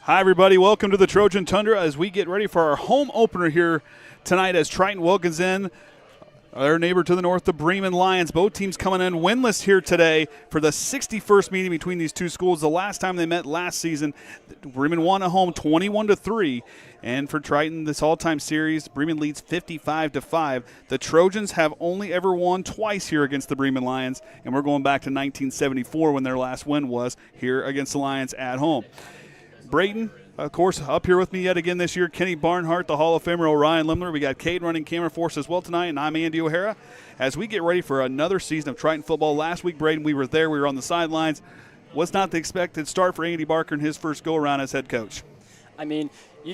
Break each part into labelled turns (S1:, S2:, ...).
S1: Hi, everybody. Welcome to the Trojan Tundra as we get ready for our home opener here tonight as Triton welcomes in our neighbor to the north, the Bremen Lions. Both teams coming in winless here today for the 61st meeting between these two schools. The last time they met last season, Bremen won at home 21-3. And for Triton, this all-time series, Bremen leads 55-5. The Trojans have only ever won twice here against the Bremen Lions, and we're going back to 1974 when their last win was here against the Lions at home. Brayden, of course, up here with me yet again this year, Kenny Barnhart, the Hall of Famer Orion Limler. We got Cade running camera for us as well tonight, and I'm Andy O'Hara. As we get ready for another season of Triton football. Last week, Brayden, we were there. We were on the sidelines. Was not the expected start for Andy Barker in his first go-around as head coach.
S2: I mean, you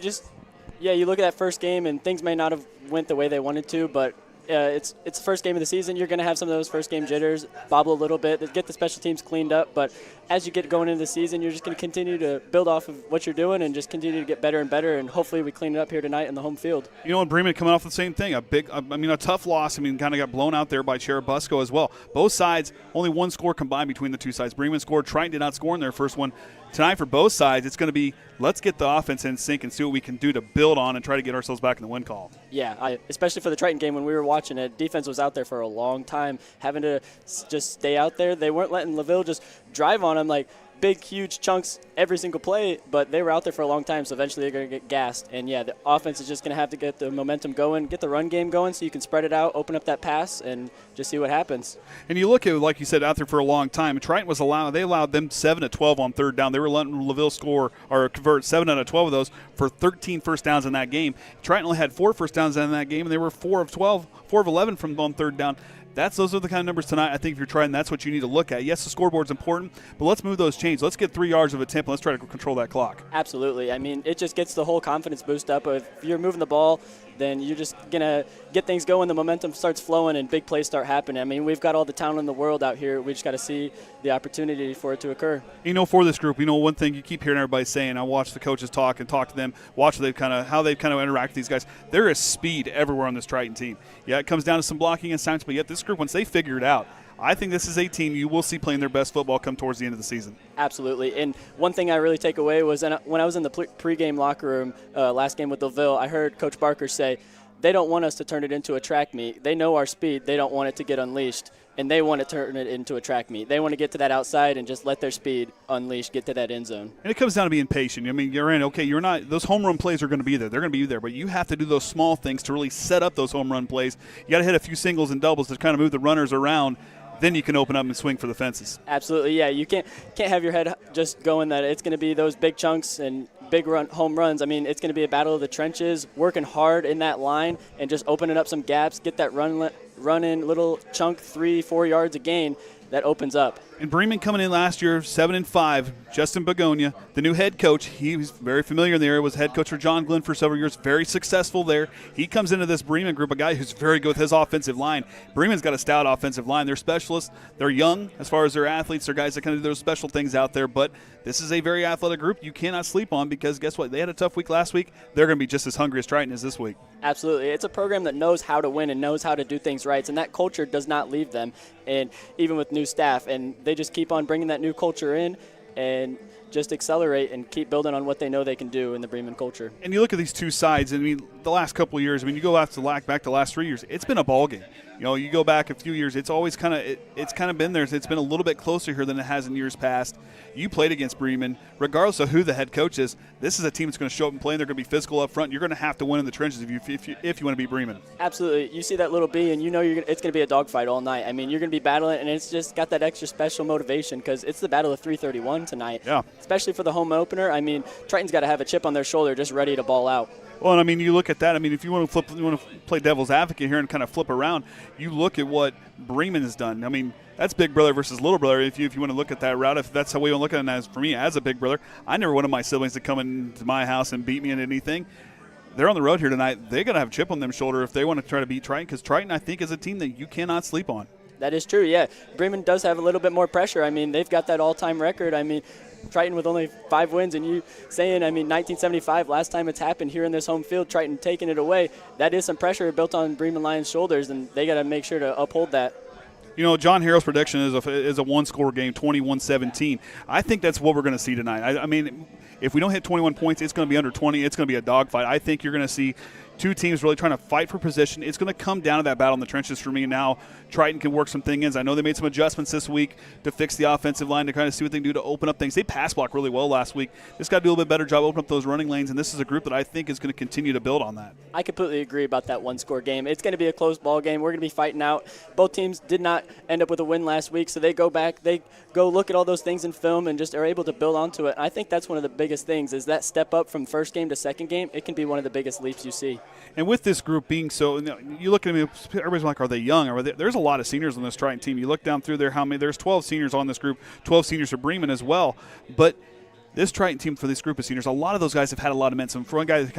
S2: look at that first game, and things may not have went the way they wanted to, but it's the first game of the season. You're going to have some of those first game jitters, bobble a little bit, get the special teams cleaned up. But as you get going into the season, you're just going to continue to build off of what you're doing and just continue to get better and better. And hopefully we clean it up here tonight in the home field. You know,
S1: and Bremen coming off the same thing, a tough loss. Kind of got blown out there by Churubusco as well. Both sides, only one score combined between the two sides. Bremen scored, Triton did not score in their first one. Tonight for both sides, it's going to be let's get the offense in sync and see what we can do to build on and try to get ourselves back in the win column.
S2: Yeah, especially for the Triton game when we were watching it, defense was out there for a long time, having to just stay out there. They weren't letting LaVille just drive on them like big, huge chunks every single play, but they were out there for a long time, so eventually they're going to get gassed. And, yeah, the offense is just going to have to get the momentum going, get the run game going so you can spread it out, open up that pass, and just see what happens.
S1: And you look at, like you said, out there for a long time. Triton allowed them 7 of 12 on third down. They were letting LaVille score or convert 7 out of 12 of those for 13 first downs in that game. Triton only had 4 first downs in that game, and they were 4 of 11 from on third down. Those are the kind of numbers tonight. I think if you're trying, that's what you need to look at. Yes, the scoreboard's important, but let's move those chains. Let's get 3 yards of a tempo. Let's try to control that clock.
S2: Absolutely. It just gets the whole confidence boost up. If you're moving the ball, then you're just going to get things going. The momentum starts flowing and big plays start happening. We've got all the talent in the world out here. We just got to see the opportunity for it to occur.
S1: For this group, one thing you keep hearing everybody saying, I watch the coaches talk to them, watch how they kind of interact with these guys. There is speed everywhere on this Triton team. Yeah, it comes down to some blocking and science, but yet this group, once they figure it out, I think this is a team you will see playing their best football come towards the end of the season.
S2: Absolutely. And one thing I really take away was when I was in the pregame locker room last game with LaVille, I heard Coach Barker say, they don't want us to turn it into a track meet. They know our speed. They don't want it to get unleashed, and they want to turn it into a track meet. They want to get to that outside and just let their speed unleash, get to that end zone.
S1: And it comes down to being patient. You're in. Okay, you're not. Those home run plays are going to be there. They're going to be there, but you have to do those small things to really set up those home run plays. You got to hit a few singles and doubles to kind of move the runners around. Then you can open up and swing for the fences.
S2: Absolutely, yeah. You can't have your head just going that it's going to be those big chunks and big home runs. It's going to be a battle of the trenches, working hard in that line and just opening up some gaps, get that run in little chunk 3-4 yards a gain. That opens up.
S1: And Bremen coming in last year, 7-5. Justin Bogunia, the new head coach. He was very familiar in the area, was head coach for John Glenn for several years, very successful there. He comes into this Bremen group, a guy who's very good with his offensive line. Bremen's got a stout offensive line. They're specialists. They're young as far as their athletes. They're guys that kind of do those special things out there. But this is a very athletic group you cannot sleep on because guess what? They had a tough week last week. They're going to be just as hungry as Triton is this week.
S2: Absolutely. It's a program that knows how to win and knows how to do things right, and that culture does not leave them, and even with new staff. And they just keep on bringing that new culture in and just accelerate and keep building on what they know they can do in the Bremen culture.
S1: And you look at these two sides, the last couple of years, you go back to the last 3 years, it's been a ball game. You go back a few years, it's always kind of been there. It's been a little bit closer here than it has in years past. You played against Bremen, regardless of who the head coach is. This is a team that's going to show up and play, and they're going to be physical up front. You're going to have to win in the trenches if you want to beat Bremen.
S2: Absolutely. You see that little B, and it's going to be a dogfight all night. You're going to be battling, and it's just got that extra special motivation because it's the Battle of 331 tonight.
S1: Yeah.
S2: Especially for the home opener. Triton's got to have a chip on their shoulder just ready to ball out.
S1: Well, and you look at that. If you want to play devil's advocate here and kind of flip around, you look at what Bremen has done. That's big brother versus little brother. If you want to look at that route, if that's how we want to look at it, as for me as a big brother, I never wanted my siblings to come into my house and beat me in anything. They're on the road here tonight. They're going to have a chip on their shoulder if they want to try to beat Triton, because Triton, I think, is a team that you cannot sleep on.
S2: That is true, yeah. Bremen does have a little bit more pressure. They've got that all-time record. Triton with only 5 wins, and you saying, 1975, last time it's happened here in this home field, Triton taking it away. That is some pressure built on Bremen Lions' shoulders, and they got to make sure to uphold that.
S1: John Harrell's prediction is a one-score game, 21-17. I think that's what we're going to see tonight. if we don't hit 21 points, it's going to be under 20. It's going to be a dogfight. I think you're going to see two teams really trying to fight for position. It's going to come down to that battle in the trenches for me. Now, Triton can work some things. I know they made some adjustments this week to fix the offensive line to kind of see what they can do to open up things. They pass block really well last week. Just got to do a little bit better job opening up those running lanes, and this is a group that I think is going to continue to build on that.
S2: I completely agree about that one-score game. It's going to be a close ball game. We're going to be fighting out. Both teams did not end up with a win last week, so they go back, they go look at all those things in film and just are able to build onto it. I think that's one of the biggest things is that step up from first game to second game. It can be one of the biggest leaps you see.
S1: And with this group being so, you look at them, everybody's like, are they young? There's a lot of seniors on this Triton team. You look down through there, there's 12 seniors on this group, 12 seniors for Bremen as well. But this Triton team for this group of seniors, a lot of those guys have had a lot of momentum. For one guy that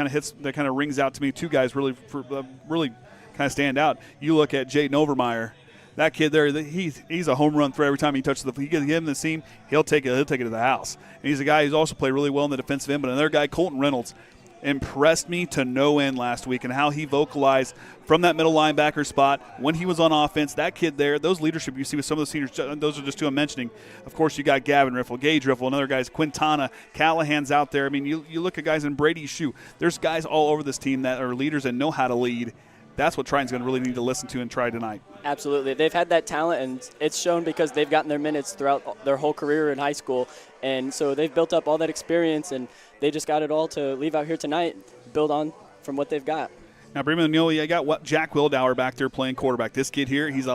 S1: kind of rings out to me, two guys really kind of stand out. You look at Jayden Overmyer. That kid there, he's a home run threat every time he touches the. He gives him the seam, he'll take it to the house. And he's a guy who's also played really well in the defensive end. But another guy, Colton Reynolds, impressed me to no end last week and how he vocalized from that middle linebacker spot when he was on offense. That kid there, those leadership you see with some of the seniors, those are just two I'm mentioning. Of course, you got Gavin Riffle, Riffle, another guy's Quintana, Callahan's out there. I mean, you look at guys in Brady's shoe. There's guys all over this team that are leaders and know how to lead. That's what Triton's going to really need to listen to and try tonight.
S2: Absolutely. They've had that talent, and it's shown because they've gotten their minutes throughout their whole career in high school. And so they've built up all that experience, and they just got it all to leave out here tonight, build on from what they've got.
S1: Now, Bremen, you got Jack Wildauer back there playing quarterback. This kid here, he's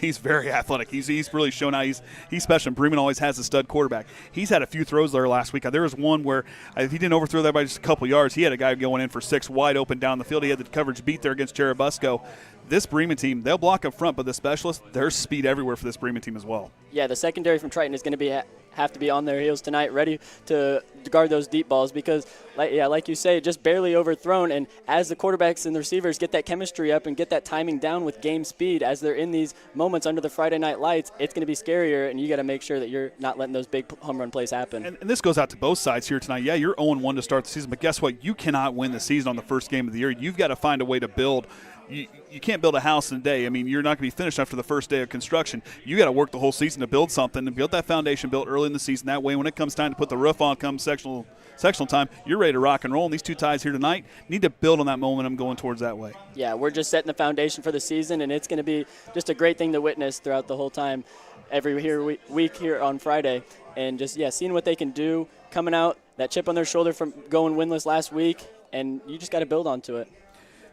S1: he's very athletic. He's really shown out he's special. And Bremen always has a stud quarterback. He's had a few throws there last week. There was one where if he didn't overthrow that by just a couple yards, he had a guy going in for 6 wide open down the field. He had the coverage beat there against Churubusco. This Bremen team, they'll block up front, but the specialists, there's speed everywhere for this Bremen team as well. Yeah,
S2: the secondary from Triton is going to have to be on their heels tonight, ready to guard those deep balls because, like you say, just barely overthrown. And as the quarterbacks and the receivers get that chemistry up and get that timing down with game speed as they're in these moments under the Friday night lights, it's going to be scarier, and you got to make sure that you're not letting those big home run plays happen.
S1: And this goes out to both sides here tonight. Yeah, you're 0-1 to start the season, but guess what? You cannot win the season on the first game of the year. You've got to find a way to build. You can't build a house in a day. I mean, you're not going to be finished after the first day of construction. You got to work the whole season to build something and build that foundation built early in the season. That way, when it comes time to put the roof on, come sectional time, you're ready to rock and roll. And these two ties here tonight need to build on that momentum going towards that way.
S2: Yeah, we're just setting the foundation for the season, and it's going to be just a great thing to witness throughout the whole time, every week here on Friday. And just, seeing what they can do, coming out, that chip on their shoulder from going winless last week, and you just got to build onto it.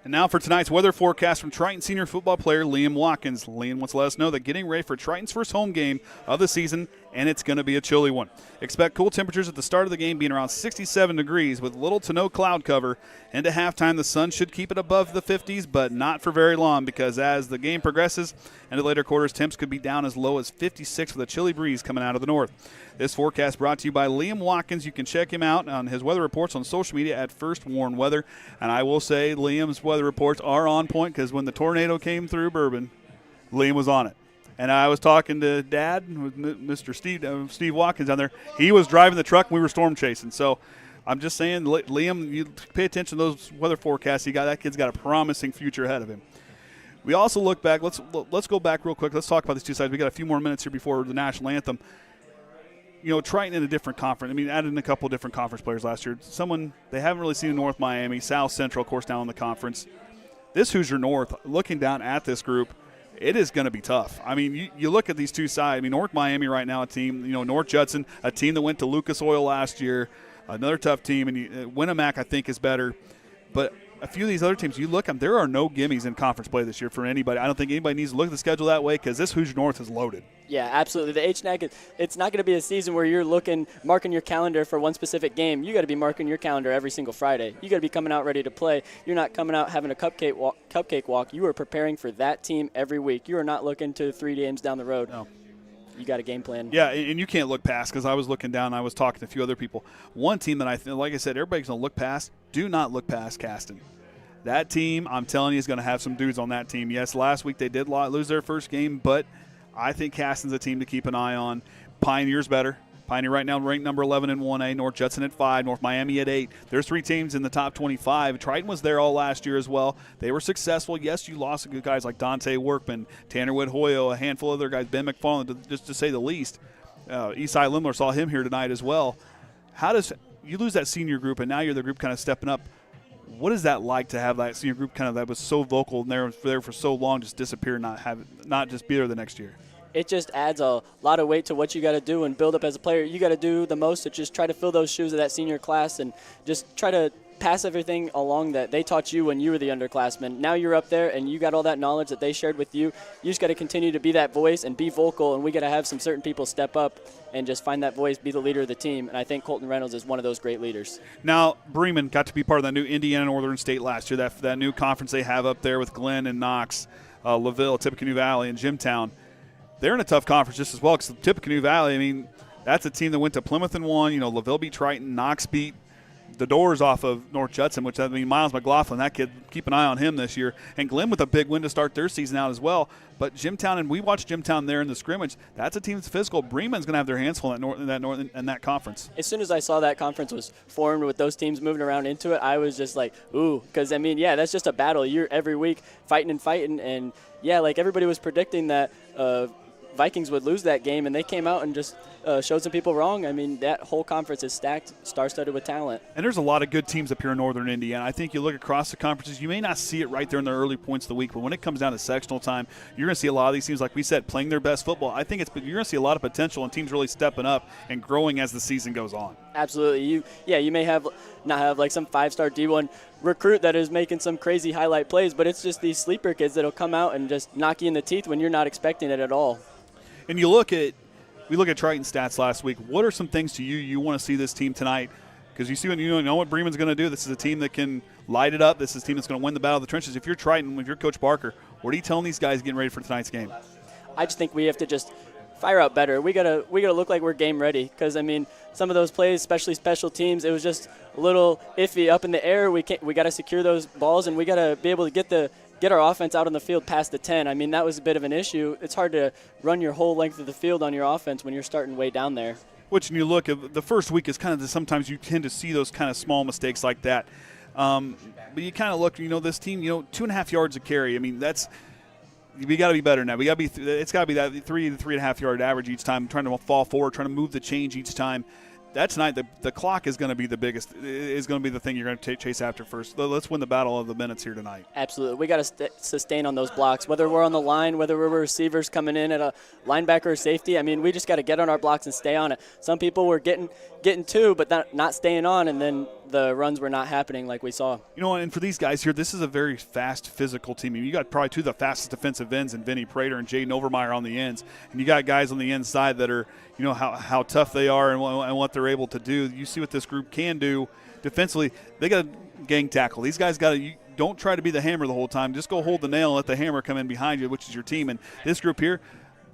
S1: And now for tonight's weather forecast from Triton senior football player Liam Watkins. Liam wants to let us know that getting ready for Triton's first home game of the season, and it's going to be a chilly one. Expect cool temperatures at the start of the game being around 67 degrees with little to no cloud cover. Into halftime, the sun should keep it above the 50s, but not for very long because as the game progresses into later quarters, temps could be down as low as 56 with a chilly breeze coming out of the north. This forecast brought to you by Liam Watkins. You can check him out on his weather reports on social media at First Warn Weather. And I will say Liam's weather reports are on point because when the tornado came through Bourbon, Liam was on it. And I was talking to Dad, with Mr. Steve Watkins down there. He was driving the truck and we were storm chasing. So I'm just saying, Liam, you pay attention to those weather forecasts. That kid's got a promising future ahead of him. We also look back. Let's go back real quick. Let's talk about these two sides. We got a few more minutes here before the national anthem. Triton in a different conference. I mean, added in a couple of different conference players last year. Someone they haven't really seen in North Miami, South Central, of course, down in the conference. This Hoosier North, looking down at this group, it is going to be tough. I mean, you look at these two sides. I mean, North Miami right now, a team, North Judson, a team that went to Lucas Oil last year, another tough team. And Winnemac, I think, is better. But a few of these other teams, you look at them, there are no gimmies in conference play this year for anybody. I don't think anybody needs to look at the schedule that way because this Hoosier North is loaded.
S2: Yeah, absolutely. The HNAC, it's not going to be a season where you're marking your calendar for one specific game. You got to be marking your calendar every single Friday. You got to be coming out ready to play. You're not coming out having a cupcake walk. You are preparing for that team every week. You are not looking to 3 games down the road.
S1: No.
S2: You got a game plan.
S1: Yeah, and you can't look past because I was looking down and I was talking to a few other people. One team that like I said, everybody's going to look past. Do not look past Caston. That team, I'm telling you, is going to have some dudes on that team. Yes, last week they did lose their first game, but I think Caston's a team to keep an eye on. Pioneer's better. Pioneer right now ranked number 11 in 1A. North Judson at 5. North Miami at 8. There's 3 teams in the top 25. Triton was there all last year as well. They were successful. Yes, you lost good guys like Dante Workman, Tanner Wood-Hoyo, a handful of other guys, Ben McFarland, just to say the least. Esai Limler saw him here tonight as well. How does you lose that senior group, and now you're the group kind of stepping up. What is that like to have that senior group kind of that was so vocal and there for so long just disappear and not just be there the next year?
S2: It just adds a lot of weight to what you got to do and build up as a player. You got to do the most to just try to fill those shoes of that senior class and just try to pass everything along that they taught you when you were the underclassmen. Now you're up there and you got all that knowledge that they shared with you. You just got to continue to be that voice and be vocal, and we got to have some certain people step up and just find that voice, be the leader of the team. And I think Colton Reynolds is one of those great leaders.
S1: Now, Bremen got to be part of that new Indiana Northern State last year, that new conference they have up there with Glenn and Knox, LaVille, Tippecanoe Valley, and Jimtown. They're in a tough conference just as well because Tippecanoe Valley, I mean, that's a team that went to Plymouth and won. LaVille beat Triton, Knox beat the doors off of North Judson, which, I mean, Miles McLaughlin, that kid, keep an eye on him this year. And Glenn with a big win to start their season out as well. But Jimtown, and we watched Jimtown there in the scrimmage, that's a team that's physical. Bremen's going to have their hands full in that conference.
S2: As soon as I saw that conference was formed with those teams moving around into it, I was just like, ooh, because, I mean, yeah, that's just a battle. You're every week fighting. And, yeah, like everybody was predicting that Vikings would lose that game, and they came out and just showed some people wrong. I mean, that whole conference is stacked, star-studded with talent.
S1: And there's a lot of good teams up here in northern Indiana. I think you look across the conferences, you may not see it right there in the early points of the week, but when it comes down to sectional time, you're going to see a lot of these teams, like we said, playing their best football. I think you're going to see a lot of potential and teams really stepping up and growing as the season goes on.
S2: Absolutely. You may not have like some 5-star D1 recruit that is making some crazy highlight plays, but it's just these sleeper kids that'll come out and just knock you in the teeth when you're not expecting it at all.
S1: And we look at Triton stats last week. What are some things to you want to see this team tonight? Because you see know what Bremen's going to do. This is a team that can light it up. This is a team that's going to win the battle of the trenches. If you're Triton, if you're Coach Barker, what are you telling these guys getting ready for tonight's game?
S2: I just think we have to just fire out better. We gotta look like we're game ready. Because I mean, some of those plays, especially special teams, it was just a little iffy up in the air. We got to secure those balls, and we got to be able to get our offense out on the field past the 10. I mean, that was a bit of an issue. It's hard to run your whole length of the field on your offense when you're starting way down there.
S1: Which, when you look at the first week, is kind of sometimes you tend to see those kind of small mistakes like that. But you kind of look, this team, 2.5 yards a carry. I mean, we got to be better now. It's got to be that 3 to 3.5 yard average each time, trying to fall forward, trying to move the change each time. That tonight, the clock is going to be the biggest, is going to be the thing you're going to chase after first. Let's win the battle of the minutes here tonight.
S2: Absolutely. We got to sustain on those blocks, whether we're on the line, whether we're receivers coming in at a linebacker or safety. I mean, we just got to get on our blocks and stay on it. Some people were getting two, but not staying on, and then the runs were not happening like we saw.
S1: And for these guys here, this is a very fast, physical team. You got probably two of the fastest defensive ends in Vinny Prater and Jayden Overmyer on the ends, and you got guys on the inside that are, how tough they are and what they're able to do. You see what this group can do defensively. They got to gang tackle. These guys got to don't try to be the hammer the whole time. Just go hold the nail and let the hammer come in behind you, which is your team. And this group here,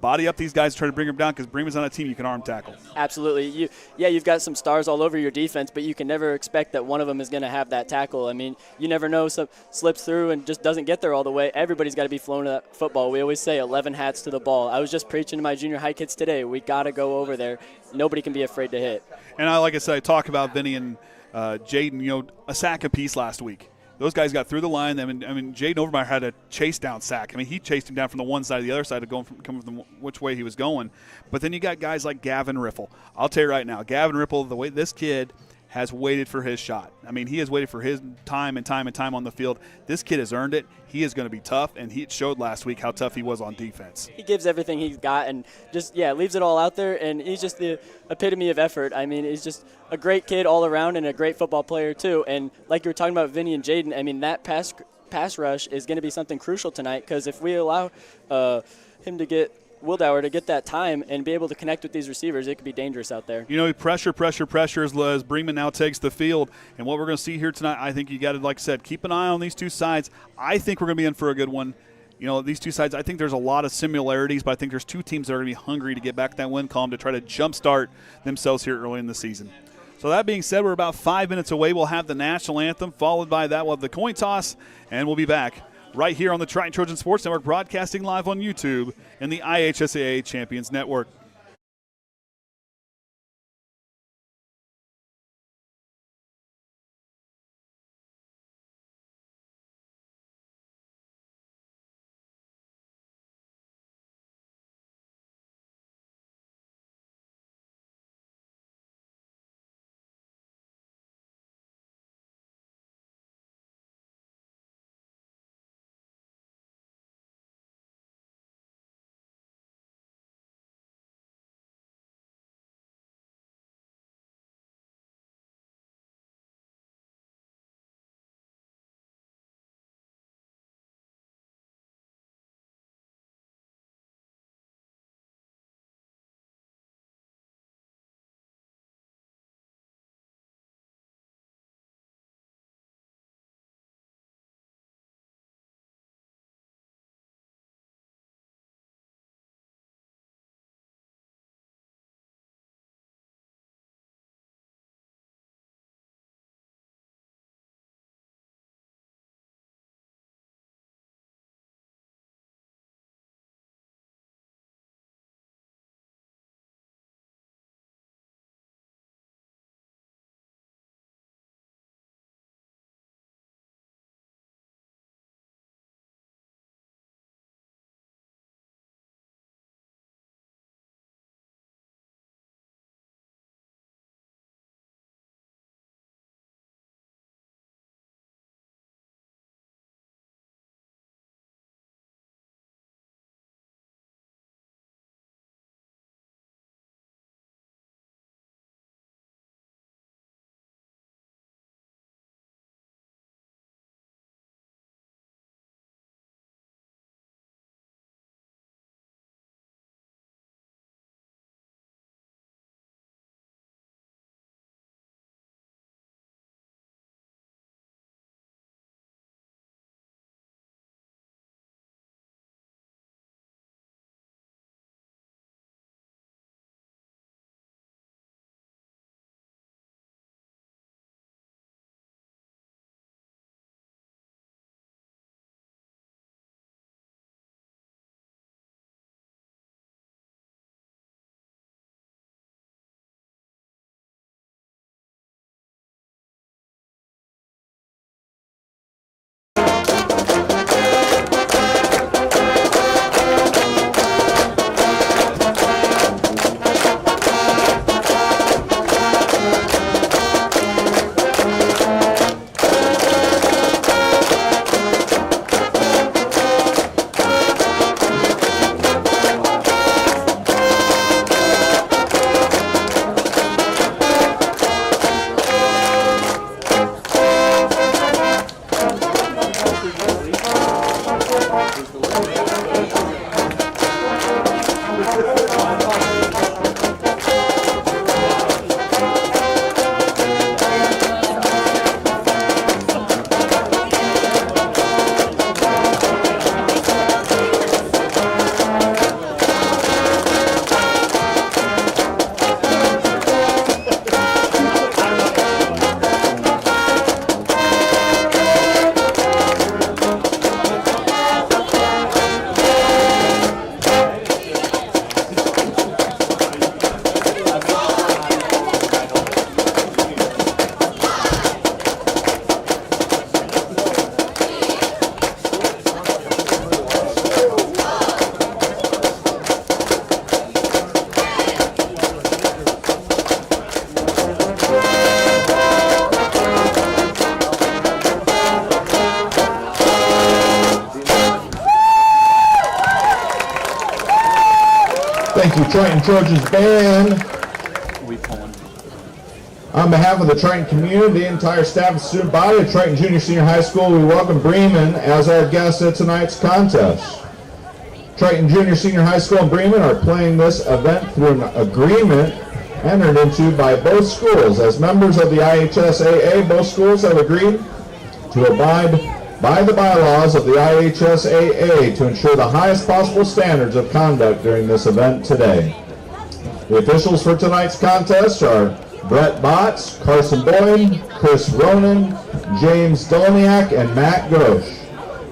S1: body up these guys, try to bring them down, because Bremen's on a team you can arm tackle.
S2: Absolutely. You've got some stars all over your defense, but you can never expect that one of them is going to have that tackle. I mean, you never know, some slips through and just doesn't get there all the way. Everybody's got to be flown to that football. We always say 11 hats to the ball. I was just preaching to my junior high kids today. We got to go over there. Nobody can be afraid to hit. And
S1: like I said, I talk about Vinny and Jayden, a sack apiece last week. Those guys got through the line. I mean, Jayden Overmyer had a chase down sack. I mean, he chased him down from the one side to the other side, coming from which way he was going. But then you got guys like Gavin Riffle. I'll tell you right now, Gavin Riffle, the way this kid has waited for his shot. I mean, he has waited for his time and time and time on the field. This kid has earned it. He is going to be tough, and he showed last week how tough he was on defense.
S2: He gives everything he's got and just, leaves it all out there, and he's just the epitome of effort. I mean, he's just a great kid all around and a great football player too. And like you were talking about Vinny and Jayden, I mean, that pass rush is going to be something crucial tonight, because if we allow him to get Wildauer to get that time and be able to connect with these receivers, it could be dangerous out there.
S1: Pressure as Bremen now takes the field. And what we're going to see here tonight, I think you got to, like I said, keep an eye on these two sides. I think we're going to be in for a good one. These two sides, I think there's a lot of similarities, but I think there's two teams that are going to be hungry to get back that win column to try to jumpstart themselves here early in the season. So that being said, we're about 5 minutes away. We'll have the national anthem. Followed by that, we'll have the coin toss, and we'll be back right here on the Triton Trojan Sports Network, broadcasting live on YouTube and the IHSAA Champions Network.
S3: Triton Trojans band. On behalf of the Triton community, entire staff and student body of Triton Junior Senior High School, we welcome Bremen as our guest at tonight's contest. Triton Junior Senior High School and Bremen are playing this event through an agreement entered into by both schools. As members of the IHSAA, both schools have agreed to abide by the bylaws of the IHSAA to ensure the highest possible standards of conduct during this event today. The officials for tonight's contest are Brett Botts, Carson Boyd, Chris Ronan, James Dolniak, and Matt Grosh.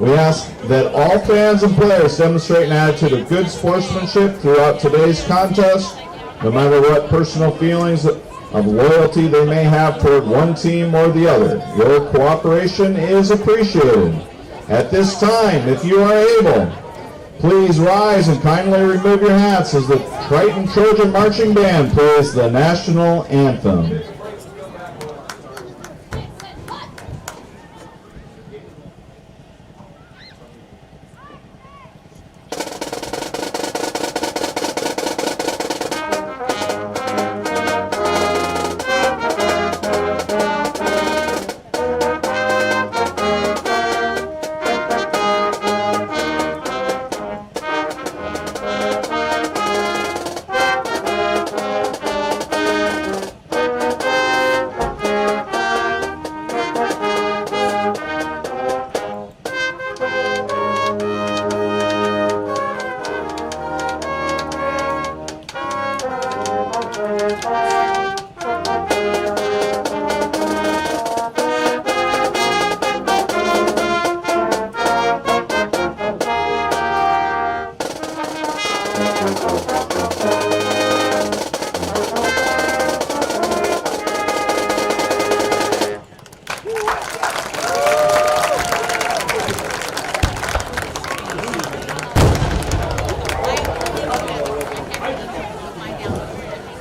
S3: We ask that all fans and players demonstrate an attitude of good sportsmanship throughout today's contest, no matter what personal feelings of loyalty they may have toward one team or the other. Your cooperation is appreciated. At this time, if you are able, please rise and kindly remove your hats as the Triton Trojan Marching Band plays the national anthem.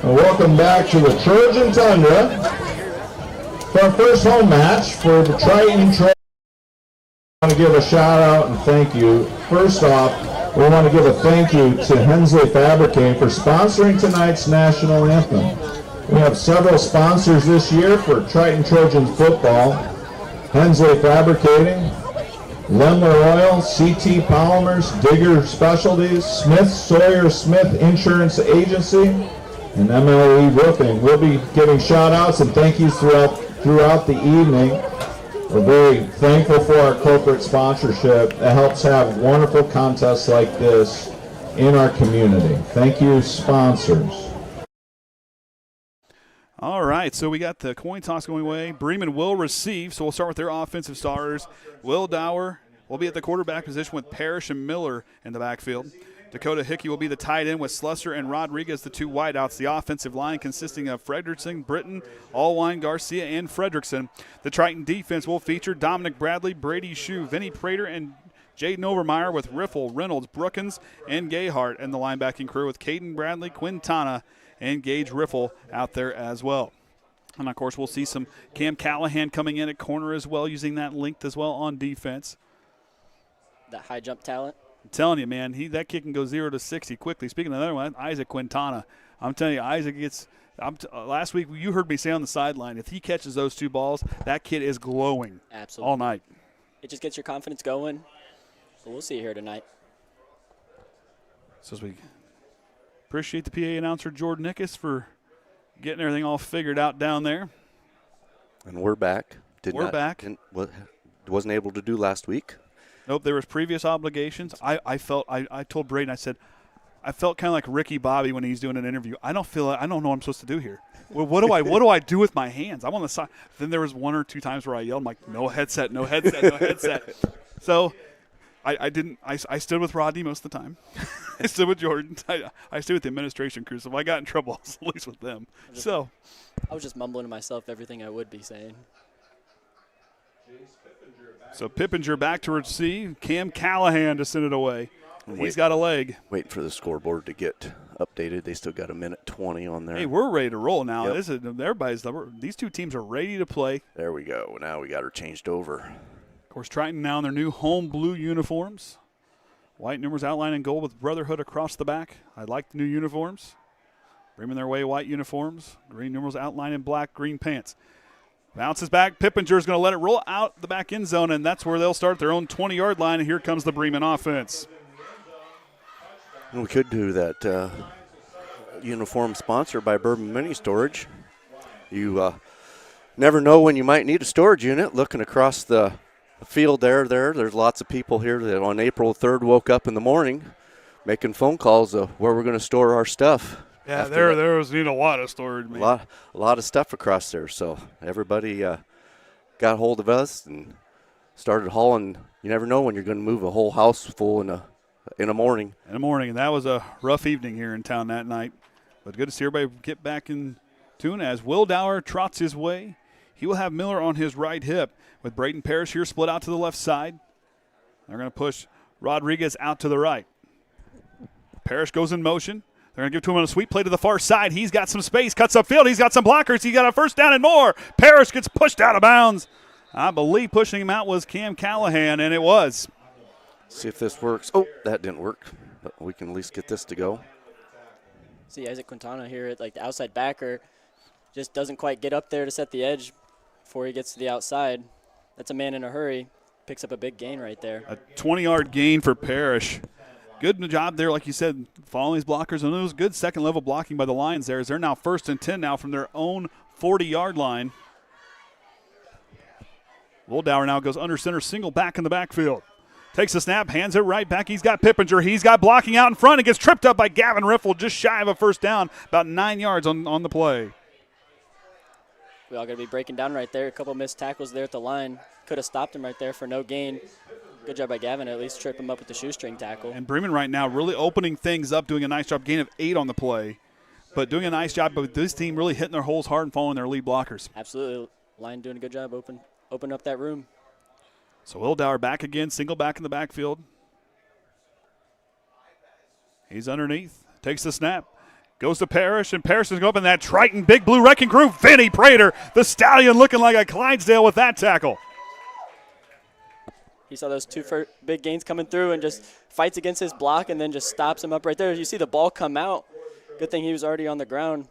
S3: Welcome back to the Trojan Tundra for our first home match for the Triton Trojans. I want to give a shout out and thank you. First off, we want to give a thank you to Hensley Fabricating for sponsoring tonight's national anthem. We have several sponsors this year for Triton Trojans football. Hensley Fabricating, Lemler Oil, CT Polymers, Digger Specialties, Smith Sawyer Smith Insurance Agency, and MLE Roofing. We'll be giving shout outs and thank yous throughout the evening. We're very thankful for our corporate sponsorship that helps have wonderful contests like this in our community. Thank you, sponsors.
S1: All right, so we got the coin toss going away. Bremen will receive, so we'll start with their offensive starters. Will Dower will be at the quarterback position with Parrish and Miller in the backfield. Dakota Hickey will be the tight end with Slusser and Rodriguez, the two wideouts. The offensive line consisting of Fredrickson, Britton, Allwine, Garcia, and Fredrickson. The Triton defense will feature Dominic Bradley, Brady Shue, Vinnie Prater, and Jayden Overmyer with Riffle, Reynolds, Brookins, and Gayhart. And the linebacking crew with Caden Bradley, Quintana, and Gage Riffle out there as well. And, of course, we'll see some Cam Callahan coming in at corner as well, using that length as well on defense.
S2: That high jump talent.
S1: I'm telling you, man, that kid can go 0 to 60 quickly. Speaking of another one, Isaac Quintana. I'm telling you, Isaac gets last week you heard me say on the sideline, if he catches those two balls, that kid is glowing.
S2: Absolutely.
S1: All night.
S2: It just gets your confidence going. So we'll see here tonight.
S1: So as we appreciate the PA announcer, Jordan Nickus, for getting everything all figured out down there.
S4: And we're back. Wasn't able to do last week.
S1: Nope, there was previous obligations. I told Brayden, I said, I felt kind of like Ricky Bobby when he's doing an interview. I don't know what I'm supposed to do here. Well, what do I do with my hands? I'm on the side. Then there was one or two times where I yelled, I'm like, no headset, no headset, no headset. So I didn't. I stood with Rodney most of the time. I stood with Jordan. I stood with the administration crew. So if I got in trouble, I was at least with them.
S2: I was just mumbling to myself everything I would be saying.
S1: So Pippinger back to receive. Cam Callahan to send it away. He's got a leg.
S4: Waiting for the scoreboard to get updated. They still got a minute 20 on there.
S1: Hey, we're ready to roll now.
S4: Yep.
S1: These two teams are ready to play.
S4: There we go. Now we got her changed over.
S1: Of course, Triton now in their new home blue uniforms. White numerals outlined in gold with Brotherhood across the back. I like the new uniforms. Bremen their way, white uniforms. Green numerals outlined in black, green pants. Bounces back. Pippenger's going to let it roll out the back end zone, and that's where they'll start their own 20-yard line, and here comes the Bremen offense.
S4: We could do that uniform sponsored by Bourbon Mini Storage. You never know when you might need a storage unit. Looking across the field there's lots of people here that on April 3rd woke up in the morning making phone calls of where we're going to store our stuff.
S1: Yeah, there was need a lot of storage. Man.
S4: A lot of stuff across there. So everybody got hold of us and started hauling. You never know when you're going to move a whole house full in a morning.
S1: In the morning, and that was a rough evening here in town that night. But good to see everybody get back in tune as Wildauer trots his way. He will have Miller on his right hip with Brayden Pearish here split out to the left side. They're going to push Rodriguez out to the right. Pearish goes in motion. They're going to give to him on a sweep play to the far side. He's got some space, cuts upfield. He's got some blockers. He's got a first down and more. Pearish gets pushed out of bounds. I believe pushing him out was Cam Callahan, and it was.
S4: See if this works. Oh, that didn't work. But we can at least get this to go.
S2: See Isaac Quintana here at like the outside backer. Just doesn't quite get up there to set the edge before he gets to the outside. That's a man in a hurry. Picks up a big gain right there.
S1: A 20-yard gain for Pearish. Good job there, like you said, following these blockers. And it was good second-level blocking by the Lions there as they're now 1st and 10 now from their own 40-yard line. Wildauer now goes under center, single back in the backfield. Takes the snap, hands it right back. He's got Pippenger. He's got blocking out in front and gets tripped up by Gavin Riffle just shy of a first down, about 9 yards on the play.
S2: We all got to be breaking down right there. A couple missed tackles there at the line. Could have stopped him right there for no gain. Good job by Gavin to at least trip him up with the shoestring tackle.
S1: And Bremen right now really opening things up, doing a nice job, gain of 8 on the play. But doing a nice job with this team really hitting their holes hard and following their lead blockers.
S2: Absolutely. Line doing a good job open up that room.
S1: So Wildauer back again, single back in the backfield. He's underneath, takes the snap, goes to Pearish, and Pearish is going up in that Triton Big Blue Wrecking Crew. Vinny Prater, the Stallion, looking like a Clydesdale with that tackle.
S2: He saw those two big gains coming through and just fights against his block and then just stops him up right there. You see the ball come out. Good thing he was already on the ground.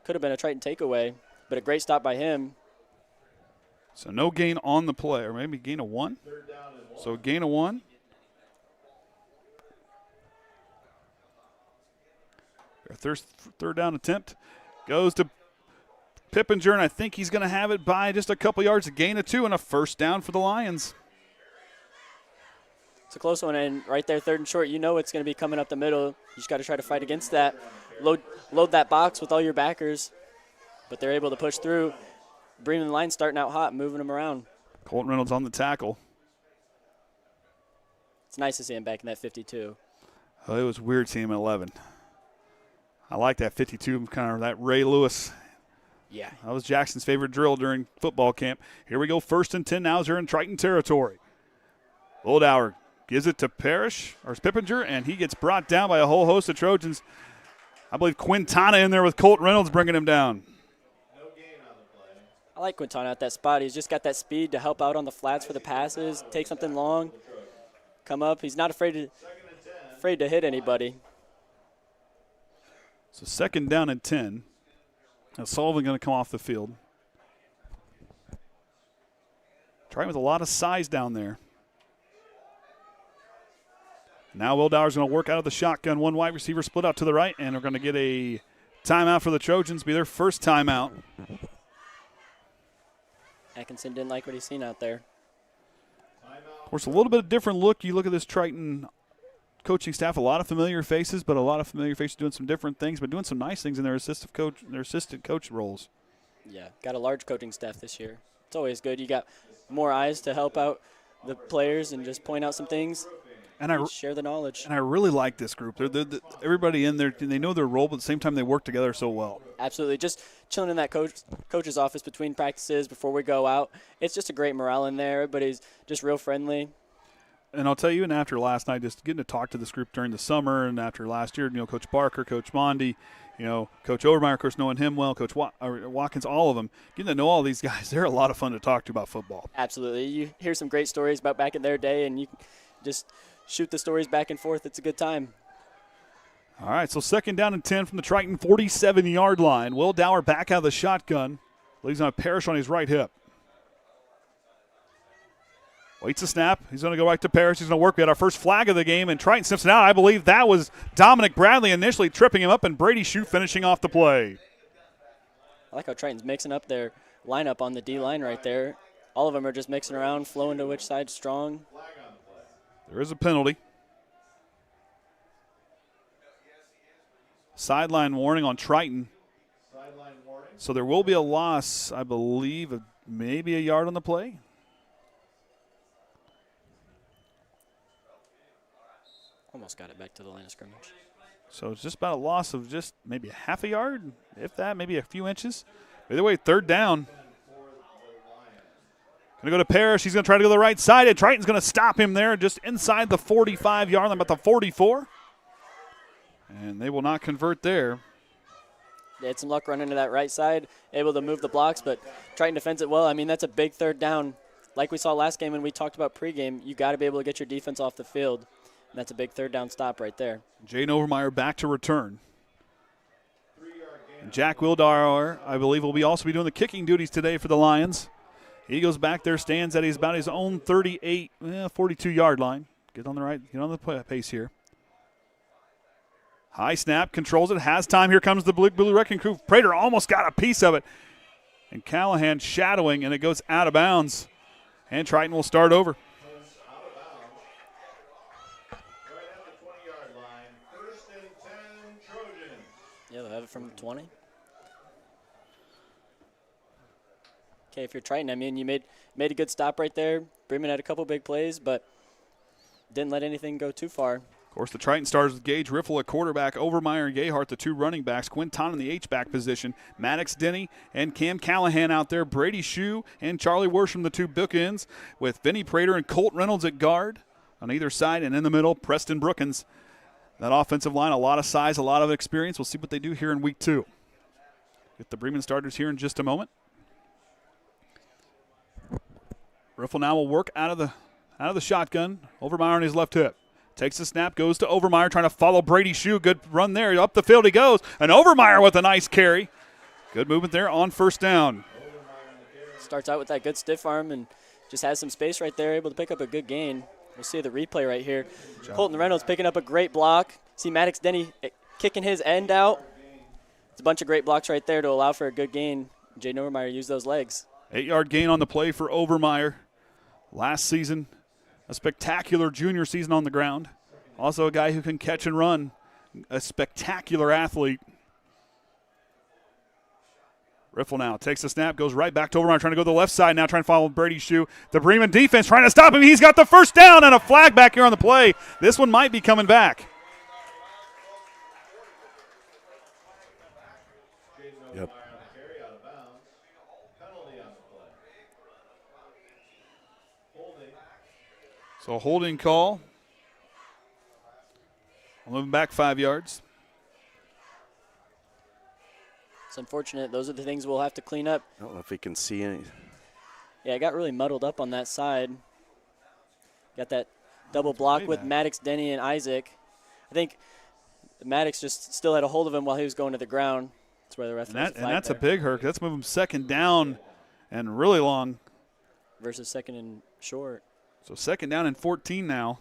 S2: Could have been a Triton takeaway, but a great stop by him.
S1: So no gain on the play, or maybe gain of 1. So gain of 1. Their third down attempt goes to Pippenger, and I think he's going to have it by just a couple yards. A gain of 2 and a first down for the Lions.
S2: It's a close one, and right there, 3rd and short, you know it's going to be coming up the middle. You just got to try to fight against that. Load that box with all your backers, but they're able to push through. Bremen line starting out hot, moving them around.
S1: Colton Reynolds on the tackle.
S2: It's nice to see him back in that 52.
S1: Oh, it was weird seeing him at 11. I like that 52, kind of that Ray Lewis.
S2: Yeah.
S1: That was Jackson's favorite drill during football camp. Here we go, 1st and 10 now as they're in Triton territory. Wildauer gives it to Pearish, or Pippenger, and he gets brought down by a whole host of Trojans. I believe Quintana in there with Colton Reynolds bringing him down.
S2: I like Quintana at that spot. He's just got that speed to help out on the flats for the passes, take something long, come up. He's not afraid to hit anybody.
S1: So 2nd down and 10. Now Sullivan going to come off the field. Trying with a lot of size down there. Now Wildauer's going to work out of the shotgun. One wide receiver split out to the right, and we're going to get a timeout for the Trojans. Be their first timeout.
S2: Atkinson didn't like what he's seen out there.
S1: Of course, a little bit of different look. You look at this Triton coaching staff, a lot of familiar faces, but a lot of familiar faces doing some different things, but doing some nice things in their assistant coach roles.
S2: Yeah, got a large coaching staff this year. It's always good. You got more eyes to help out the players and just point out some things. And share the knowledge.
S1: And I really like this group. They're everybody in there, they know their role, but at the same time they work together so well.
S2: Absolutely. Just chilling in that coach's office between practices before we go out. It's just a great morale in there. Everybody's just real friendly.
S1: And I'll tell you, and after last night, just getting to talk to this group during the summer, and after last year, Coach Barker, Coach Mondi, Coach Overmyer, of course, knowing him well, Coach Watkins, all of them, getting to know all these guys, they're a lot of fun to talk to about football.
S2: Absolutely. You hear some great stories about back in their day, and you just shoot the stories back and forth. It's a good time.
S1: All right, so 2nd down and 10 from the Triton 47-yard line. Will Dower back out of the shotgun. He's going to Pearish on his right hip. Waits a snap. He's going to go right to Pearish. He's going to work. We had our first flag of the game, and Triton sniffs it out. I believe that was Dominic Bradley initially tripping him up, and Brady Shue finishing off the play.
S2: I like how Triton's mixing up their lineup on the D-line right there. All of them are just mixing around, flowing to which side's strong.
S1: There is a penalty. Sideline warning on Triton. So there will be a loss, I believe, of maybe a yard on the play.
S2: Almost got it back to the line of scrimmage.
S1: So it's just about a loss of just maybe a half a yard, if that, maybe a few inches. Either way, 3rd down. Going to go to Pearish. He's going to try to go to the right side, and Triton's going to stop him there just inside the 45-yard line, about the 44. And they will not convert there.
S2: They had some luck running to that right side, able to move the blocks, but Triton defends it well. I mean, that's a big 3rd down. Like we saw last game when we talked about pregame, you got to be able to get your defense off the field. And that's a big 3rd down stop right there.
S1: Jayden Overmyer back to return. And Jack Wildauer, I believe, will also be doing the kicking duties today for the Lions. He goes back there, stands at about his own 42-yard line. Get on the pace here. High snap, controls it, has time. Here comes the Blue Wrecking Crew. Prater almost got a piece of it. And Callahan shadowing, and it goes out of bounds. And Triton will start over.
S2: Yeah, they'll have it from the 20. Okay, if you're Triton, I mean, you made a good stop right there. Bremen had a couple big plays, but didn't let anything go too far.
S1: Of course, the Triton stars with Gage Riffle at quarterback, Overmyer and Gayhart, the 2 running backs, Quintana in the H-back position, Maddox Dennie and Cam Callahan out there, Brady Shue and Charlie Worsham, the 2 bookends, with Vinny Prater and Colton Reynolds at guard on either side, and in the middle, Preston Brookins. That offensive line, a lot of size, a lot of experience. We'll see what they do here in week 2. Get the Bremen starters here in just a moment. Riffle now will work out of the shotgun. Overmyer on his left hip. Takes the snap, goes to Overmyer, trying to follow Brady Shue. Good run there. Up the field he goes. And Overmyer with a nice carry. Good movement there on 1st down.
S2: Starts out with that good stiff arm and just has some space right there, able to pick up a good gain. We'll see the replay right here. Colton Reynolds picking up a great block. See Maddox Dennie kicking his end out. It's a bunch of great blocks right there to allow for a good gain. Jayden Overmyer used those legs.
S1: 8-yard gain on the play for Overmyer. Last season, a spectacular junior season on the ground. Also a guy who can catch and run. A spectacular athlete. Riffle now takes the snap, goes right back to Overmyer, trying to go to the left side now, trying to follow Brady Shue. The Bremen defense trying to stop him. He's got the 1st down and a flag back here on the play. This one might be coming back.
S4: Yep.
S1: So a holding call. Moving back 5 yards.
S2: It's unfortunate. Those are the things we'll have to clean up.
S4: I don't know if he can see any.
S2: Yeah, it got really muddled up on that side. Got that double block with Maddox, Dennie, and Isaac. I think Maddox just still had a hold of him while he was going to the ground. That's where the ref
S1: and that's there. A big hurt. That's moving 2nd down and really long.
S2: Versus 2nd and short.
S1: So 2nd down and 14 now.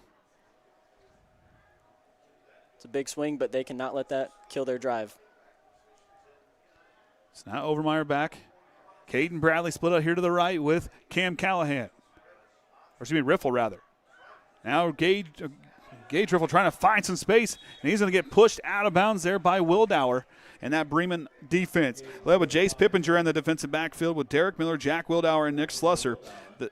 S2: It's a big swing, but they cannot let that kill their drive.
S1: It's now Overmyer back. Caden Bradley split out here to the right with Cam Callahan. Or excuse me, Riffle rather. Now Gage Riffle trying to find some space, and he's going to get pushed out of bounds there by Wildauer and that Bremen defense. We'll have with Jace Pippinger in the defensive backfield with Derek Miller, Jack Wildauer, and Nick Slusser.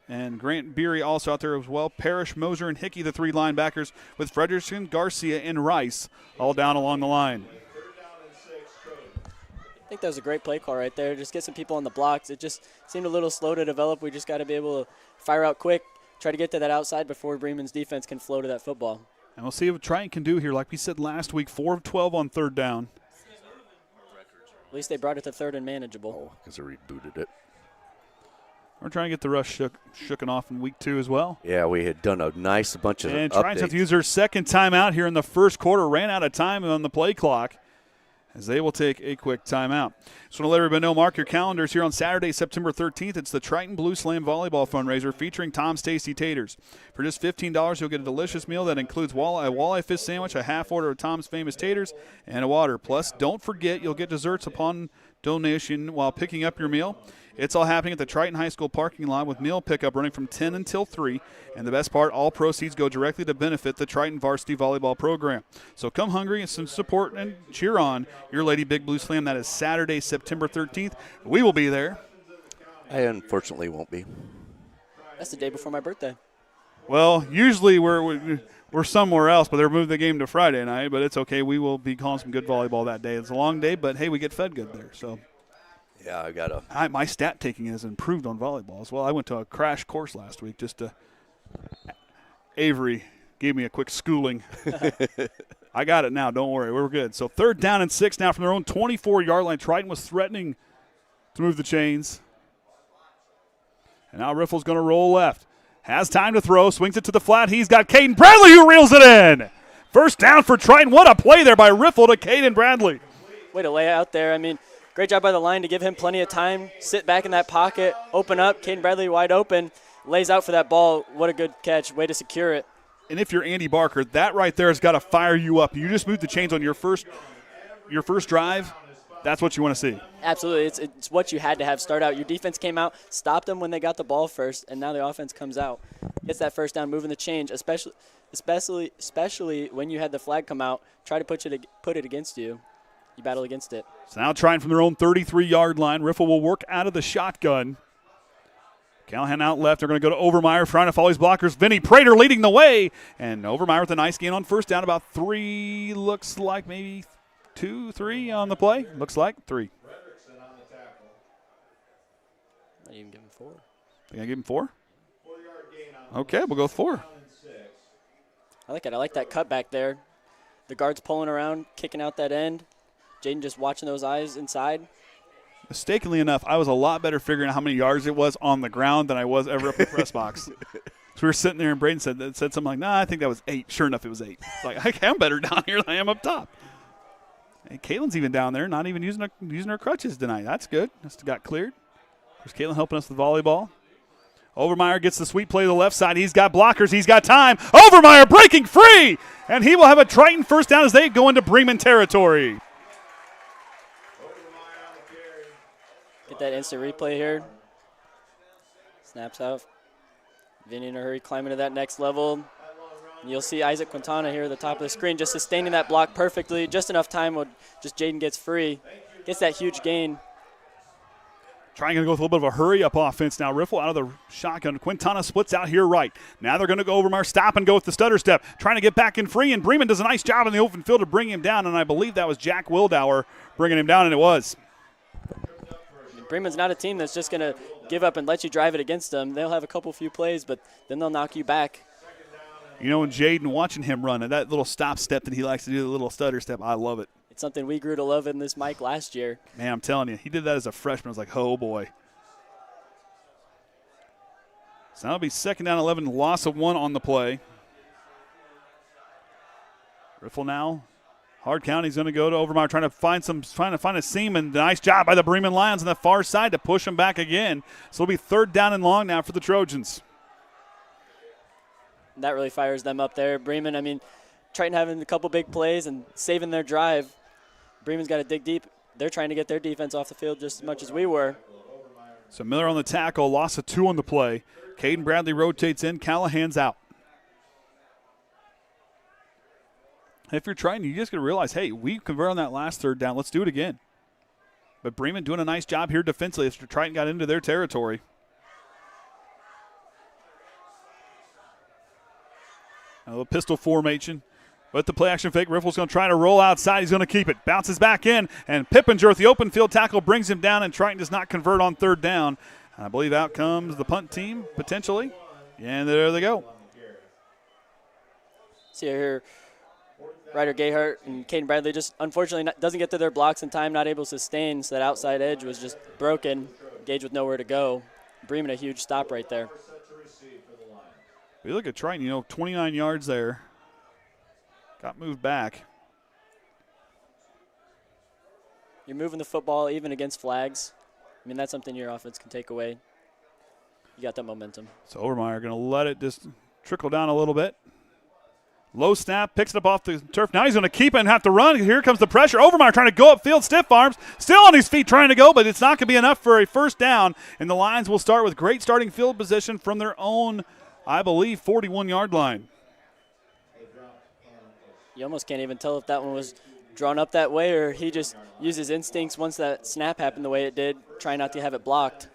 S1: And Grant Beery also out there as well. Parrish, Moser, and Hickey, the 3 linebackers, with Frederickson, Garcia, and Rice all down along the line.
S2: I think that was a great play call right there. Just get some people on the blocks. It just seemed a little slow to develop. We just got to be able to fire out quick, try to get to that outside before Bremen's defense can flow to that football.
S1: And we'll see what Triton can do here. Like we said last week, 4 of 12 on 3rd down.
S2: At least they brought it to 3rd and manageable.
S4: Oh, because they rebooted it.
S1: We're trying to get the rush shooken off in week 2 as well.
S4: Yeah, we had done a nice bunch of
S1: And
S4: updates.
S1: Triton's have to use their second timeout here in the first quarter. Ran out of time on the play clock as they will take a quick timeout. Just want to let everybody know, mark your calendars here on Saturday, September 13th. It's the Triton Blue Slam Volleyball Fundraiser featuring Tom's Tasty Taters. For just $15, you'll get a delicious meal that includes a walleye fish sandwich, a half order of Tom's Famous Taters, and a water. Plus, don't forget you'll get desserts upon donation while picking up your meal. It's all happening at the Triton High School parking lot with meal pickup running from 10 until 3. And the best part, all proceeds go directly to benefit the Triton Varsity Volleyball program. So come hungry and some support and cheer on your Lady Big Blue Slam. That is Saturday, September 13th. We will be there.
S4: I unfortunately won't be.
S2: That's the day before my birthday.
S1: Well, usually we're somewhere else, but they're moving the game to Friday night. But it's okay. We will be calling some good volleyball that day. It's a long day, but, hey, we get fed good there. So.
S4: Yeah, I got to.
S1: My stat taking has improved on volleyball as well. I went to a crash course last week Avery gave me a quick schooling. I got it now. Don't worry. We're good. So 3rd down and 6 now from their own 24-yard line. Triton was threatening to move the chains. And now Riffle's going to roll left. Has time to throw. Swings it to the flat. He's got Caden Bradley who reels it in. First down for Triton. What a play there by Riffle to Caden Bradley.
S2: Way to lay out there. I mean, great job by the line to give him plenty of time, sit back in that pocket, open up. Caden Bradley wide open, lays out for that ball. What a good catch. Way to secure it.
S1: And if you're Andy Barker, that right there has got to fire you up. You just moved the chains on your first drive. That's what you want to see. Absolutely.
S2: It's what you had to have start out. Your defense came out, stopped them when they got the ball first, and now the offense comes out. Gets that first down, moving the change, especially when you had the flag come out, try to put it against you. You battle against it.
S1: So now trying from their own 33-yard line. Riffle will work out of the shotgun. Callahan out left. They're going to go to Overmyer trying to follow his blockers. Vinny Prater leading the way. And Overmyer with a nice gain on first down. About 3, looks like maybe 2, 3 on the play. Looks like 3.
S2: Might even give him 4.
S1: Think I give him 4? Okay, we'll go with 4.
S2: I like it. I like that cutback there. The guard's pulling around, kicking out that end. Jayden just watching those eyes inside.
S1: Mistakenly enough, I was a lot better figuring out how many yards it was on the ground than I was ever up in the press box. So we were sitting there, and Brayden said something like, "Nah, I think that was 8." Sure enough, it was 8. It's like, okay, I'm better down here than I am up top. And Caitlin's even down there, not even using her crutches tonight. That's good. Just got cleared. There's Caitlin helping us with volleyball. Overmyer gets the sweep play to the left side. He's got blockers. He's got time. Overmyer breaking free, and he will have a Triton first down as they go into Bremen territory.
S2: Get that instant replay here. Snaps out. Vinny in a hurry, climbing to that next level. And you'll see Isaac Quintana here at the top of the screen, just sustaining that block perfectly. Just enough time when just Jayden gets free. Gets that huge gain.
S1: Trying to go with a little bit of a hurry-up offense now. Riffle out of the shotgun. Quintana splits out here right. Now they're going to go Overmyer, stop and go with the stutter step. Trying to get back in free, and Bremen does a nice job in the open field to bring him down, and I believe that was Jack Wildauer bringing him down, and it was.
S2: Bremen's not a team that's just going to give up and let you drive it against them. They'll have a few plays, but then they'll knock you back.
S1: You know, and Jayden, watching him run, and that little stop step that he likes to do, the little stutter step, I love it.
S2: It's something we grew to love in this Mike last year.
S1: Man, I'm telling you, he did that as a freshman. I was like, oh, boy. So that'll be 2nd down 11, loss of 1 on the play. Riffle now. Hard count. He's going to go to Overmyer, trying to find a seam, and nice job by the Bremen Lions on the far side to push him back again. So it'll be 3rd down and long now for the Trojans.
S2: That really fires them up there. Bremen, I mean, Triton having a couple big plays and saving their drive. Bremen's got to dig deep. They're trying to get their defense off the field just as much as we were.
S1: So Miller on the tackle, loss of 2 on the play. Caden Bradley rotates in, Callahan's out. If you're trying, you just got to realize, hey, we converted on that last 3rd down. Let's do it again. But Bremen doing a nice job here defensively after Triton got into their territory. A little pistol formation. With the play action fake, Riffle's going to try to roll outside. He's going to keep it. Bounces back in, and Pippinger with the open field tackle brings him down, and Triton does not convert on 3rd down. I believe out comes the punt team, potentially. And there they go.
S2: See here, Ryder Gayhart and Caden Bradley just unfortunately doesn't get to their blocks in time, not able to sustain, so that outside edge was just broken. Gage with nowhere to go. Bremen a huge stop right there.
S1: We look at Triton, 29 yards there. Got moved back.
S2: You're moving the football even against flags. I mean, that's something your offense can take away. You got that momentum.
S1: So Overmyer going to let it just trickle down a little bit. Low snap, picks it up off the turf. Now he's going to keep it and have to run. Here comes the pressure. Overmyer trying to go upfield, stiff arms. Still on his feet trying to go, but it's not going to be enough for a first down. And the Lions will start with great starting field position from their own, I believe, 41-yard line.
S2: You almost can't even tell if that one was drawn up that way or he just used his instincts once that snap happened the way it did, trying not to have it blocked.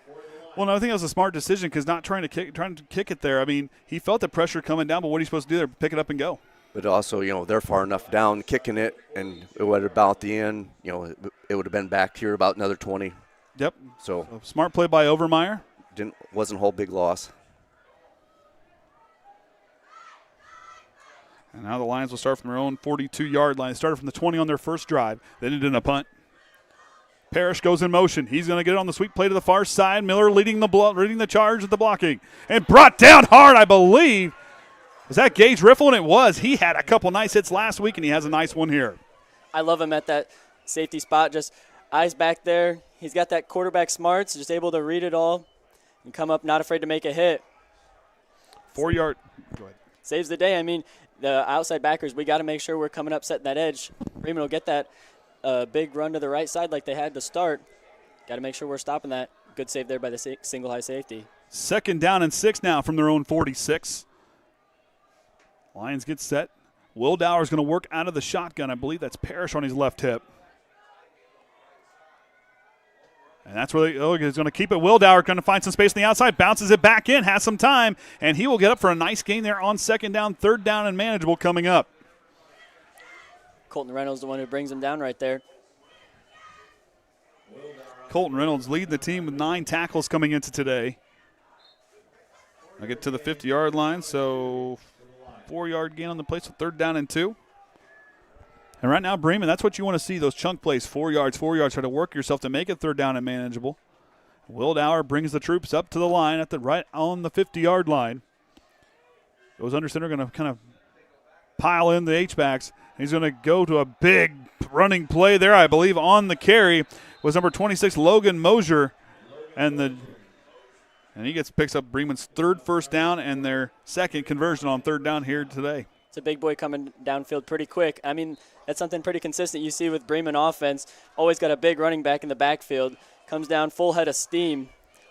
S1: Well, no, I think that was a smart decision because not trying to kick it there. I mean, he felt the pressure coming down, but what are you supposed to do there? Pick it up and go.
S4: But also, they're far enough down kicking it, and it would about the end, it would have been back here about another 20.
S1: Yep.
S4: So
S1: smart play by Overmyer.
S4: Wasn't a whole big loss.
S1: And now the Lions will start from their own 42-yard line. They started from the 20 on their first drive. Then ended in a punt. Pearish goes in motion. He's going to get it on the sweep play to the far side. Miller leading the charge at the blocking. And brought down hard, I believe. Was that Gage Riffle? And it was. He had a couple nice hits last week, and he has a nice one here.
S2: I love him at that safety spot. Just eyes back there. He's got that quarterback smarts, just able to read it all and come up not afraid to make a hit.
S1: 4-yard. Go ahead.
S2: Saves the day. I mean, the outside backers, we got to make sure we're coming up setting that edge. Bremen will get that big run to the right side like they had to start. Got to make sure we're stopping that. Good save there by the single high safety.
S1: 2nd down and 6 now from their own 46. Lions get set. Wildauer is going to work out of the shotgun. I believe that's Pearish on his left hip. And that's where he's going to keep it. Wildauer going to find some space on the outside, bounces it back in, has some time, and he will get up for a nice gain there on 2nd down, 3rd down, and manageable coming up.
S2: Colton Reynolds the one who brings him down right there.
S1: Colton Reynolds leading the team with 9 tackles coming into today. I get to the 50-yard line, so 4-yard gain on the play, so 3rd down and 2. And right now, Bremen, that's what you want to see, those chunk plays, 4 yards, try to work yourself to make it 3rd down and manageable. Wildauer brings the troops up to the line at the right on the 50-yard line. Those under center are going to kind of pile in the H-backs. He's going to go to a big running play there, I believe, on the carry was number 26, Logan Mosier. And he picks up Bremen's 3rd first down and their 2nd conversion on 3rd down here today.
S2: It's a big boy coming downfield pretty quick. I mean, that's something pretty consistent you see with Bremen offense. Always got a big running back in the backfield. Comes down full head of steam.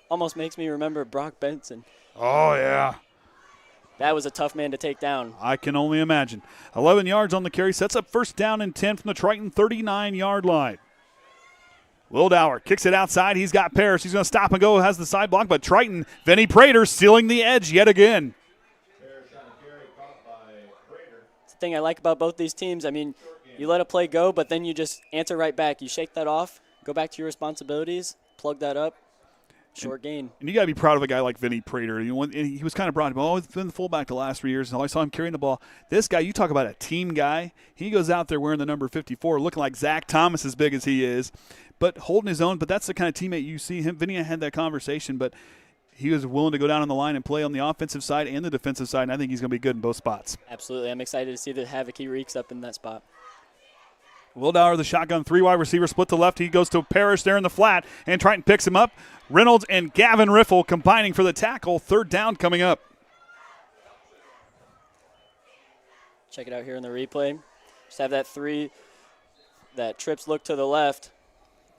S2: Almost makes me remember Brock Benson.
S1: Oh, yeah.
S2: That was a tough man to take down.
S1: I can only imagine. 11 yards on the carry. Sets up 1st down and 10 from the Triton 39-yard line. Wildauer kicks it outside. He's got Pearish. He's going to stop and go. Has the side block, but Triton, Vinny Prater stealing the edge yet again.
S2: Thing I like about both these teams, I mean, you let a play go, but then you just answer right back. You shake that off, go back to your responsibilities, plug that up, short gain.
S1: And you got to be proud of a guy like Vinny Prater. He was kind of brought up. Oh, he's been the fullback the last 3 years, and I saw him carrying the ball. This guy, you talk about a team guy. He goes out there wearing the number 54, looking like Zach Thomas as big as he is, but holding his own. But that's the kind of teammate you see him. Vinny had that conversation, but he was willing to go down on the line and play on the offensive side and the defensive side, and I think he's going to be good in both spots.
S2: Absolutely. I'm excited to see the havoc he wreaks up in that spot.
S1: Wildauer, the shotgun, 3 wide receiver, split to left. He goes to Pearish there in the flat, and Triton picks him up. Reynolds and Gavin Riffle combining for the tackle. 3rd down coming up.
S2: Check it out here in the replay. Just have that 3, that trips look to the left.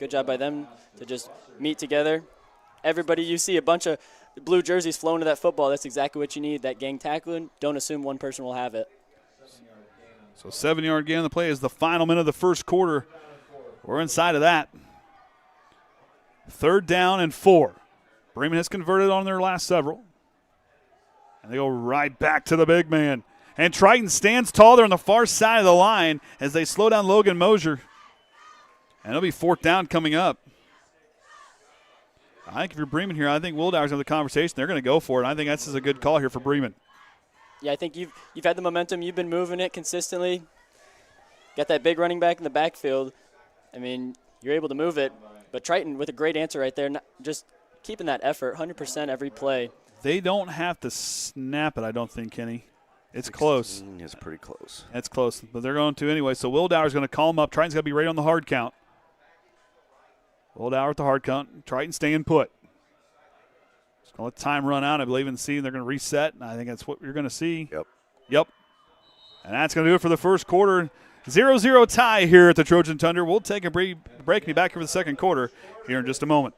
S2: Good job by them to just meet together. Everybody, you see a bunch of blue jerseys flowing to that football. That's exactly what you need, that gang tackling. Don't assume one person will have it.
S1: So 7-yard gain on the play is the final minute of the first quarter. We're inside of that. 3rd down and 4. Bremen has converted on their last several. And they go right back to the big man. And Triton stands tall there on the far side of the line as they slow down Logan Mosier. And it'll be 4th down coming up. I think if you're Bremen here, I think Wildauer's in the conversation. They're going to go for it. I think that's a good call here for Bremen.
S2: Yeah, I think you've had the momentum. You've been moving it consistently. Got that big running back in the backfield. I mean, you're able to move it. But Triton with a great answer right there. Just keeping that effort 100% every play.
S1: They don't have to snap it, I don't think, Kenny. It's close.
S4: It's pretty close.
S1: It's close, but they're going to anyway. So Wildauer's going to call him up. Triton's going to be ready on the hard count. Wildauer at the hard count. Triton staying put. Just going to let time run out. I believe in seeing they're going to reset, and I think that's what you're going to see. Yep. And that's going to do it for the first quarter. 0-0 tie here at the Trojan Thunder. We'll take a break and be back here for the second quarter here in just a moment.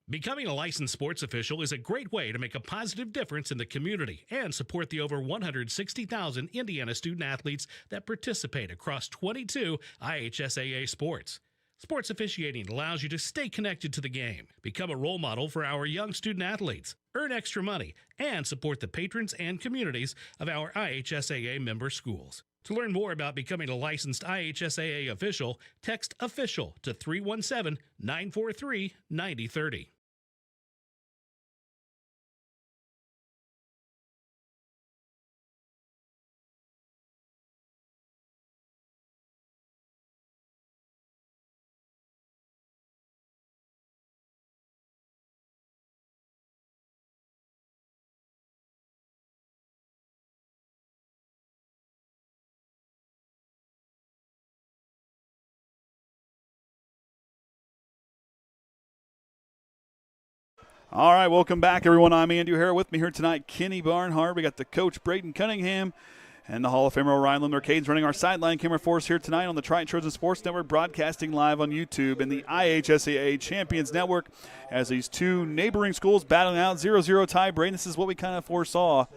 S5: Becoming a licensed sports official is a great way to make a positive difference in the community and support the over 160,000 Indiana student-athletes that participate across 22 IHSAA sports. Sports officiating allows you to stay connected to the game, become a role model for our young student-athletes, earn extra money, and support the patrons and communities of our IHSAA member schools. To learn more about becoming a licensed IHSAA official, text OFFICIAL to 317-943-9030.
S1: All right, welcome back, everyone. I'm Andy O'Hara. With me here tonight, Kenny Barnhart. We got the coach, Braden Cunningham, and the Hall of Famer, Ryan Lindler-Cade's running our sideline camera for us here tonight on the Triton Trojan Sports Network, broadcasting live on YouTube and the IHSAA Champions Network as these two neighboring schools battling out 0-0 tie. Braden, this is what we kind of foresaw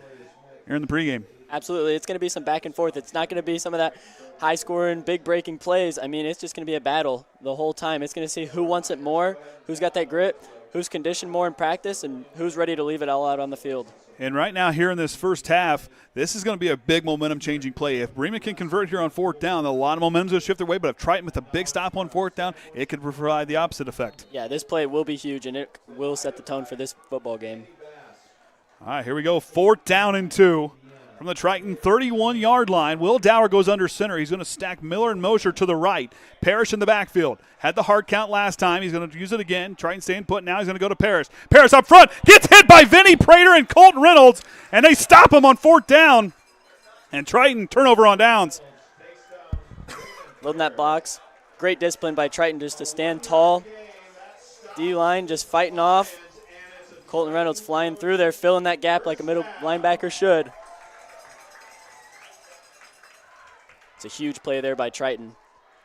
S1: here in the pregame.
S2: Absolutely. It's going to be some back and forth. It's not going to be some of that high-scoring, big-breaking plays. I mean, it's just going to be a battle the whole time. It's going to see who wants it more, who's got that grit, who's conditioned more in practice, and who's ready to leave it all out on the field.
S1: And right now here in this first half, this is going to be a big momentum-changing play. If Bremen can convert here on fourth down, a lot of momentum's going to shift their way, but if Triton with a big stop on fourth down, it could provide the opposite effect.
S2: Yeah, this play will be huge, and it will set the tone for this football game.
S1: All right, here we go. 4th down and 2. From the Triton 31-yard line, Wildauer goes under center. He's going to stack Miller and Mosher to the right. Pearish in the backfield. Had the hard count last time. He's going to use it again. Triton staying put. Now he's going to go to Pearish. Pearish up front. Gets hit by Vinny Prater and Colton Reynolds, and they stop him on 4th down. And Triton turnover on downs.
S2: Loading that box. Great discipline by Triton just to stand tall. D-line just fighting off. Colton Reynolds flying through there, filling that gap like a middle linebacker should. It's a huge play there by Triton.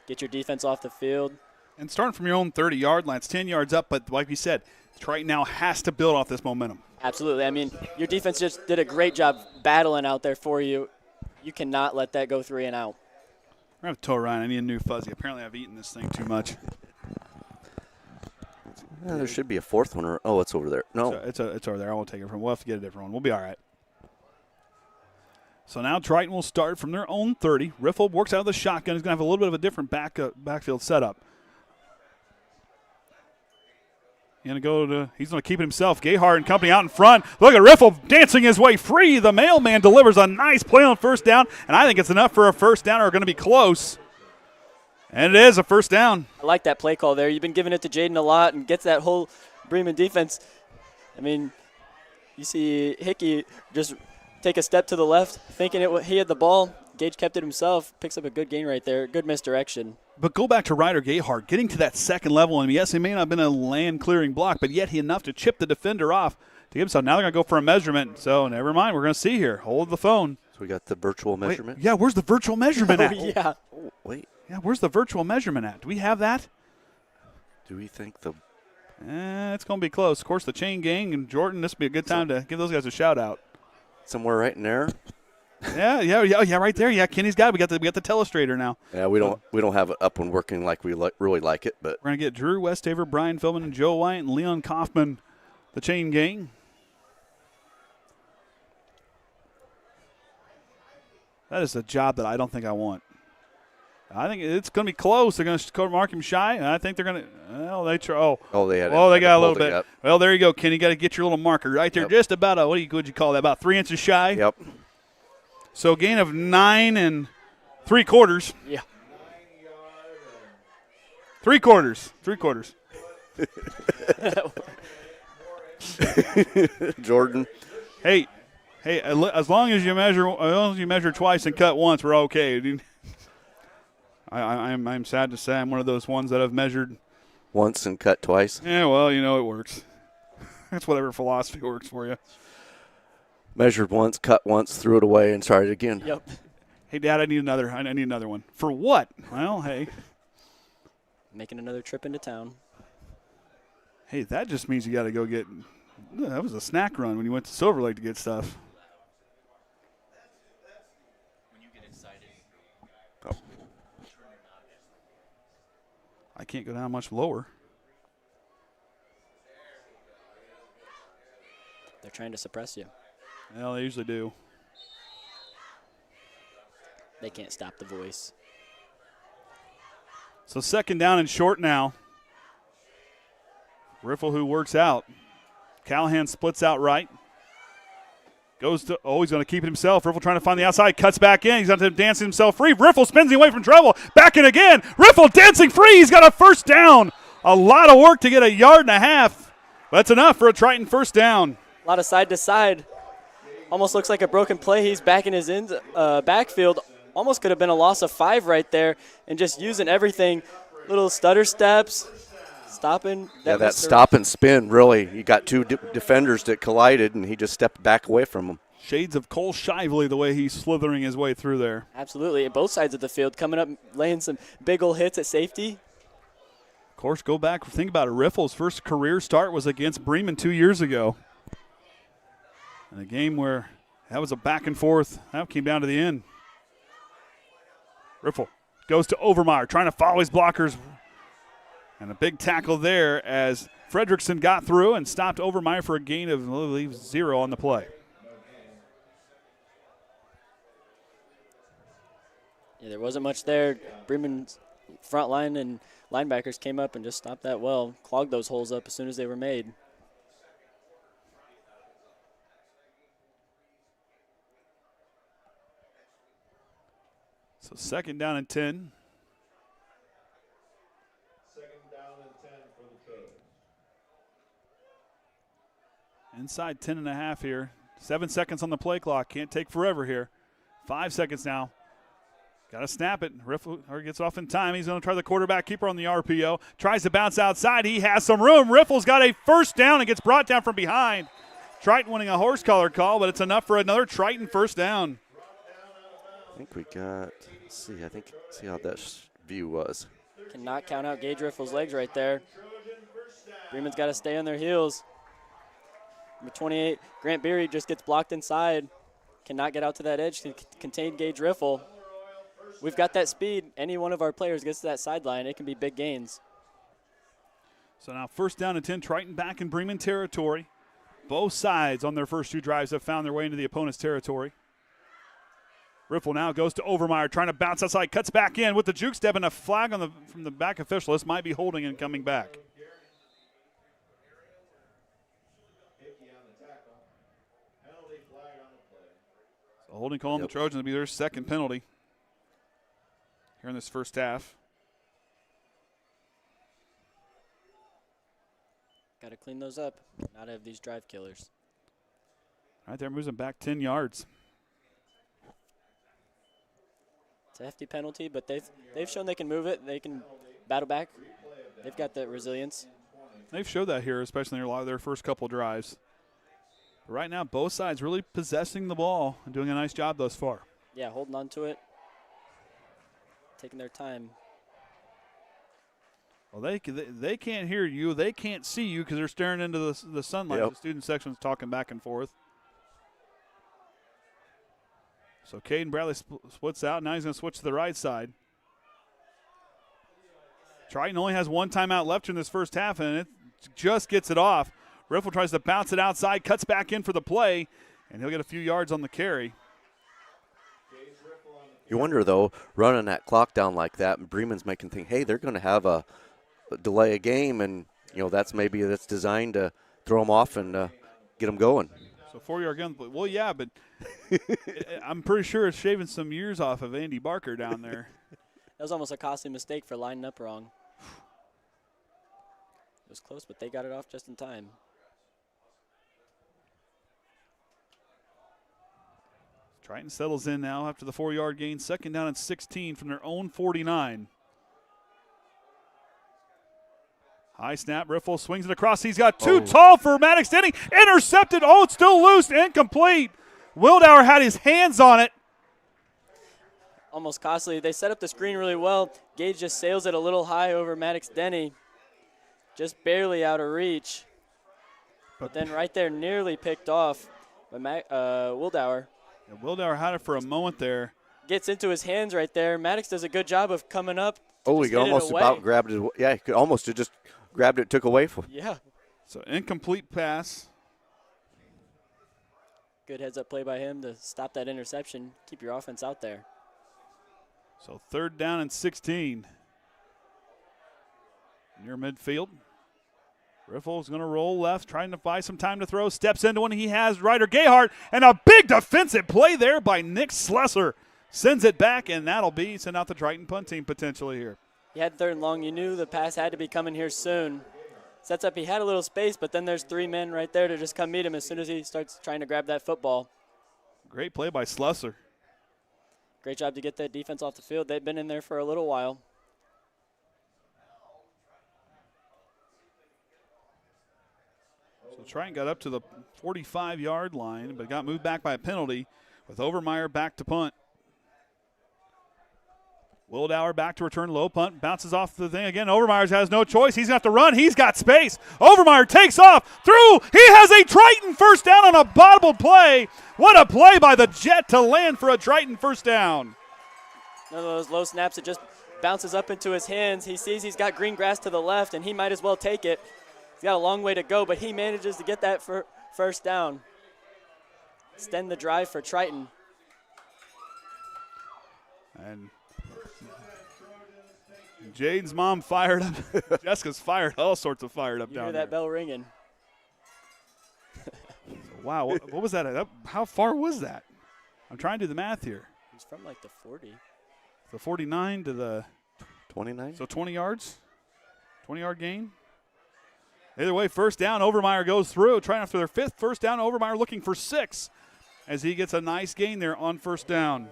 S2: Get your defense off the field.
S1: And starting from your own 30-yard line, it's 10 yards up, but like we said, Triton now has to build off this momentum.
S2: Absolutely. I mean, your defense just did a great job battling out there for you. You cannot let that go 3 and out.
S1: I have to tell Ryan I need a new fuzzy. Apparently I've eaten this thing too much.
S4: Yeah, there should be a fourth one. Oh, it's over there. No.
S1: It's over there. I won't take it from. We'll have to get a different one. We'll be all right. So now Triton will start from their own 30. Riffle works out of the shotgun. He's going to have a little bit of a different backfield setup. He's going to keep it himself. Gayhart and company out in front. Look at Riffle dancing his way free. The mailman delivers a nice play on first down, and I think it's enough for a first down or going to be close. And it is a first down.
S2: I like that play call there. You've been giving it to Jayden a lot and gets that whole Bremen defense. I mean, you see Hickey just take a step to the left, thinking he had the ball. Gage kept it himself, picks up a good gain right there. Good misdirection.
S1: But go back to Ryder Gayhart, getting to that second level. And yes, he may not have been a land-clearing block, but yet he enough to chip the defender off to give himself. Now they're going to go for a measurement. So never mind. We're going to see here. Hold the phone.
S4: So we got the virtual measurement?
S1: Yeah, where's the virtual measurement at?
S2: Yeah.
S4: Oh, wait.
S1: Yeah, where's the virtual measurement at? Do we have that?
S4: Do we think the
S1: It's going to be close. Of course, the chain gang and Jordan, this would be a good time to give those guys a shout-out.
S4: somewhere right in there?
S1: Yeah, right there. Yeah, Kenny's got it. We got the telestrator now.
S4: Yeah, we don't have it up and working like we really like it, but
S1: we're gonna get Drew Westaver, Brian Philman, and Joe White, and Leon Kaufman, the chain gang. That is a job that I don't think I want. I think it's going to be close. They're going to mark him shy, and I think they're going to. Well, they try. They got a little bit.
S4: Up.
S1: Well, there you go, Kenny. You got to get your little marker right there, just about would you call that? About 3 inches shy.
S4: Yep.
S1: So gain of 9 3/4.
S2: Yeah.
S1: 3/4.
S4: Jordan.
S1: Hey, as long as you measure twice and cut once, we're okay. Dude. I'm sad to say I'm one of those ones that have measured
S4: Once and cut twice.
S1: Yeah, well, it works. That's whatever philosophy works for you.
S4: Measured once, cut once, threw it away, and started again.
S2: Yep.
S1: Hey, Dad, I need another one. For what? Well, hey.
S2: Making another trip into town.
S1: Hey, that just means you got to go get – that was a snack run when you went to Silver Lake to get stuff.
S2: When you get excited.
S4: Oh.
S1: I can't go down much lower.
S2: They're trying to suppress you.
S1: Well, they usually do.
S2: They can't stop the voice.
S1: So 2nd down and short now. Riffle, who works out. Callahan splits out right. Goes to, he's going to keep it himself. Riffle trying to find the outside, cuts back in. He's got to dance himself free. Riffle spins away from trouble. Back in again. Riffle dancing free. He's got a 1st down. A lot of work to get a 1.5 yards. That's enough for a Triton 1st down.
S2: A lot of side to side. Almost looks like a broken play. He's back in his backfield. Almost could have been a loss of 5 right there, and just using everything. Little stutter steps, stopping.
S4: That stop and spin, really. You got 2 defenders that collided, and he just stepped back away from them.
S1: Shades of Cole Shively the way he's slithering his way through there.
S2: Absolutely. Both sides of the field coming up, laying some big old hits at safety.
S1: Of course, go back, think about it. Riffle's first career start was against Bremen 2 years ago. In a game where that was a back and forth. That came down to the end. Riffle goes to Overmyer, trying to follow his blockers. And a big tackle there as Fredrickson got through and stopped Overmyer for a gain of, I believe, 0 on the play.
S2: Yeah, there wasn't much there. Bremen's front line and linebackers came up and just stopped that well, clogged those holes up as soon as they were made.
S1: So 2nd down and 10.
S3: 2nd down and 10 for the Trojans.
S1: Inside 10.5 here. 7 seconds on the play clock. Can't take forever here. 5 seconds now. Got to snap it. Riffle gets off in time. He's going to try the quarterback keeper on the RPO. Tries to bounce outside. He has some room. Riffle's got a 1st down and gets brought down from behind. Triton winning a horse collar call, but it's enough for another Triton 1st down.
S4: I think we got, see how that view was.
S2: Cannot count out Gage Riffle's legs right there. Bremen's got to stay on their heels. Number 28, Grant Beery just gets blocked inside. Cannot get out to that edge to contain Gage Riffle. We've got that speed. Any one of our players gets to that sideline, it can be big gains.
S1: So now 1st down and 10, Triton back in Bremen territory. Both sides on their first 2 drives have found their way into the opponent's territory. Riffle now goes to Overmyer, trying to bounce outside, cuts back in with the juke step and a flag from the back official. This might be holding and coming back. So holding call on the Trojans will be their 2nd penalty here in this 1st half.
S2: Got to clean those up, not have these drive killers.
S1: All right, there moves them back 10 yards.
S2: It's a hefty penalty, but they've shown they can move it. They can battle back. They've got that resilience.
S1: They've showed that here, especially in a lot of their first couple drives. But right now, both sides really possessing the ball and doing a nice job thus far.
S2: Yeah, holding on to it, taking their time.
S1: Well, they can't hear you. They can't see you because they're staring into the sunlight.
S4: Yep.
S1: The student section's talking back and forth. So Caden Bradley splits out. Now he's going to switch to the right side. Triton only has 1 timeout left in this 1st half, and it just gets it off. Riffle tries to bounce it outside, cuts back in for the play, and he'll get a few yards on the carry.
S4: You wonder, though, running that clock down like that, and Bremen's making think, hey, they're going to have a delay a game, and that's designed to throw them off and get them going.
S1: So 4-yard gun. Well, yeah, but I'm pretty sure it's shaving some years off of Andy Barker down there.
S2: That was almost a costly mistake for lining up wrong. It was close, but they got it off just in time.
S1: Triton settles in now after the 4-yard gain. 2nd down and 16 from their own 49. High snap. Riffle swings it across. He's got too tall for Maddox Dennie. Intercepted. Oh, it's still loose. Incomplete. Wildauer had his hands on it.
S2: Almost costly. They set up the screen really well. Gage just sails it a little high over Maddox Dennie. Just barely out of reach. But then right there, nearly picked off by Wildauer.
S1: Yeah, Wildauer had it for a moment there.
S2: Gets into his hands right there. Maddox does a good job of coming up.
S4: Oh, he almost about grabbed it. Yeah, he could almost have just grabbed it, took away from.
S2: Yeah.
S1: So incomplete pass.
S2: Good heads-up play by him to stop that interception. Keep your offense out there.
S1: So 3rd down and 16. Near midfield. Riffle's going to roll left, trying to buy some time to throw. Steps into one he has, Ryder Gayhart, and a big defensive play there by Nick Slesser. Sends it back, and that'll be send out the Triton punt team potentially here.
S2: He had 3rd and long. You knew the pass had to be coming here soon. Sets up, he had a little space, but then there's 3 men right there to just come meet him as soon as he starts trying to grab that football.
S1: Great play by Slesser.
S2: Great job to get that defense off the field. They've been in there for a little while.
S1: So Triton got up to the 45-yard line, but got moved back by a penalty with Overmyer back to punt. Wildauer back to return low punt, bounces off the thing again. Overmyer has no choice. He's got to run. He's got space. Overmyer takes off through. He has a Triton 1st down on a bottled play. What a play by the Jet to land for a Triton 1st down.
S2: One of those low snaps that just bounces up into his hands. He sees he's got green grass to the left, and he might as well take it. He's got a long way to go, but he manages to get that 1st down. Extend the drive for Triton.
S1: And Jaden's mom fired up. Jessica's fired, all sorts of fired up
S2: You
S1: down
S2: hear
S1: there.
S2: that bell ringing.
S1: Wow, what was that? How far was that? I'm trying to do the math here.
S2: He's from like the 40.
S1: The 49 to the
S4: 29.
S1: So 20 yards? 20-yard gain? Either way, 1st down. Overmyer goes through, trying after their 5th 1st down. Overmyer looking for 6 as he gets a nice gain there on 1st down.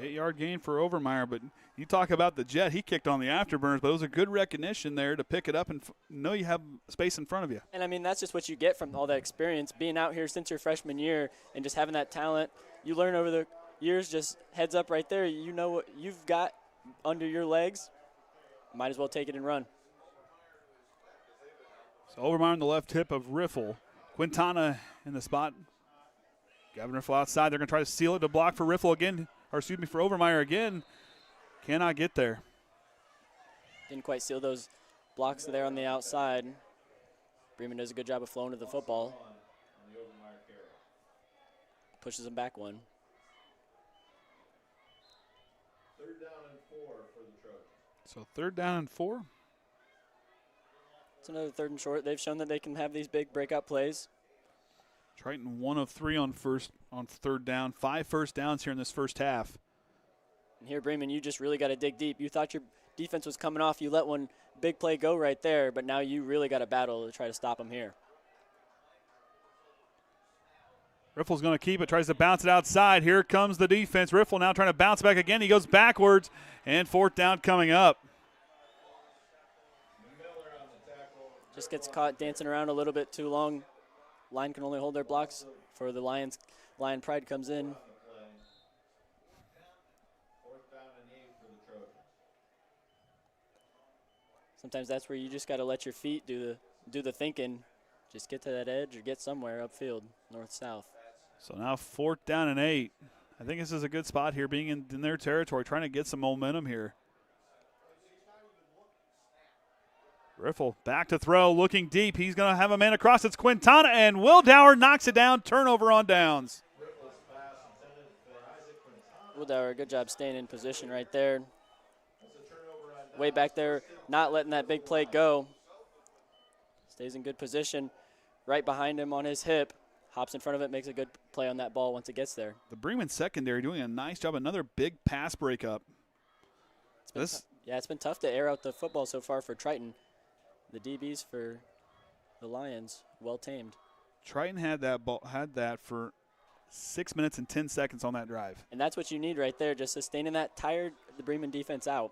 S1: 8-yard gain for Overmyer, but you talk about the Jet. He kicked on the afterburners, but it was a good recognition there to pick it up and know you have space in front of you.
S2: And, I mean, that's just what you get from all that experience, being out here since your freshman year and just having that talent. You learn over the years, just heads up right there. You know what you've got under your legs. Might as well take it and run.
S1: So Overmyer on the left hip of Riffle. Quintana in the spot. Gavin Riffle outside. They're going to try to seal it to block for Riffle again. Or excuse me, for Overmyer again. Cannot get there.
S2: Didn't quite seal those blocks there on the outside. Bremen does a good job of flowing to the football. Pushes them back one.
S3: 3rd down and 4 for the Trojans.
S1: So 3rd down and 4.
S2: It's another 3rd and short. They've shown that they can have these big breakout plays.
S1: Triton 1 of 3 on 3rd down. 5 first downs here in this first half.
S2: And here, Bremen, you just really got to dig deep. You thought your defense was coming off. You let one big play go right there, but now you really got to battle to try to stop them here.
S1: Riffle's going to keep it, tries to bounce it outside. Here comes the defense. Riffle now trying to bounce back again. He goes backwards, and 4th down coming up.
S2: Just gets caught dancing around a little bit too long. Line can only hold their blocks for the Lions. Lion pride comes in.
S3: 4th down and 8 for the Trojans.
S2: Sometimes that's where you just got to let your feet do the thinking. Just get to that edge or get somewhere upfield, north-south.
S1: So now 4th down and 8. I think this is a good spot here, being in their territory, trying to get some momentum here. Riffle back to throw, looking deep. He's going to have a man across. It's Quintana, and Wildauer knocks it down. Turnover on downs.
S2: Wildauer, good job staying in position right there. way back there, not letting that big play go. Stays in good position, right behind him on his hip. Hops in front of it, makes a good play on that ball once it gets there.
S1: The Bremen secondary doing a nice job. Another big pass breakup.
S2: It's been tough to air out the football so far for Triton. The DBs for the Lions, well tamed.
S1: Triton had that for 6 minutes and 10 seconds on that drive.
S2: And that's what you need right there, just sustaining that, tired the Bremen defense out.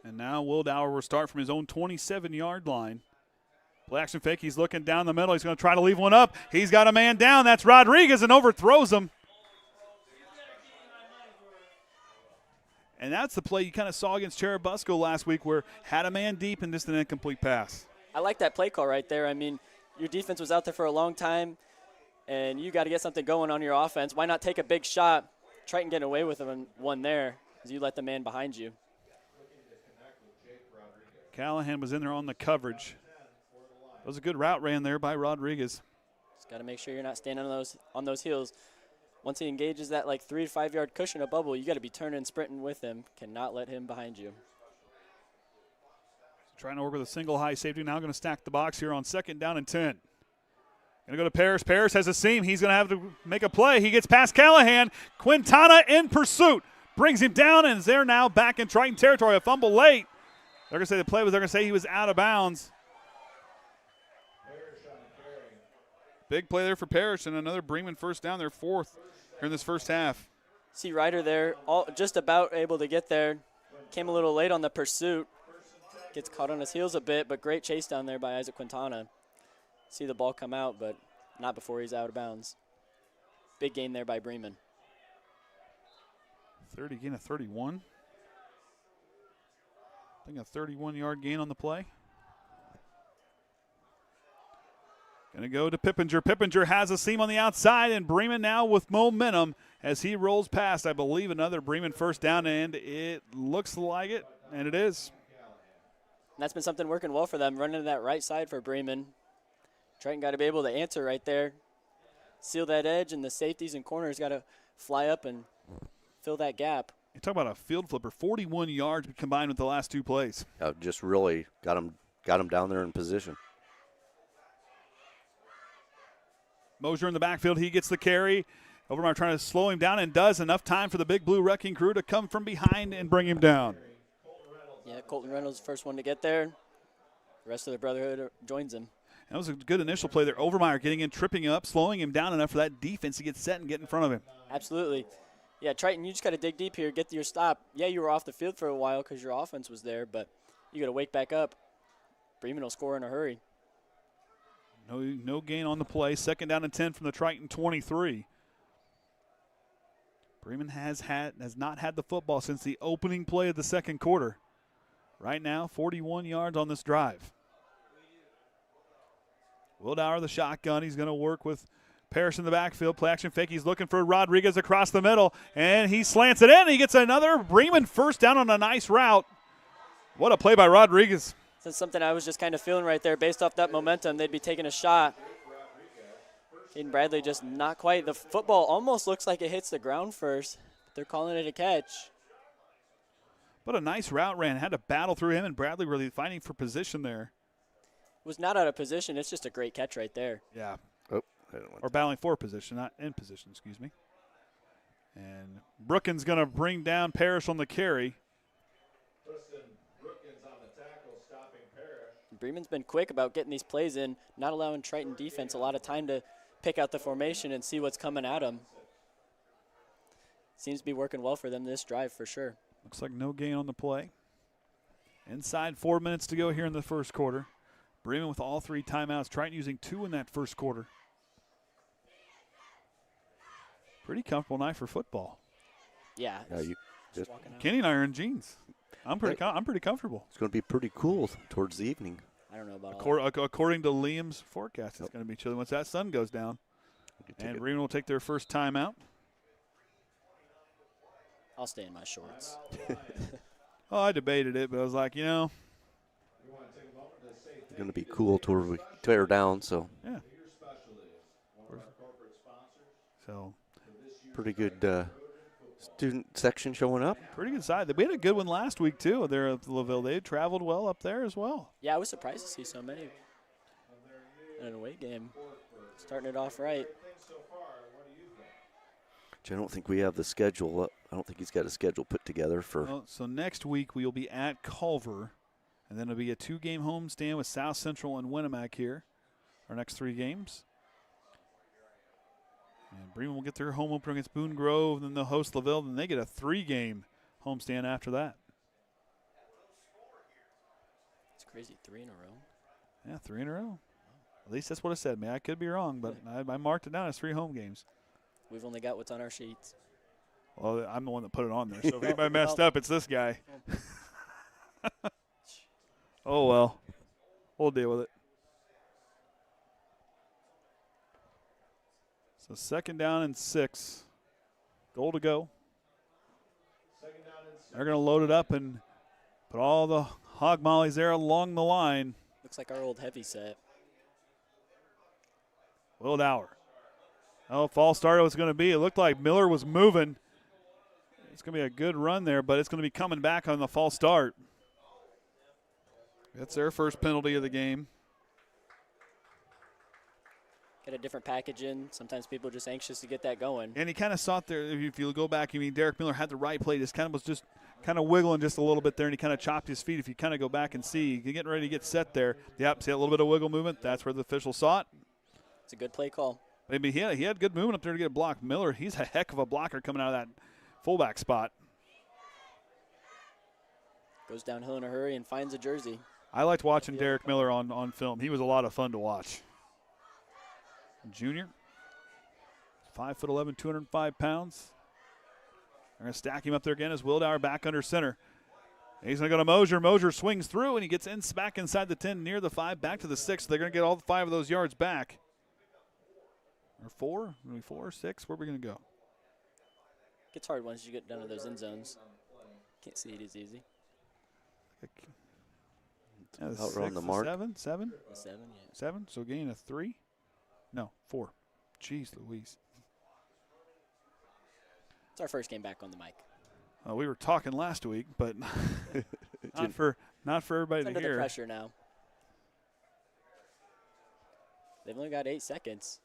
S1: And now Wildauer will start from his own 27-yard line. Play action fake. He's looking down the middle. He's going to try to leave one up. He's got a man down. That's Rodriguez, and overthrows him. And that's the play you kind of saw against Churubusco last week, where had a man deep and just an incomplete pass.
S2: I like that play call right there. I mean, your defense was out there for a long time, and you got to get something going on your offense. Why not take a big shot? Triton getting away with one there as you let the man behind you.
S1: Callahan was in there on the coverage. That was a good route ran there by Rodriguez.
S2: Just got to make sure you're not standing on those heels. Once he engages that like 3 to 5 yard cushion of bubble, you got to be turning and sprinting with him. Cannot let him behind you.
S1: Trying to work with a single high safety. Now going to stack the box here on 2nd down and 10. Going to go to Pearish. Pearish has a seam. He's going to have to make a play. He gets past Callahan. Quintana in pursuit. Brings him down and is there now back in Triton territory. A fumble late. They're going to say the play was, they're going to say he was out of bounds. Big play there for Pearish and another Bremen first down, their 4th here in this first half.
S2: See Ryder there, just about able to get there. Came a little late on the pursuit. Gets caught on his heels a bit, but great chase down there by Isaac Quintana. See the ball come out, but not before he's out of bounds. Big gain there by Bremen.
S1: 30 gain of 31. I think a 31-yard gain on the play. Going to go to Pippinger. Pippinger has a seam on the outside, and Bremen now with momentum as he rolls past, I believe, another Bremen first down, and it looks like it, and it is.
S2: And that's been something working well for them, running to that right side for Bremen. Triton got to be able to answer right there, seal that edge, and the safeties and corners got to fly up and fill that gap.
S1: You talk about a field flipper, 41 yards combined with the last 2 plays.
S4: Just really got him down there in position.
S1: Mosier in the backfield, he gets the carry. Overmyer trying to slow him down and does. Enough time for the Big Blue Wrecking Crew to come from behind and bring him down.
S2: Yeah, Colton Reynolds first one to get there. The rest of the Brotherhood joins him.
S1: That was a good initial play there. Overmyer getting in, tripping up, slowing him down enough for that defense to get set and get in front of him.
S2: Absolutely. Yeah, Triton, you just got to dig deep here, get to your stop. Yeah, you were off the field for a while because your offense was there, but you got to wake back up. Bremen will score in a hurry.
S1: No gain on the play. 2nd down and 10 from the Triton 23. Bremen has not had the football since the opening play of the 2nd quarter. Right now, 41 yards on this drive. Wildauer, the shotgun. He's going to work with Pearish in the backfield. Play action fake. He's looking for Rodriguez across the middle, and he slants it in. He gets another Bremen first down on a nice route. What a play by Rodriguez.
S2: That's something I was just kind of feeling right there. Based off that momentum, they'd be taking a shot. Caden Bradley just not quite. The football almost looks like it hits the ground first. But they're calling it a catch.
S1: But a nice route ran. Had to battle through him, and Bradley really fighting for position there.
S2: Was not out of position. It's just a great catch right there.
S1: Yeah.
S4: Oh,
S1: or battling for position, not in position, excuse me. And Brookins going to bring down Pearish on the carry.
S3: Preston Brookins on the tackle, stopping Pearish.
S2: Bremen's been quick about getting these plays in, not allowing Triton defense a lot of time to pick out the formation and see what's coming at them. Seems to be working well for them this drive for sure.
S1: Looks like no gain on the play. Inside 4 minutes to go here in the first quarter. Bremen with all 3 timeouts. Triton using 2 in that first quarter. Pretty comfortable night for football.
S2: Yeah.
S4: You just
S1: Kenny and I are in jeans. I'm pretty comfortable.
S4: It's going to be pretty cool towards the evening.
S2: I don't know about all that.
S1: According to Liam's forecast, it's going to be chilly once that sun goes down. And Bremen will take their first timeout.
S2: I'll stay in my shorts.
S1: Oh, I debated it, but I was like,
S4: It's going to be cool till we tear down, so.
S1: Yeah. So.
S4: Pretty good Student section showing up.
S1: Pretty good side. We had a good one last week, too, there at LaVille. They traveled well up there as well.
S2: Yeah, I was surprised to see so many in an away game. Starting it off right.
S4: I don't think we have the schedule. I don't think he's got a schedule put together for.
S1: Well, so next week we will be at Culver, and then it'll be a 2-game homestand with South Central and Winnemac here. Our next 3 games. And Bremen will get their home opener against Boone Grove, then they'll host LaVille, then they get a 3-game homestand after that.
S2: It's crazy, 3 in a row.
S1: Yeah, 3 in a row. At least that's what it said. I could be wrong, but I marked it down as 3 home games.
S2: We've only got what's on our sheets.
S1: Well, I'm the one that put it on there, so if anybody messed up, it's this guy. Oh, well. We'll deal with it. So 2nd down and 6. Goal to go. They're going to load it up and put all the hog mollies there along the line.
S2: Looks like our old heavy set.
S1: Will Dower. Oh, false start it was going to be. It looked like Miller was moving. It's going to be a good run there, but it's going to be coming back on the false start. That's their first penalty of the game.
S2: Get a different package in. Sometimes people are just anxious to get that going.
S1: And he kind of saw it there. If you go back, Derek Miller had the right play. Just was wiggling just a little bit there, and he kind of chopped his feet. If you kind of go back and see, you're getting ready to get set there. Yep, see a little bit of wiggle movement. That's where the official saw it.
S2: It's a good play call.
S1: Maybe he had good movement up there to get a block. Miller, he's a heck of a blocker coming out of that fullback spot.
S2: Goes downhill in a hurry and finds a jersey.
S1: I liked watching Derek Miller on film. He was a lot of fun to watch. Junior, 5'11", 205 pounds. They're going to stack him up there again as Wildauer back under center. He's going to go to Mosier. Mosier swings through, and he gets back inside the 10, near the 5, back to the 6. They're going to get all 5 of those yards back. Or 4? Maybe 4 or 6? Where are we going to go?
S2: Gets hard once you get down to those end zones. Can't see it as easy.
S1: Yeah,
S4: Outrun the mark.
S1: 7? 7?
S2: The 7, yeah.
S1: 7, so gain of 3? No, 4. Jeez Louise.
S2: It's our first game back on the mic.
S1: We were talking last week, but not for everybody
S2: It's
S1: to
S2: under
S1: hear.
S2: the pressure now. They've only got 8 seconds.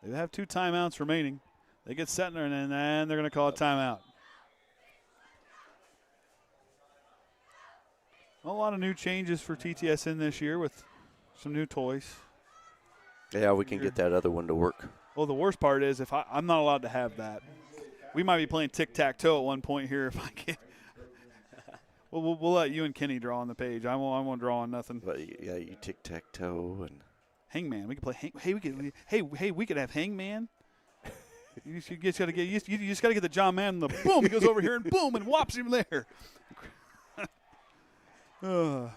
S1: They have 2 timeouts remaining. They get set there, and then they're going to call a timeout. A lot of new changes for TTSN this year with some new toys.
S4: Yeah, we can get that other one to work.
S1: Well, the worst part is if I'm not allowed to have that. We might be playing tic-tac-toe at one point here if I can. We'll let you and Kenny draw on the page. I won't draw on nothing.
S4: But yeah, you tic-tac-toe and
S1: Hangman. We could play. We could have Hangman. You just got to get the John Madden. The boom, he goes over here and boom, and whops him there.
S4: Yeah,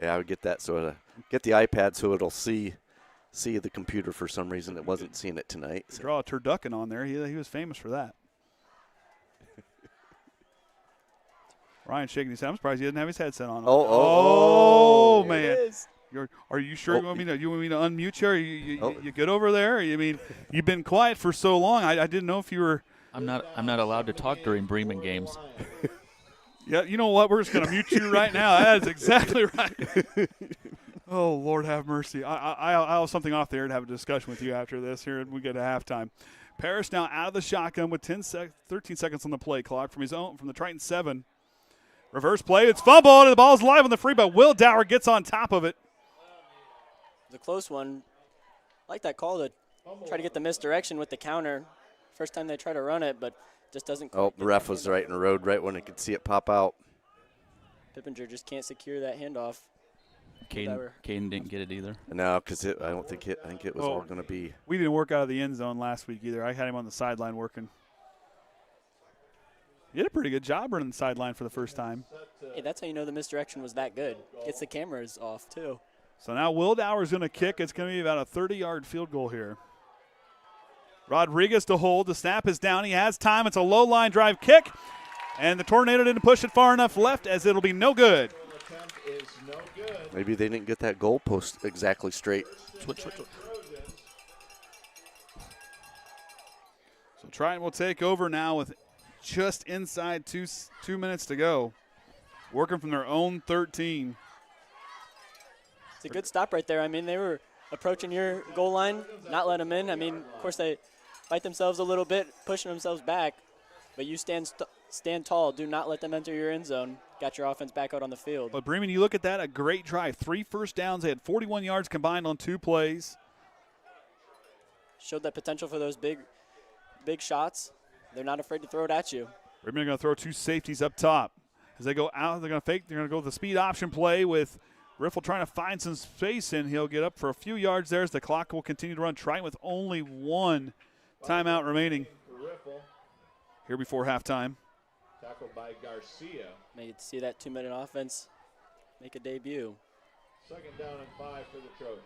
S4: I would get that. So get the iPad so it'll see the computer for some reason. It wasn't seeing it tonight. So.
S1: Draw a turducken on there. He was famous for that. Ryan shaking his head. I'm surprised he didn't have his headset on. Oh man. Are you sure you want me to unmute you? Are you good over there? I mean, you've been quiet for so long. I didn't know if you were.
S6: I'm not allowed to talk during Bremen games.
S1: Yeah, you know what? We're just going to mute you right now. That is exactly right. Oh, Lord have mercy. I'll have something off there and have a discussion with you after this here, and we get to halftime. Pearish now out of the shotgun with 13 seconds on the play clock from the Triton 7. Reverse play. It's fumbled, and the ball's live on the free, but Wildauer gets on top of it.
S2: It's a close one. I like that call to try to get the misdirection with the counter. First time they try to run it, but just doesn't quite.
S4: Oh, the ref was right in the road right when he could see it pop out.
S2: Pippinger just can't secure that handoff.
S6: Caden didn't get it either.
S4: No, because I think it was all going to be.
S1: We didn't work out of the end zone last week either. I had him on the sideline working. He did a pretty good job running the sideline for the first time.
S2: Hey, that's how you know the misdirection was that good. Gets the cameras off, too.
S1: So now Wildauer is going to kick. It's going to be about a 30-yard field goal here. Rodriguez to hold. The snap is down. He has time. It's a low-line drive kick. And the Tornado didn't push it far enough left as it'll be no good.
S4: Maybe they didn't get that goalpost exactly straight.
S6: Switch.
S1: So Triton will take over now with just inside 2 minutes to go. Working from their own 13.
S2: It's a good stop right there. I mean, they were approaching your goal line, not let them in. I mean, of course, they fight themselves a little bit, pushing themselves back. But you stand tall. Do not let them enter your end zone. Got your offense back out on the field.
S1: But Bremen, you look at that, a great drive. 3 first downs. They had 41 yards combined on 2 plays.
S2: Showed that potential for those big shots. They're not afraid to throw it at you.
S1: Bremen are going to throw 2 safeties up top. As they go out, they're going to fake. They're going to go with the speed option play with Riffle trying to find some space, and he'll get up for a few yards there as the clock will continue to run. Triton with only 1 timeout remaining here before halftime.
S3: Tackled by Garcia.
S2: May get to see that 2-minute offense make a debut.
S3: 2nd down and 5 for the Trojans.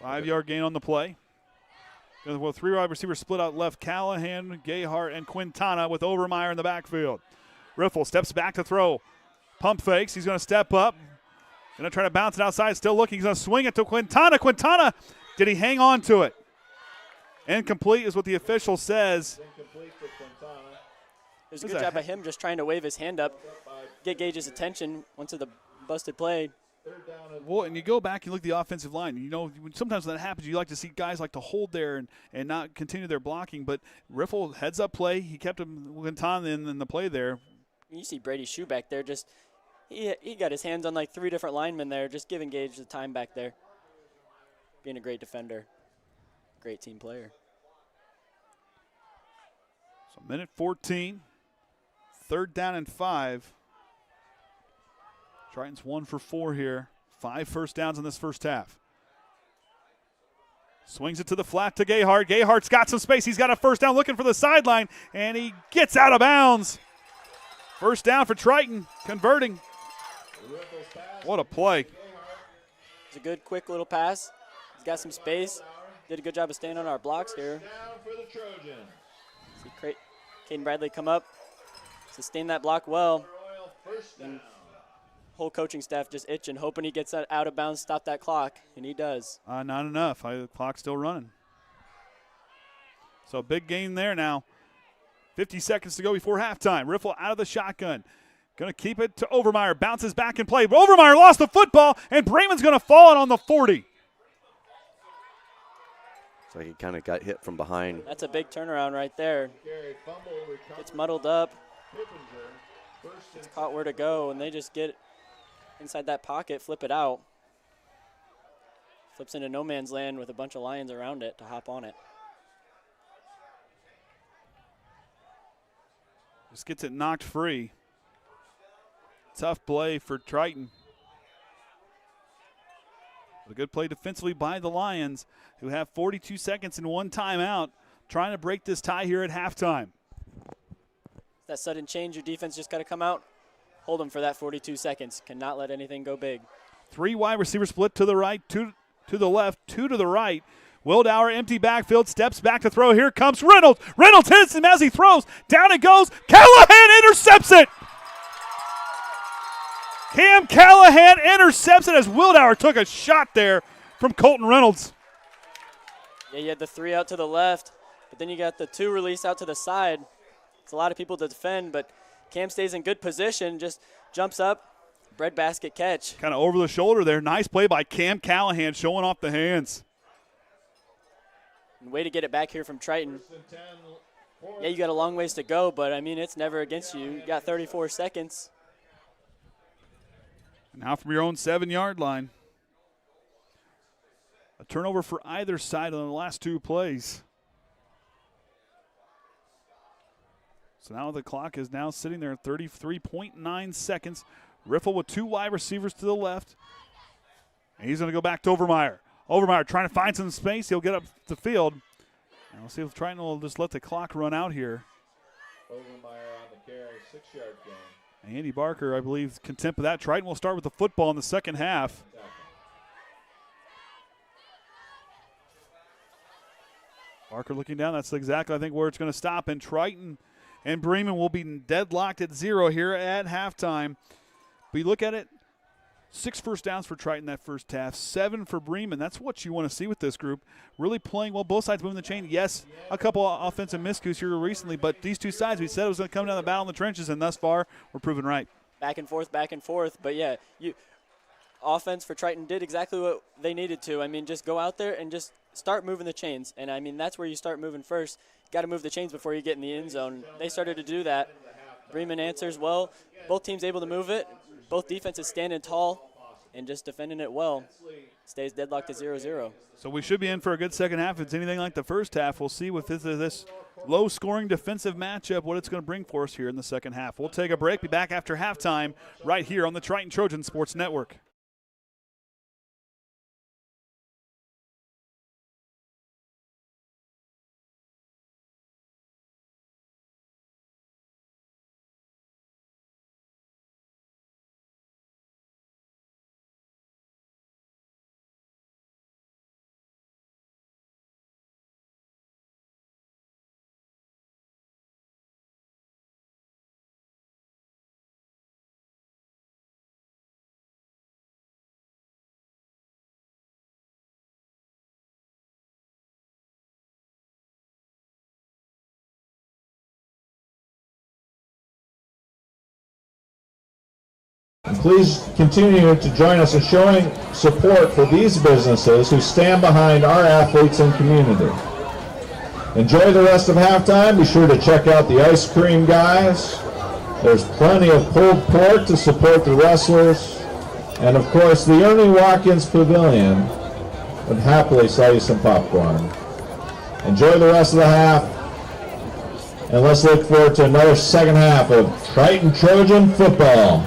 S1: 5-yard gain on the play. Well, 3 wide receivers split out left. Callahan, Gayhart, and Quintana with Overmyer in the backfield. Riffle steps back to throw. Pump fakes. He's going to step up. Going to try to bounce it outside. Still looking. He's going to swing it to Quintana. Quintana, did he hang on to it? Incomplete is what the official says.
S3: Incomplete to Quintana.
S2: It was a good job by him just trying to wave his hand up, get Gage's attention once of the busted play.
S1: Well, and you go back and look at the offensive line. You know, sometimes when that happens, you like to see guys like to hold there and not continue their blocking. But Riffle heads up play. He kept him Quintana in the play there.
S2: You see Brady Shue back there. Just he got his hands on like 3 different linemen there, just giving Gage the time back there. Being a great defender, great team player.
S1: So minute 14, 3rd down and 5. Triton's 1 for 4 here. 5 first downs in this first half. Swings it to the flat to Gayhart. Gayhart's got some space. He's got a first down looking for the sideline, and he gets out of bounds. First down for Triton, converting. What a play.
S2: It's a good, quick little pass. He's got some space. Did a good job of staying on our blocks here. See Caden Bradley come up, sustain that block well. And whole coaching staff just itching, hoping he gets that out of bounds, stop that clock, and he does.
S1: Not enough. The clock's still running. So big gain there now. 50 seconds to go before halftime. Riffle out of the shotgun. Going to keep it to Overmyer. Bounces back in play. But Overmyer lost the football, and Bremen's going to fall on the 40.
S4: So he kind of got hit from behind.
S2: That's a big turnaround right there. It's muddled up. It's caught where to go, and they just get inside that pocket, flip it out. Flips into no man's land with a bunch of Lions around it to hop on it.
S1: Just gets it knocked free. Tough play for Triton. A good play defensively by the Lions, who have 42 seconds and 1 timeout, trying to break this tie here at halftime.
S2: That sudden change, your defense just got to come out, hold them for that 42 seconds. Cannot let anything go big.
S1: 3 wide receivers split to the right, 2 to the left, 2 to the right. Wildauer, empty backfield, steps back to throw. Here comes Reynolds. Reynolds hits him as he throws. Down it goes. Callahan intercepts it. Cam Callahan intercepts it as Wildauer took a shot there from Colton Reynolds.
S2: Yeah, you had the 3 out to the left, but then you got the 2 release out to the side. It's a lot of people to defend, but Cam stays in good position, just jumps up, breadbasket catch.
S1: Kind of over the shoulder there. Nice play by Cam Callahan, showing off the hands.
S2: And way to get it back here from Triton. Yeah, you got a long ways to go, but, I mean, it's never against you. You got 34 seconds.
S1: Now from your own 7-yard line. A turnover for either side on the last 2 plays. So now the clock is now sitting there at 33.9 seconds. Riffle with 2 wide receivers to the left. And he's going to go back to Overmyer. Overmyer trying to find some space. He'll get up the field. And we'll see if Triton will just let the clock run out here.
S3: Overmyer on the carry, 6-yard gain.
S1: Andy Barker, I believe, content with that. Triton will start with the football in the second half. Barker looking down. That's exactly, I think, where it's going to stop. And Triton and Bremen will be deadlocked at 0 here at halftime. But you look at it, 6 first downs for Triton that first half, 7 for Bremen. That's what you want to see with this group. Really playing well, both sides moving the chain. Yes, a couple of offensive miscues here recently, but these two sides, we said it was going to come down the battle in the trenches, and thus far, we're proven right.
S2: Back and forth. But, yeah, offense for Triton did exactly what they needed to. I mean, just go out there and just start moving the chains. And, I mean, that's where you start moving first. Got to move the chains before you get in the end zone. They started to do that. Bremen answers well. Both teams able to move it. Both defenses standing tall and just defending it well. Stays deadlocked at 0-0.
S1: So we should be in for a good second half. If it's anything like the first half, we'll see with this low-scoring defensive matchup what it's going to bring for us here in the second half. We'll take a break, be back after halftime right here on the Triton Trojan Sports Network.
S3: Please continue to join us in showing support for these businesses who stand behind our athletes and community. Enjoy the rest of halftime. Be sure to check out the ice cream guys. There's plenty of pulled pork to support the wrestlers. And of course, the Ernie Watkins Pavilion would happily sell you some popcorn. Enjoy the rest of the half. And let's look forward to another second half of Triton Trojan football.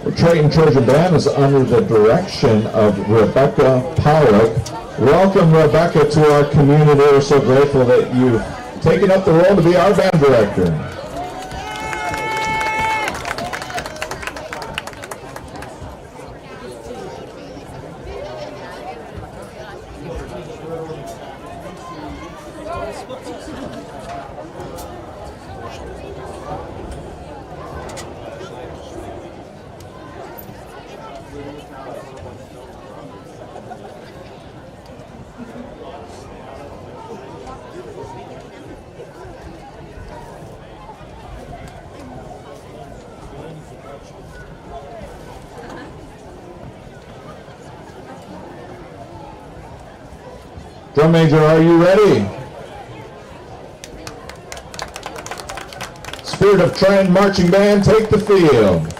S3: The Triton Trojan Band is under the direction of Rebecca Pollock. Welcome, Rebecca, to our community. We're so grateful that you've taken up the role to be our band director. Drum major, are you ready? Spirit of Triton Marching Band, take the field.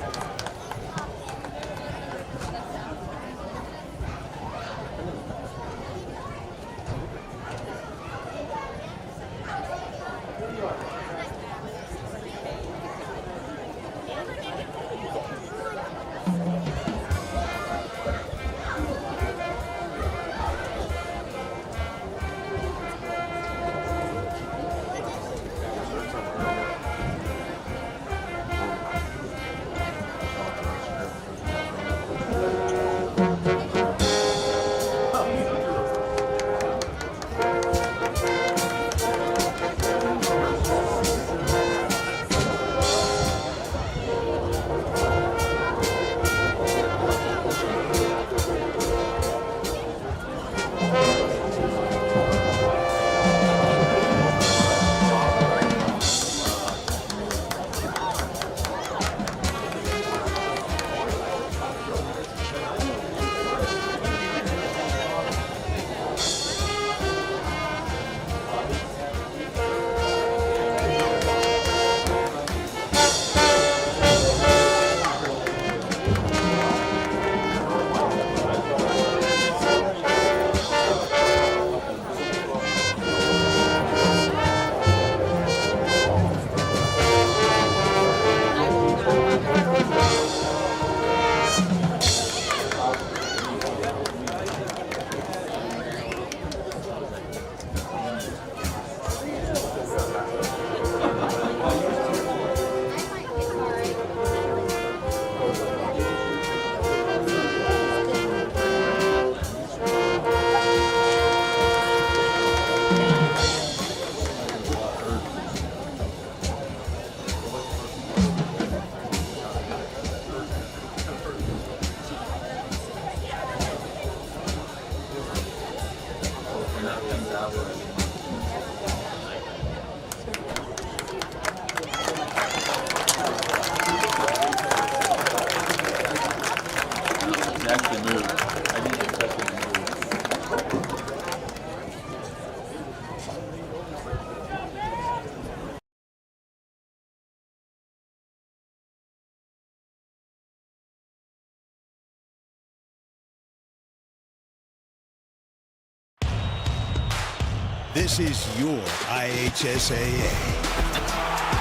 S7: This is your IHSAA.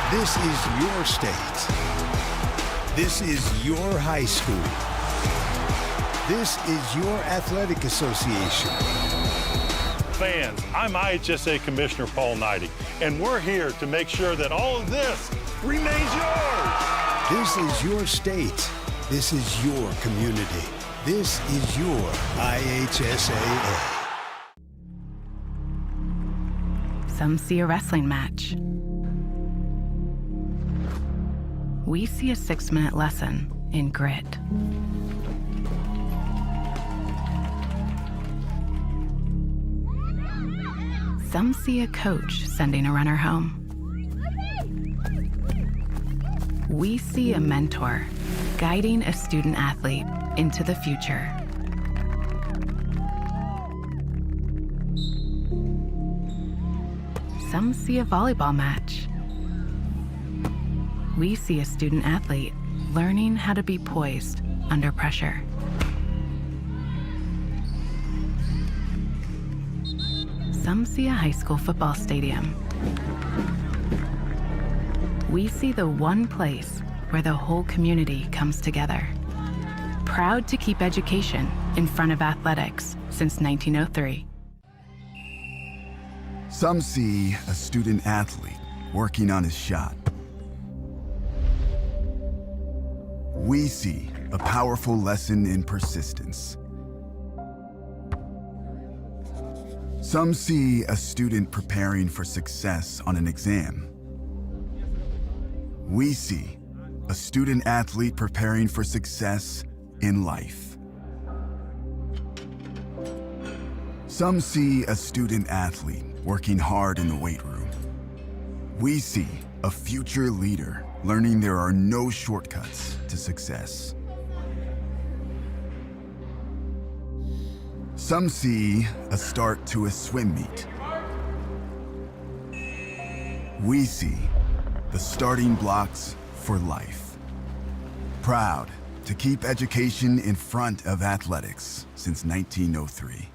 S7: This is your state. This is your high school. This is your athletic association.
S8: Fans, I'm IHSA Commissioner Paul Knighty, and we're here to make sure that all of this remains yours.
S7: This is your state. This is your community. This is your IHSAA.
S9: Some see a wrestling match. We see a 6-minute lesson in grit. Some see a coach sending a runner home. We see a mentor guiding a student athlete into the future. Some see a volleyball match. We see a student athlete learning how to be poised under pressure. Some see a high school football stadium. We see the one place where the whole community comes together. Proud to keep education in front of athletics since 1903.
S10: Some see a student athlete working on his shot. We see a powerful lesson in persistence. Some see a student preparing for success on an exam. We see a student athlete preparing for success in life. Some see a student athlete working hard in the weight room. We see a future leader learning there are no shortcuts to success. Some see a start to a swim meet. We see the starting blocks for life. Proud to keep education in front of athletics since 1903.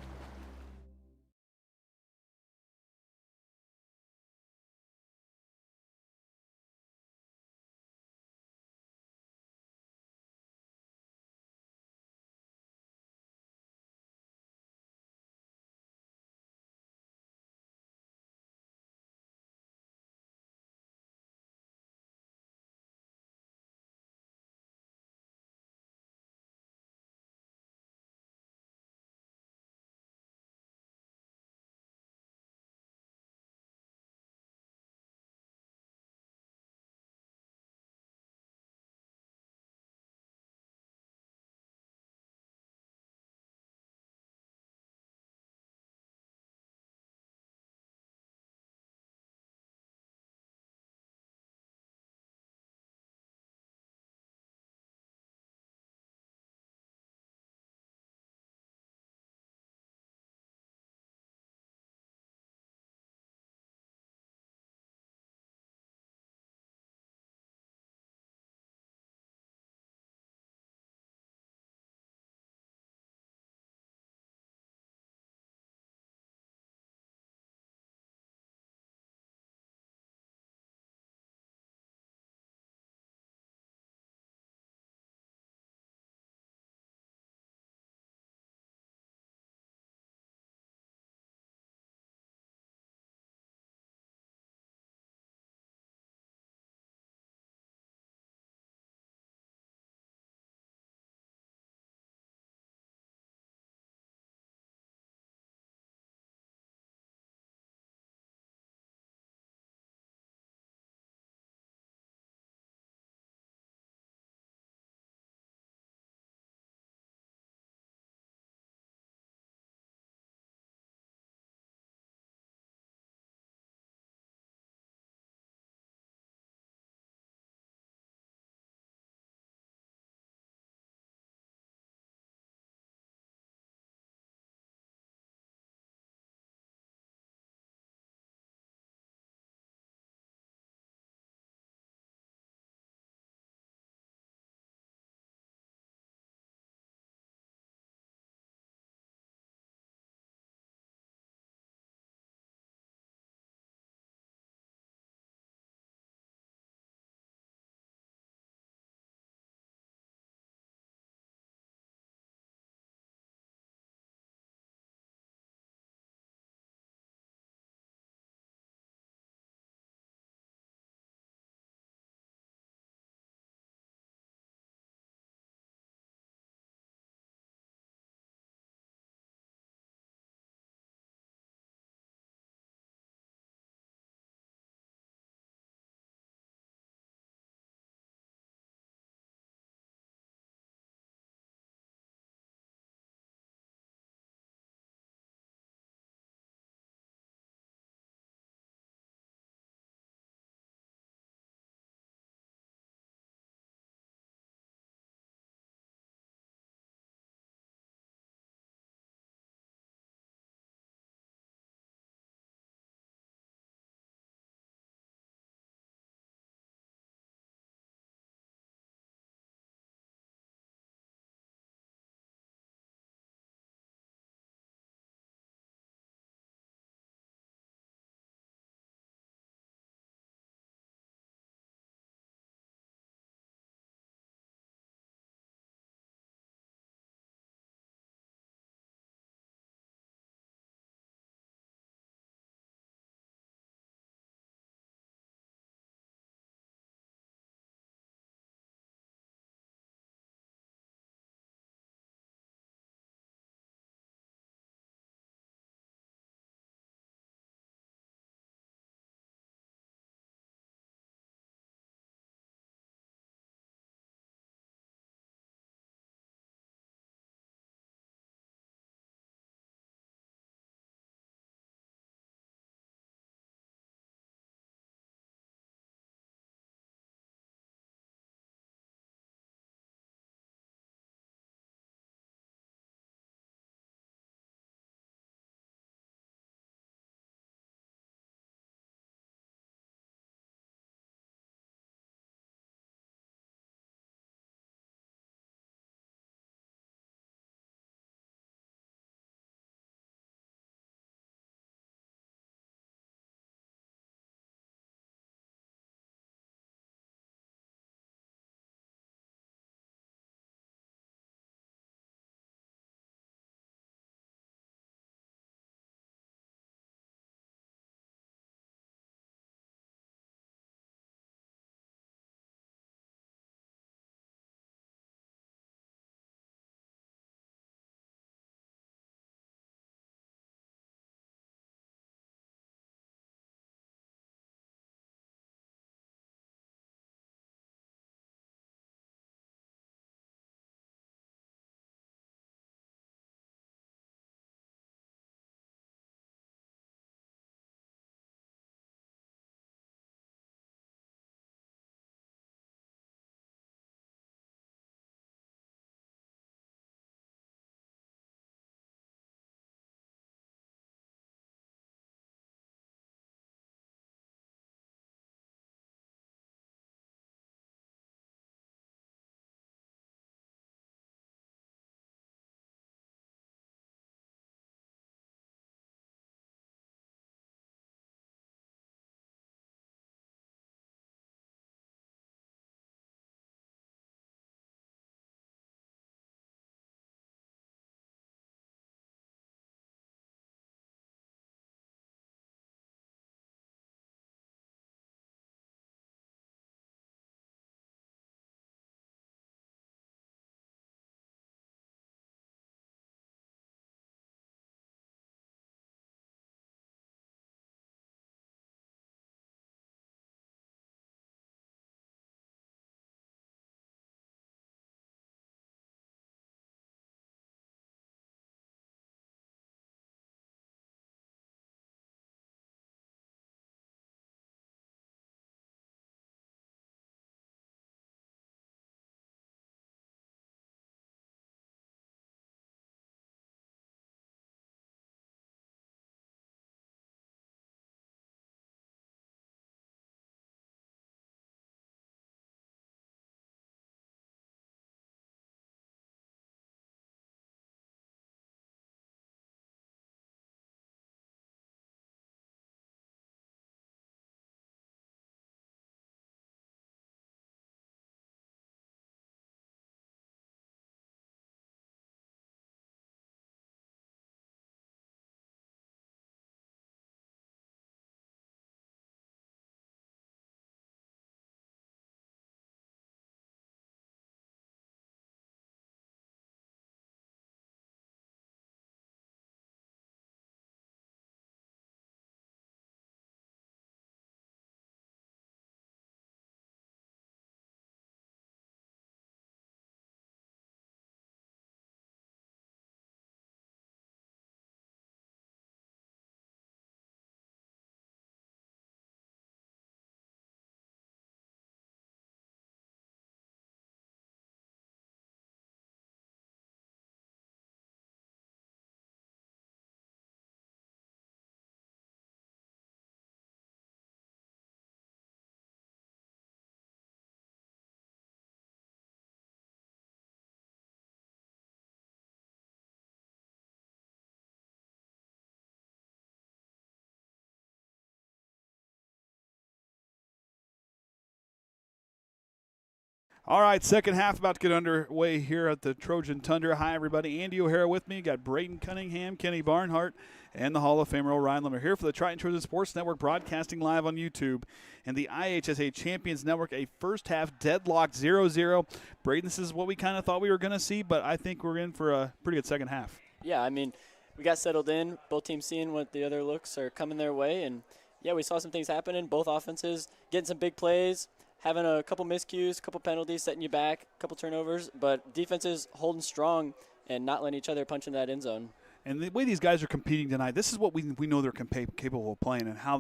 S1: All right, second half about to get underway here at the Trojan Tundra. Hi, everybody. Andy O'Hara with me. Got Braden Cunningham, Kenny Barnhart, and the Hall of Famer Ryan Limmer here for the Triton Trojan Sports Network, broadcasting live on YouTube and the IHSA Champions Network. A first half deadlocked 0-0. Braden, this is what we kind of thought we were going to see, but I think we're in for a pretty good second half.
S2: Yeah, I mean, we got settled in. Both teams seeing what the other looks are coming their way, and yeah, we saw some things happening. Both offenses getting some big plays, having a couple miscues, a couple penalties, setting you back, a couple turnovers, but defenses holding strong and not letting each other punch in that end zone.
S1: And the way these guys are competing tonight, this is what we know they're capable of playing and how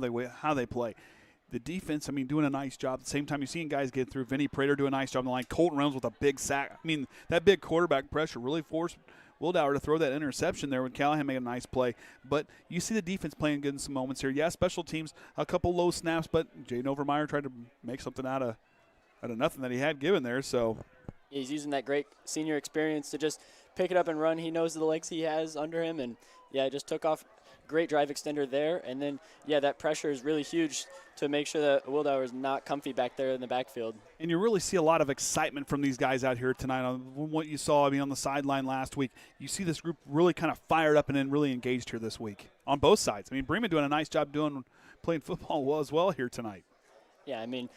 S1: they play. The defense, I mean, doing a nice job. At the same time, you're seeing guys get through. Vinny Prater do a nice job on the line. Colton Reynolds with a big sack. I mean, that big quarterback pressure really forced Wildauer to throw that interception there when Callahan made a nice play. But you see the defense playing good in some moments here. Yeah, special teams, a couple low snaps, but Jayden Overmyer tried to make something out of nothing that he had given there. So
S2: he's using that great senior experience to just pick it up and run. He knows the legs he has under him, and yeah, just took off. Great drive extender there, and then yeah, that pressure is really huge to make sure that Wildauer is not comfy back there in the backfield.
S1: And you really see a lot of excitement from these guys out here tonight. On what you saw, I mean, on the sideline last week, you see this group really kind of fired up and then really engaged here this week on both sides. I mean, Bremen doing a nice job playing football well as well here tonight.
S2: Yeah, I mean,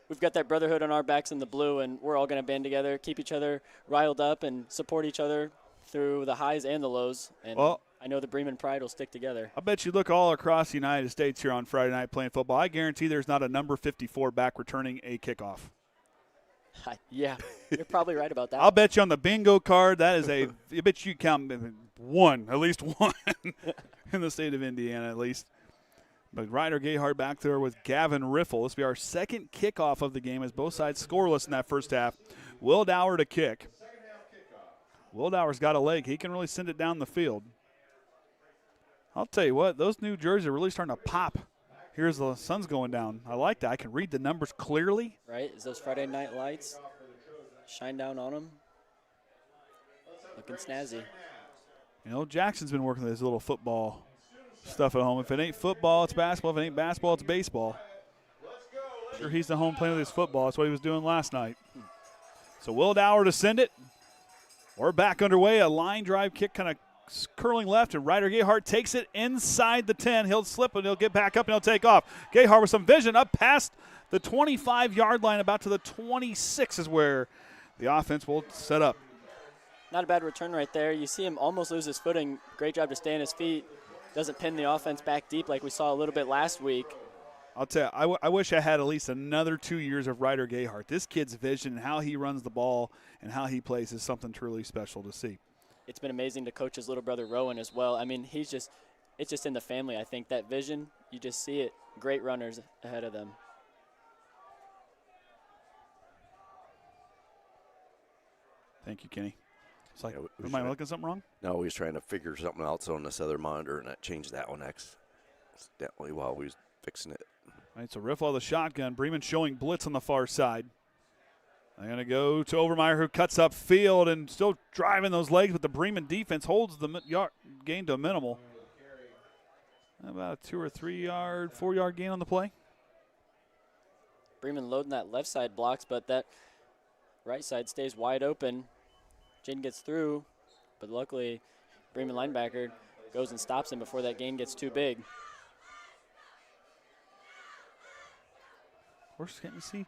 S2: we've got that brotherhood on our backs in the blue, and we're all going to band together, keep each other riled up, and support each other through the highs and the lows. And I know the Bremen pride will stick together.
S1: I bet you look all across the United States here on Friday night playing football. I guarantee there's not a number 54 back returning a kickoff.
S2: Yeah, you're probably right about that.
S1: I'll bet you on the bingo card that is I bet you count one, at least one, in the state of Indiana at least. But Ryder Gayhart back there with Gavin Riffle. This will be our second kickoff of the game as both sides scoreless in that first half. Wildauer to kick. Wildauer's got a leg. He can really send it down the field. I'll tell you what, those new jerseys are really starting to pop. Here's the sun's going down. I like that. I can read the numbers clearly.
S2: Right, is those Friday night lights shine down on them? Looking snazzy.
S1: You know, Jackson's been working with his little football stuff at home. If it ain't football, it's basketball. If it ain't basketball, it's baseball. Sure, he's the home playing with his football. That's what he was doing last night. So Wildauer to send it. We're back underway. A line drive kick kind of curling left, and Ryder Gayhart takes it inside the 10. He'll slip, and he'll get back up, and he'll take off. Gayhart with some vision up past the 25-yard line, about to the 26 is where the offense will set up.
S2: Not a bad return right there. You see him almost lose his footing. Great job to stay on his feet. Doesn't pin the offense back deep like we saw a little bit last week.
S1: I'll tell you, I wish I had at least another 2 years of Ryder Gayhart. This kid's vision and how he runs the ball and how he plays is something truly special to see.
S2: It's been amazing to coach his little brother Rowan as well. I mean, it's just in the family. I think that vision, you just see it. Great runners ahead of them.
S1: Thank you, Kenny. It's like, am I looking something wrong?
S4: No, we was trying to figure something else on this other monitor, and that changed that one accidentally while we was fixing it.
S1: All right, so Riffle of the shotgun. Bremen showing blitz on the far side. They're going to go to Overmyer, who cuts up field and still driving those legs, but the Bremen defense holds the gain to a minimal. About a 2 or 3 yard, 4 yard gain on the play.
S2: Bremen loading that left side blocks, but that right side stays wide open. Jayden gets through, but luckily Bremen linebacker goes and stops him before that gain gets too big.
S1: We're just getting to see.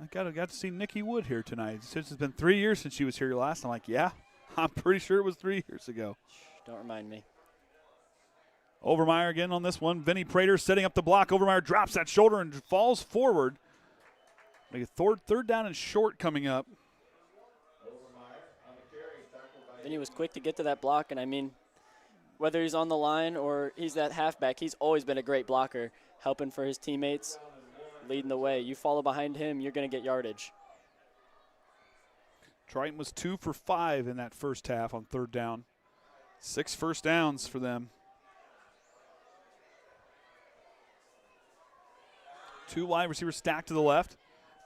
S1: I got to see Nikki Wood here tonight. Since it's been 3 years since she was here last. I'm like, yeah, I'm pretty sure it was 3 years ago.
S2: Don't remind me.
S1: Overmyer again on this one. Vinny Prater setting up the block. Overmyer drops that shoulder and falls forward. Make a third down and short coming up.
S2: Vinny was quick to get to that block, and I mean, whether he's on the line or he's that halfback, he's always been a great blocker, helping for his teammates, leading the way. You follow behind him, you're going to get yardage.
S1: Triton was 2 for 5 in that first half on third down. 6 first downs for them. 2 wide receivers stacked to the left.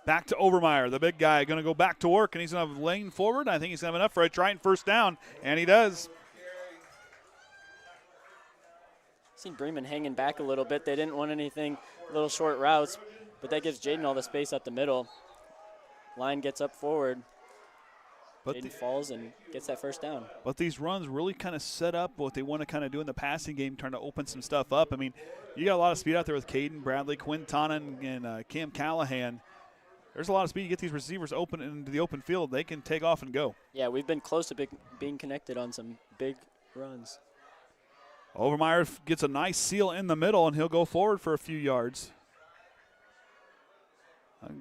S1: Back to Overmyer, the big guy, going to go back to work, and he's going to have lane forward. I think he's going to have enough for a Triton first down, and he does.
S2: Seen Bremen hanging back a little bit. They didn't want anything, little short routes, but that gives Jayden all the space up the middle. line gets up forward.
S1: But
S2: Jayden falls and gets that first down.
S1: But these runs really kind of set up what they want to kind of do in the passing game, trying to open some stuff up. I mean, you got a lot of speed out there with Caden, Bradley, Quintana, and Cam Callahan. There's a lot of speed. You get these receivers open into the open field, they can take off and go.
S2: Yeah, we've been close to being connected on some big runs.
S1: Overmyer gets a nice seal in the middle, and he'll go forward for a few yards.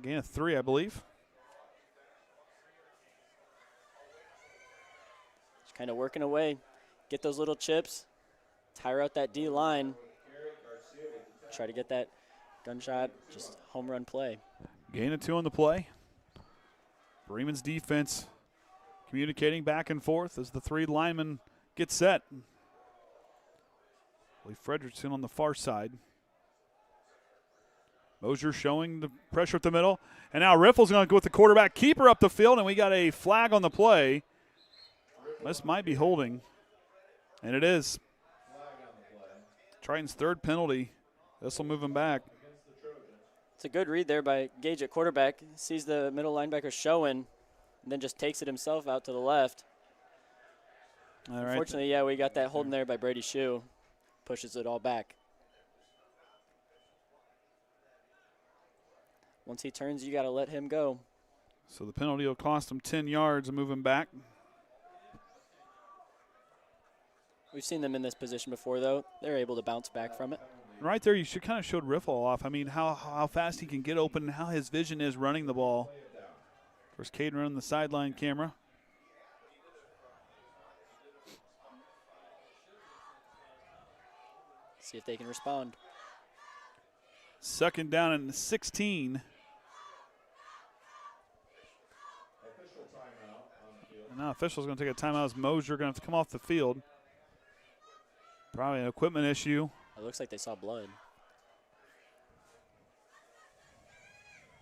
S1: Gain of 3, I believe.
S2: Just kind of working away. Get those little chips. Tire out that D line. Try to get that gunshot, just home run play.
S1: Gain of 2 on the play. Bremen's defense communicating back and forth as the 3 linemen get set. Lee Frederickson on the far side. Mosier showing the pressure at the middle. And now Riffle's going to go with the quarterback keeper up the field, and we got a flag on the play. This might be holding, and it is. Triton's 3rd penalty. This will move him back.
S2: It's a good read there by Gage at quarterback. Sees the middle linebacker showing, and then just takes it himself out to the left.
S1: All right.
S2: Unfortunately, yeah, we got that holding there by Brady Shue. Pushes it all back. Once he turns, you got to let him go.
S1: So the penalty will cost him 10 yards and move him back.
S2: We've seen them in this position before, though. They're able to bounce back from it.
S1: Right there, you should kind of showed Riffle off. I mean, how fast he can get open and how his vision is running the ball. There's Caden running the sideline camera.
S2: See if they can respond.
S1: 2nd down and 16. And now official's going to take a timeout as Mosier going to have to come off the field. Probably an equipment issue.
S2: It looks like they saw blood.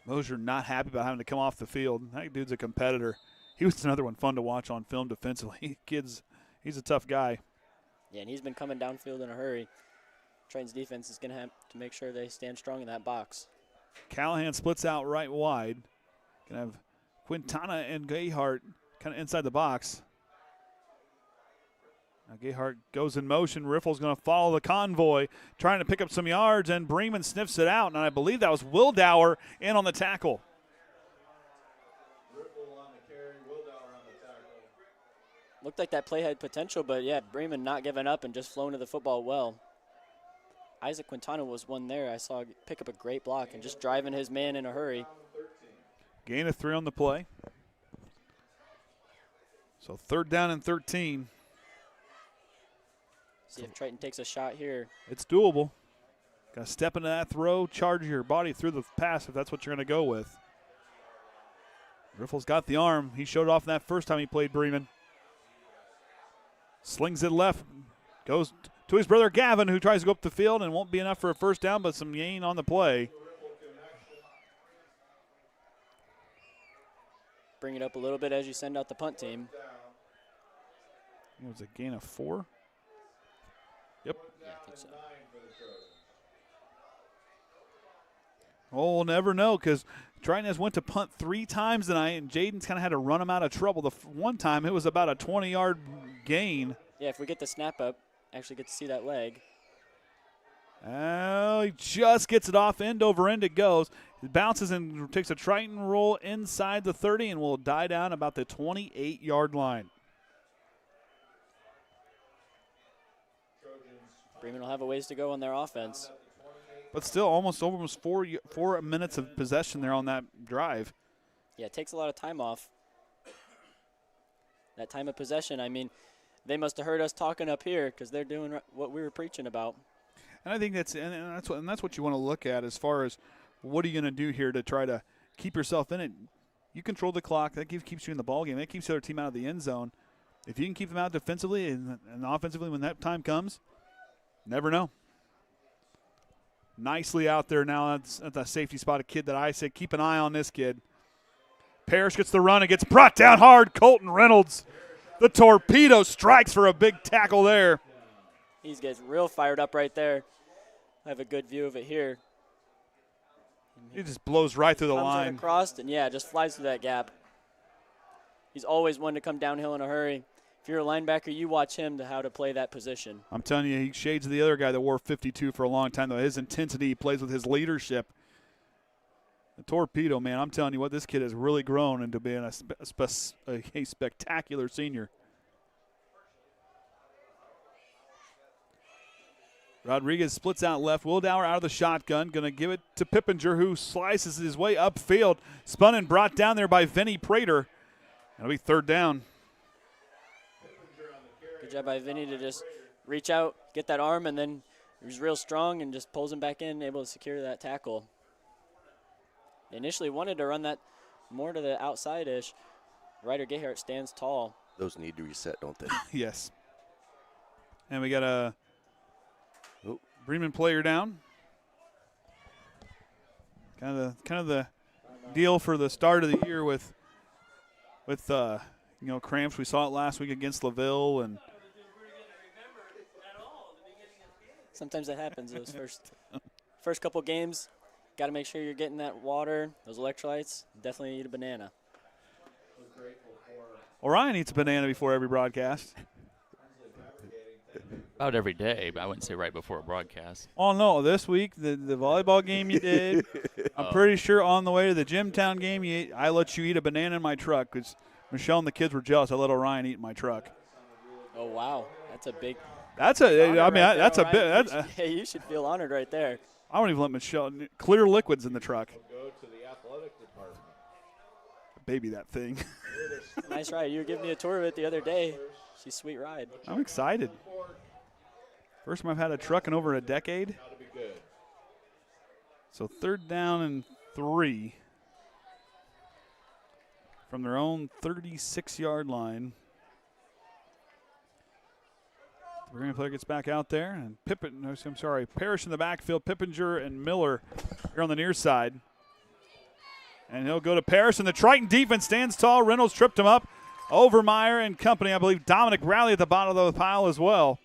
S1: Mosier not happy about having to come off the field. That dude's a competitor. He was another one fun to watch on film defensively. He's a tough guy.
S2: Yeah, and he's been coming downfield in a hurry. Triton's defense is going to have to make sure they stand strong in that box.
S1: Callahan splits out right wide. Going to have Quintana and Gayhart kind of inside the box. Now Gayhart goes in motion. Riffle's going to follow the convoy, trying to pick up some yards, and Bremen sniffs it out, and I believe that was Wildauer in on the tackle.
S2: Looked like that play had potential, but yeah, Bremen not giving up and just flowing to the football well. Isaac Quintana was one there. I saw pick up a great block and just driving his man in a hurry.
S1: Gain of 3 on the play. So 3rd down and 13.
S2: See if Triton takes a shot here.
S1: It's doable. Got to step into that throw, charge your body through the pass if that's what you're going to go with. Riffle's got the arm. He showed off that first time he played Bremen. Slings it left. Goes to his brother Gavin, who tries to go up the field and won't be enough for a first down, but some gain on the play.
S2: Bring it up a little bit as you send out the punt team.
S1: It was a gain of 4. Yep.
S2: Yeah, I think so.
S1: Oh, we'll never know because Triton has went to punt 3 times tonight, and Jayden's kind of had to run him out of trouble. The one time it was about a 20-yard gain.
S2: Yeah, if we get the snap up, actually get to see that leg.
S1: Oh, he just gets it off, end over end it goes. It bounces and takes a Triton roll inside the 30 and will die down about the 28-yard line.
S2: Bremen will have a ways to go on their offense.
S1: But still, almost 4 minutes of possession there on that drive.
S2: Yeah, it takes a lot of time off. That time of possession, I mean, they must have heard us talking up here because they're doing what we were preaching about.
S1: And I think that's what you want to look at as far as what are you going to do here to try to keep yourself in it. You control the clock. That keeps you in the ballgame. That keeps the other team out of the end zone. If you can keep them out defensively and offensively when that time comes, never know. Nicely out there now at the safety spot, a kid that I said keep an eye on this kid. Pearish gets the run and gets brought down hard. Colton Reynolds, the torpedo, strikes for a big tackle there.
S2: He gets real fired up right there. I have a good view of it here.
S1: He just blows right through the line.
S2: Across, and yeah, just flies through that gap. He's always one to come downhill in a hurry. If you're a linebacker, you watch him to how to play that position.
S1: I'm telling you, he shades the other guy that wore 52 for a long time, though. His intensity, he plays with his leadership. The torpedo, man, I'm telling you what, this kid has really grown into being a spectacular senior. Rodriguez splits out left. Wildauer out of the shotgun. Going to give it to Pippinger, who slices his way upfield. Spun and brought down there by Vinny Prater. That'll be third down.
S2: Good job by Vinny to just reach out, get that arm, and then he's real strong and just pulls him back in, able to secure that tackle. They initially wanted to run that more to the outside-ish. Ryder Gayhart stands tall.
S4: Those need to reset, don't they?
S1: Yes. And we got a Bremen player down. Kind of the deal for the start of the year with cramps. We saw it last week against LaVille, and
S2: sometimes that happens. Those first couple games, got to make sure you're getting that water, those electrolytes. Definitely eat a banana.
S1: Orion eats a banana before every broadcast.
S6: About every day, but I wouldn't say right before a broadcast.
S1: Oh, no, this week, the volleyball game you did, I'm pretty sure on the way to the Jimtown game, I let you eat a banana in my truck because Michelle and the kids were jealous. I let Orion eat in my truck.
S2: Oh, wow. That's a big
S1: Hey,
S2: you should feel honored right there.
S1: I won't even let Michelle clear liquids in the truck.
S3: Go to the athletic department.
S1: Baby, that thing.
S2: Nice ride. You were giving me a tour of it the other day. She's a sweet ride.
S1: I'm excited. First time I've had a truck in over a decade. So third down and 3 from their own 36-yard line. The Bremen player gets back out there, and Pearish in the backfield, Pippinger and Miller here on the near side. And he'll go to Pearish, and the Triton defense stands tall. Reynolds tripped him up. Overmyer and company, I believe Dominic Rowley at the bottom of the pile as well.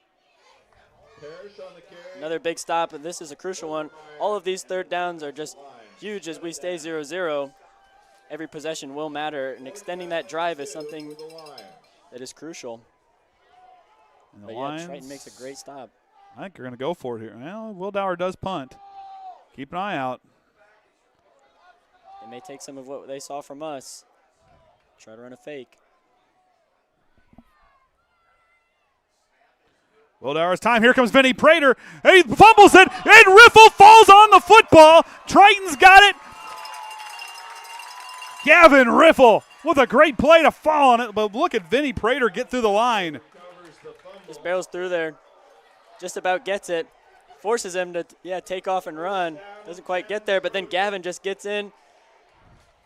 S2: Another big stop, and this is a crucial one. All of these third downs are just huge as we stay 0-0. Every possession will matter, and extending that drive is something that is crucial.
S1: And
S2: but yeah, Triton makes a great stop.
S1: I think they're going to go for it here. Well, Wildauer does punt. Keep an eye out.
S2: They may take some of what they saw from us. Try to run a fake.
S1: Wildauer's time. Here comes Vinny Prater. He fumbles it, and Riffle falls on the football. Triton's got it. Gavin Riffle with a great play to fall on it, but look at Vinny Prater get through the line.
S2: Just barrels through there. Just about gets it. Forces him to, take off and run. Doesn't quite get there, but then Gavin just gets in.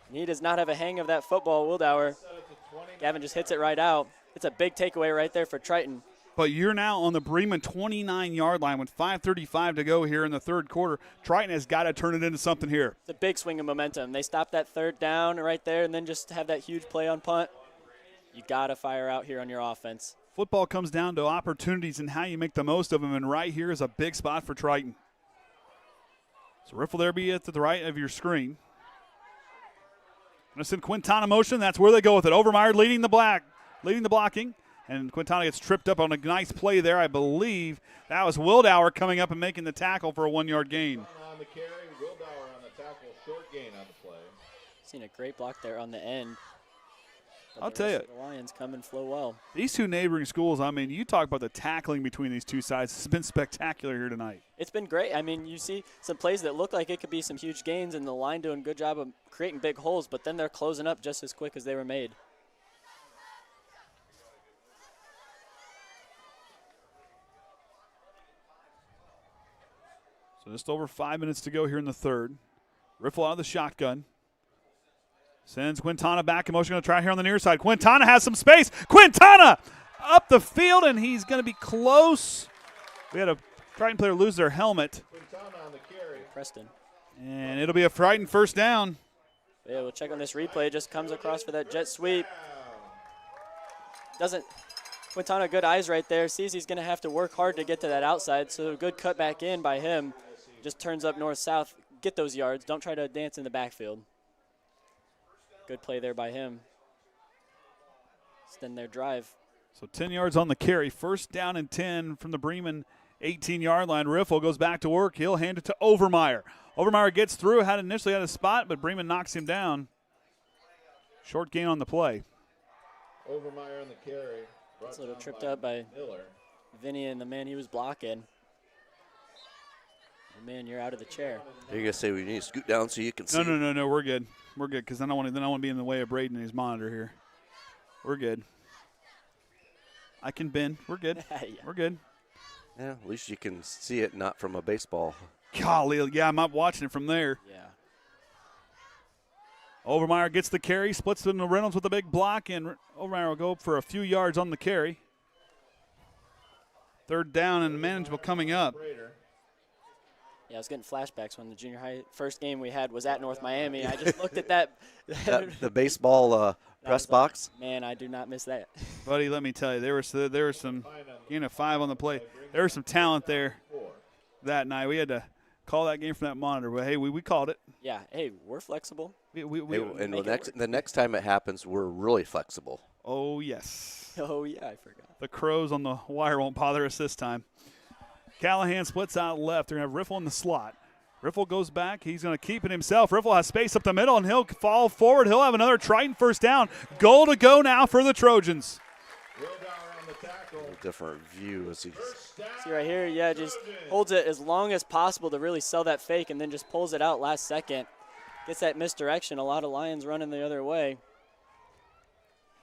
S2: And he does not have a hang of that football, Wildauer. Gavin just hits it right out. It's a big takeaway right there for Triton.
S1: But you're now on the Bremen 29-yard line with 5:35 to go here in the third quarter. Triton has got to turn it into something here.
S2: It's a big swing of momentum. They stop that third down right there and then just have that huge play on punt. You got to fire out here on your offense.
S1: Football comes down to opportunities and how you make the most of them, and right here is a big spot for Triton. So Riffle there be at the right of your screen. Going to send Quintana motion. That's where they go with it. Overmyer leading the blocking. And Quintana gets tripped up on a nice play there. I believe that was Wildauer coming up and making the tackle for a 1-yard gain.
S3: On the carry, Wildauer on the tackle, short gain on the play.
S2: Seen a great block there on the end. But
S1: I'll tell you,
S2: the Lions come and flow well.
S1: These two neighboring schools, I mean, you talk about the tackling between these two sides. It's been spectacular here tonight.
S2: It's been great. I mean, you see some plays that look like it could be some huge gains, and the line doing a good job of creating big holes, but then they're closing up just as quick as they were made.
S1: So just over 5 minutes to go here in the third. Riffle out of the shotgun. Sends Quintana back in motion. Going to try here on the near side. Quintana has some space. Quintana up the field, and he's going to be close. We had a Triton player lose their helmet.
S3: Quintana on the carry.
S2: Preston.
S1: And it'll be a Triton first down.
S2: Yeah, we'll check on this replay. It just comes across for that jet sweep. Quintana, good eyes right there. Sees he's going to have to work hard to get to that outside, so a good cut back in by him. Just turns up north-south. get those yards. Don't try to dance in the backfield. Good play there by him. Extend their drive.
S1: So 10 yards on the carry. First down and 10 from the Bremen 18-yard line. Riffle goes back to work. He'll hand it to Overmyer. Overmyer gets through, initially had a spot, but Bremen knocks him down. Short gain on the play.
S3: Overmyer on the carry.
S2: It's a little tripped up by Vinny and the man he was blocking. Oh, man, you're out of the chair.
S4: You're going to say we need to scoot down so you can see.
S1: No, we're good. We're good because I don't want to be in the way of Brayden and his monitor here. We're good. I can bend. We're good.
S2: Yeah.
S1: We're good.
S4: Yeah, at least you can see it, not from a baseball.
S1: Golly, yeah, I'm not watching it from there.
S2: Yeah.
S1: Overmyer gets the carry, splits into Reynolds with a big block, and Overmyer will go for a few yards on the carry. Third down and manageable coming up.
S2: Yeah, I was getting flashbacks when the junior high first game we had was at North Miami. I just looked at that.
S4: The baseball press box.
S2: Man, I do not miss that.
S1: Buddy, let me tell you, there was some, 5 on the play. There was some talent there that night. We had to call that game from that monitor, but hey, we called it.
S2: Yeah, hey, we're flexible.
S4: And the next time it happens, we're really flexible.
S1: Oh, yes.
S2: Oh, yeah, I forgot.
S1: The Crows on the wire won't bother us this time. Callahan splits out left. They're going to have Riffle in the slot. Riffle goes back. He's going to keep it himself. Riffle has space up the middle, and he'll fall forward. He'll have another Triton first down. Goal to go now for the Trojans.
S4: A different view as he.
S2: See right here, yeah, just holds it as long as possible to really sell that fake and then just pulls it out last second. Gets that misdirection. A lot of Lions running the other way.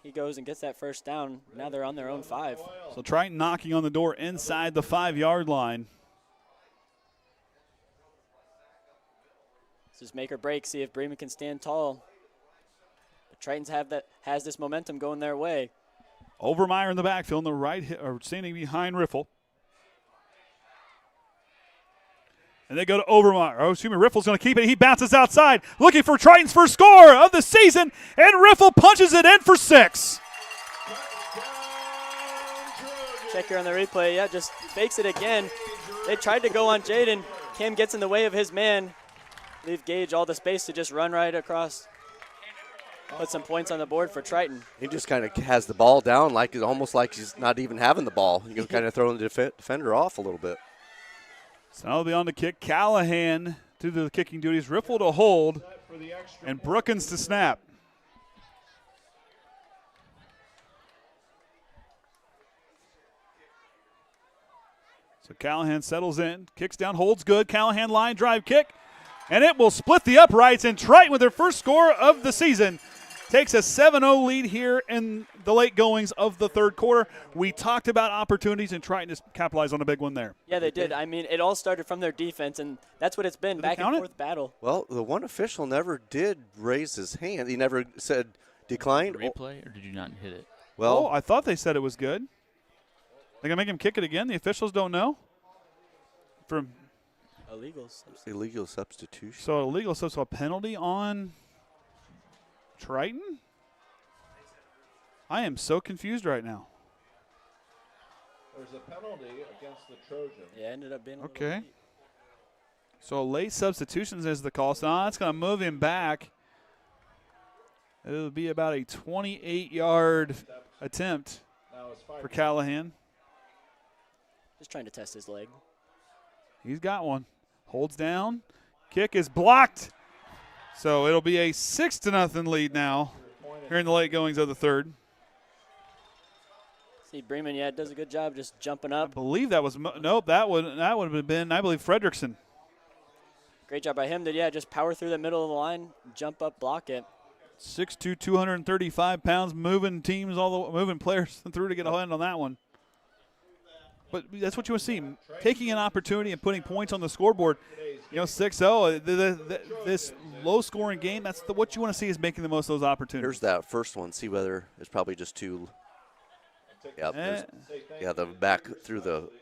S2: He goes and gets that first down. Now they're on their own 5.
S1: So Triton knocking on the door inside the 5-yard line.
S2: This is make or break. See if Bremen can stand tall. The Tritons has this momentum going their way.
S1: Overmyer in the backfield, in the right, or standing behind Riffle. And they go to Overmyer. Riffle's going to keep it. He bounces outside, looking for Triton's first score of the season, and Riffle punches it in for 6.
S2: Check here on the replay. Yeah, just fakes it again. They tried to go on Jayden. Kim gets in the way of his man. Leave Gage all the space to just run right across. Put some points on the board for Triton.
S4: He just kind of has the ball down, almost like he's not even having the ball. You can kind of throw the defender off a little bit.
S1: So now they'll be on the kick. Callahan to the kicking duties. Riffle to hold, and Brookins to snap. So Callahan settles in, kicks down, holds good. Callahan line drive kick, and it will split the uprights. And Triton, with their first score of the season, takes a 7-0 lead here in the late goings of the third quarter. We talked about opportunities, and Triton just capitalized on a big one there.
S2: Yeah, they did. I mean, it all started from their defense, and that's what it's been, back and forth battle.
S4: Well, the one official never did raise his hand. He never said declined.
S6: Replay, or did you not hit it?
S1: Well, I thought they said it was good. They're going to make him kick it again? The officials don't know? From
S4: illegal substitution.
S1: So illegal, so a penalty on Triton? I am so confused right now.
S3: There's a penalty against the Trojans.
S2: Yeah, ended up being
S1: okay. So late substitutions is the call. So that's going to move him back. It'll be about a 28-yard attempt for Callahan.
S2: Just trying to test his leg.
S1: He's got one. Holds down. Kick is blocked. So it'll be a 6-0 lead now here in the late goings of the third.
S2: See, Bremen, does a good job just jumping up.
S1: I believe that was that would have been, I believe, Fredrickson.
S2: Great job by him to, just power through the middle of the line, jump up, block it.
S1: 6'2", 235 pounds, moving players through to get a hand on that one. But that's what you want to see, taking an opportunity and putting points on the scoreboard. 6-0, this low-scoring game, that's what you want to see is making the most of those opportunities.
S4: Here's that first one. See whether it's probably just too – the back through the –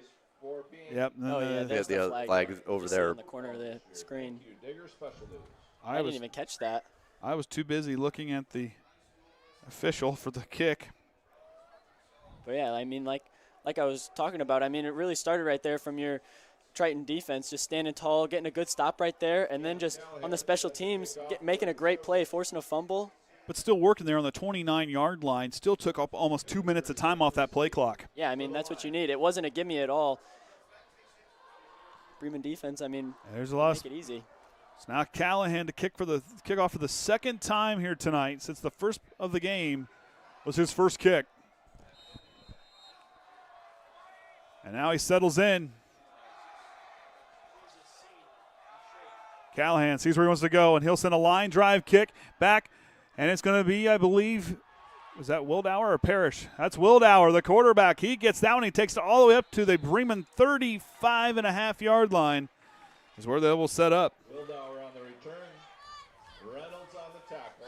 S1: Yep.
S2: There's
S4: the flag over there.
S2: In the corner of the screen.
S1: I
S2: didn't even catch that.
S1: I was too busy looking at the official for the kick.
S2: But, I mean, like I was talking about, I mean, it really started right there from your Triton defense, just standing tall, getting a good stop right there, and then just on the special teams, making a great play, forcing a fumble.
S1: But still working there on the 29-yard line. Still took up almost 2 minutes of time off that play clock.
S2: Yeah, I mean, that's what you need. It wasn't a gimme at all. Bremen defense, I mean,
S1: there's a lot.
S2: Make it easy.
S1: It's now Callahan to kick off for the second time here tonight since the first of the game was his first kick. And now he settles in. Callahan sees where he wants to go, and he'll send a line drive kick back, and it's going to be, I believe, was that Wildauer or Pearish? That's Wildauer, the quarterback. He gets that one. He takes it all the way up to the Bremen 35.5-yard line is where they will set up.
S3: Wildauer on the return. Reynolds on the tackle.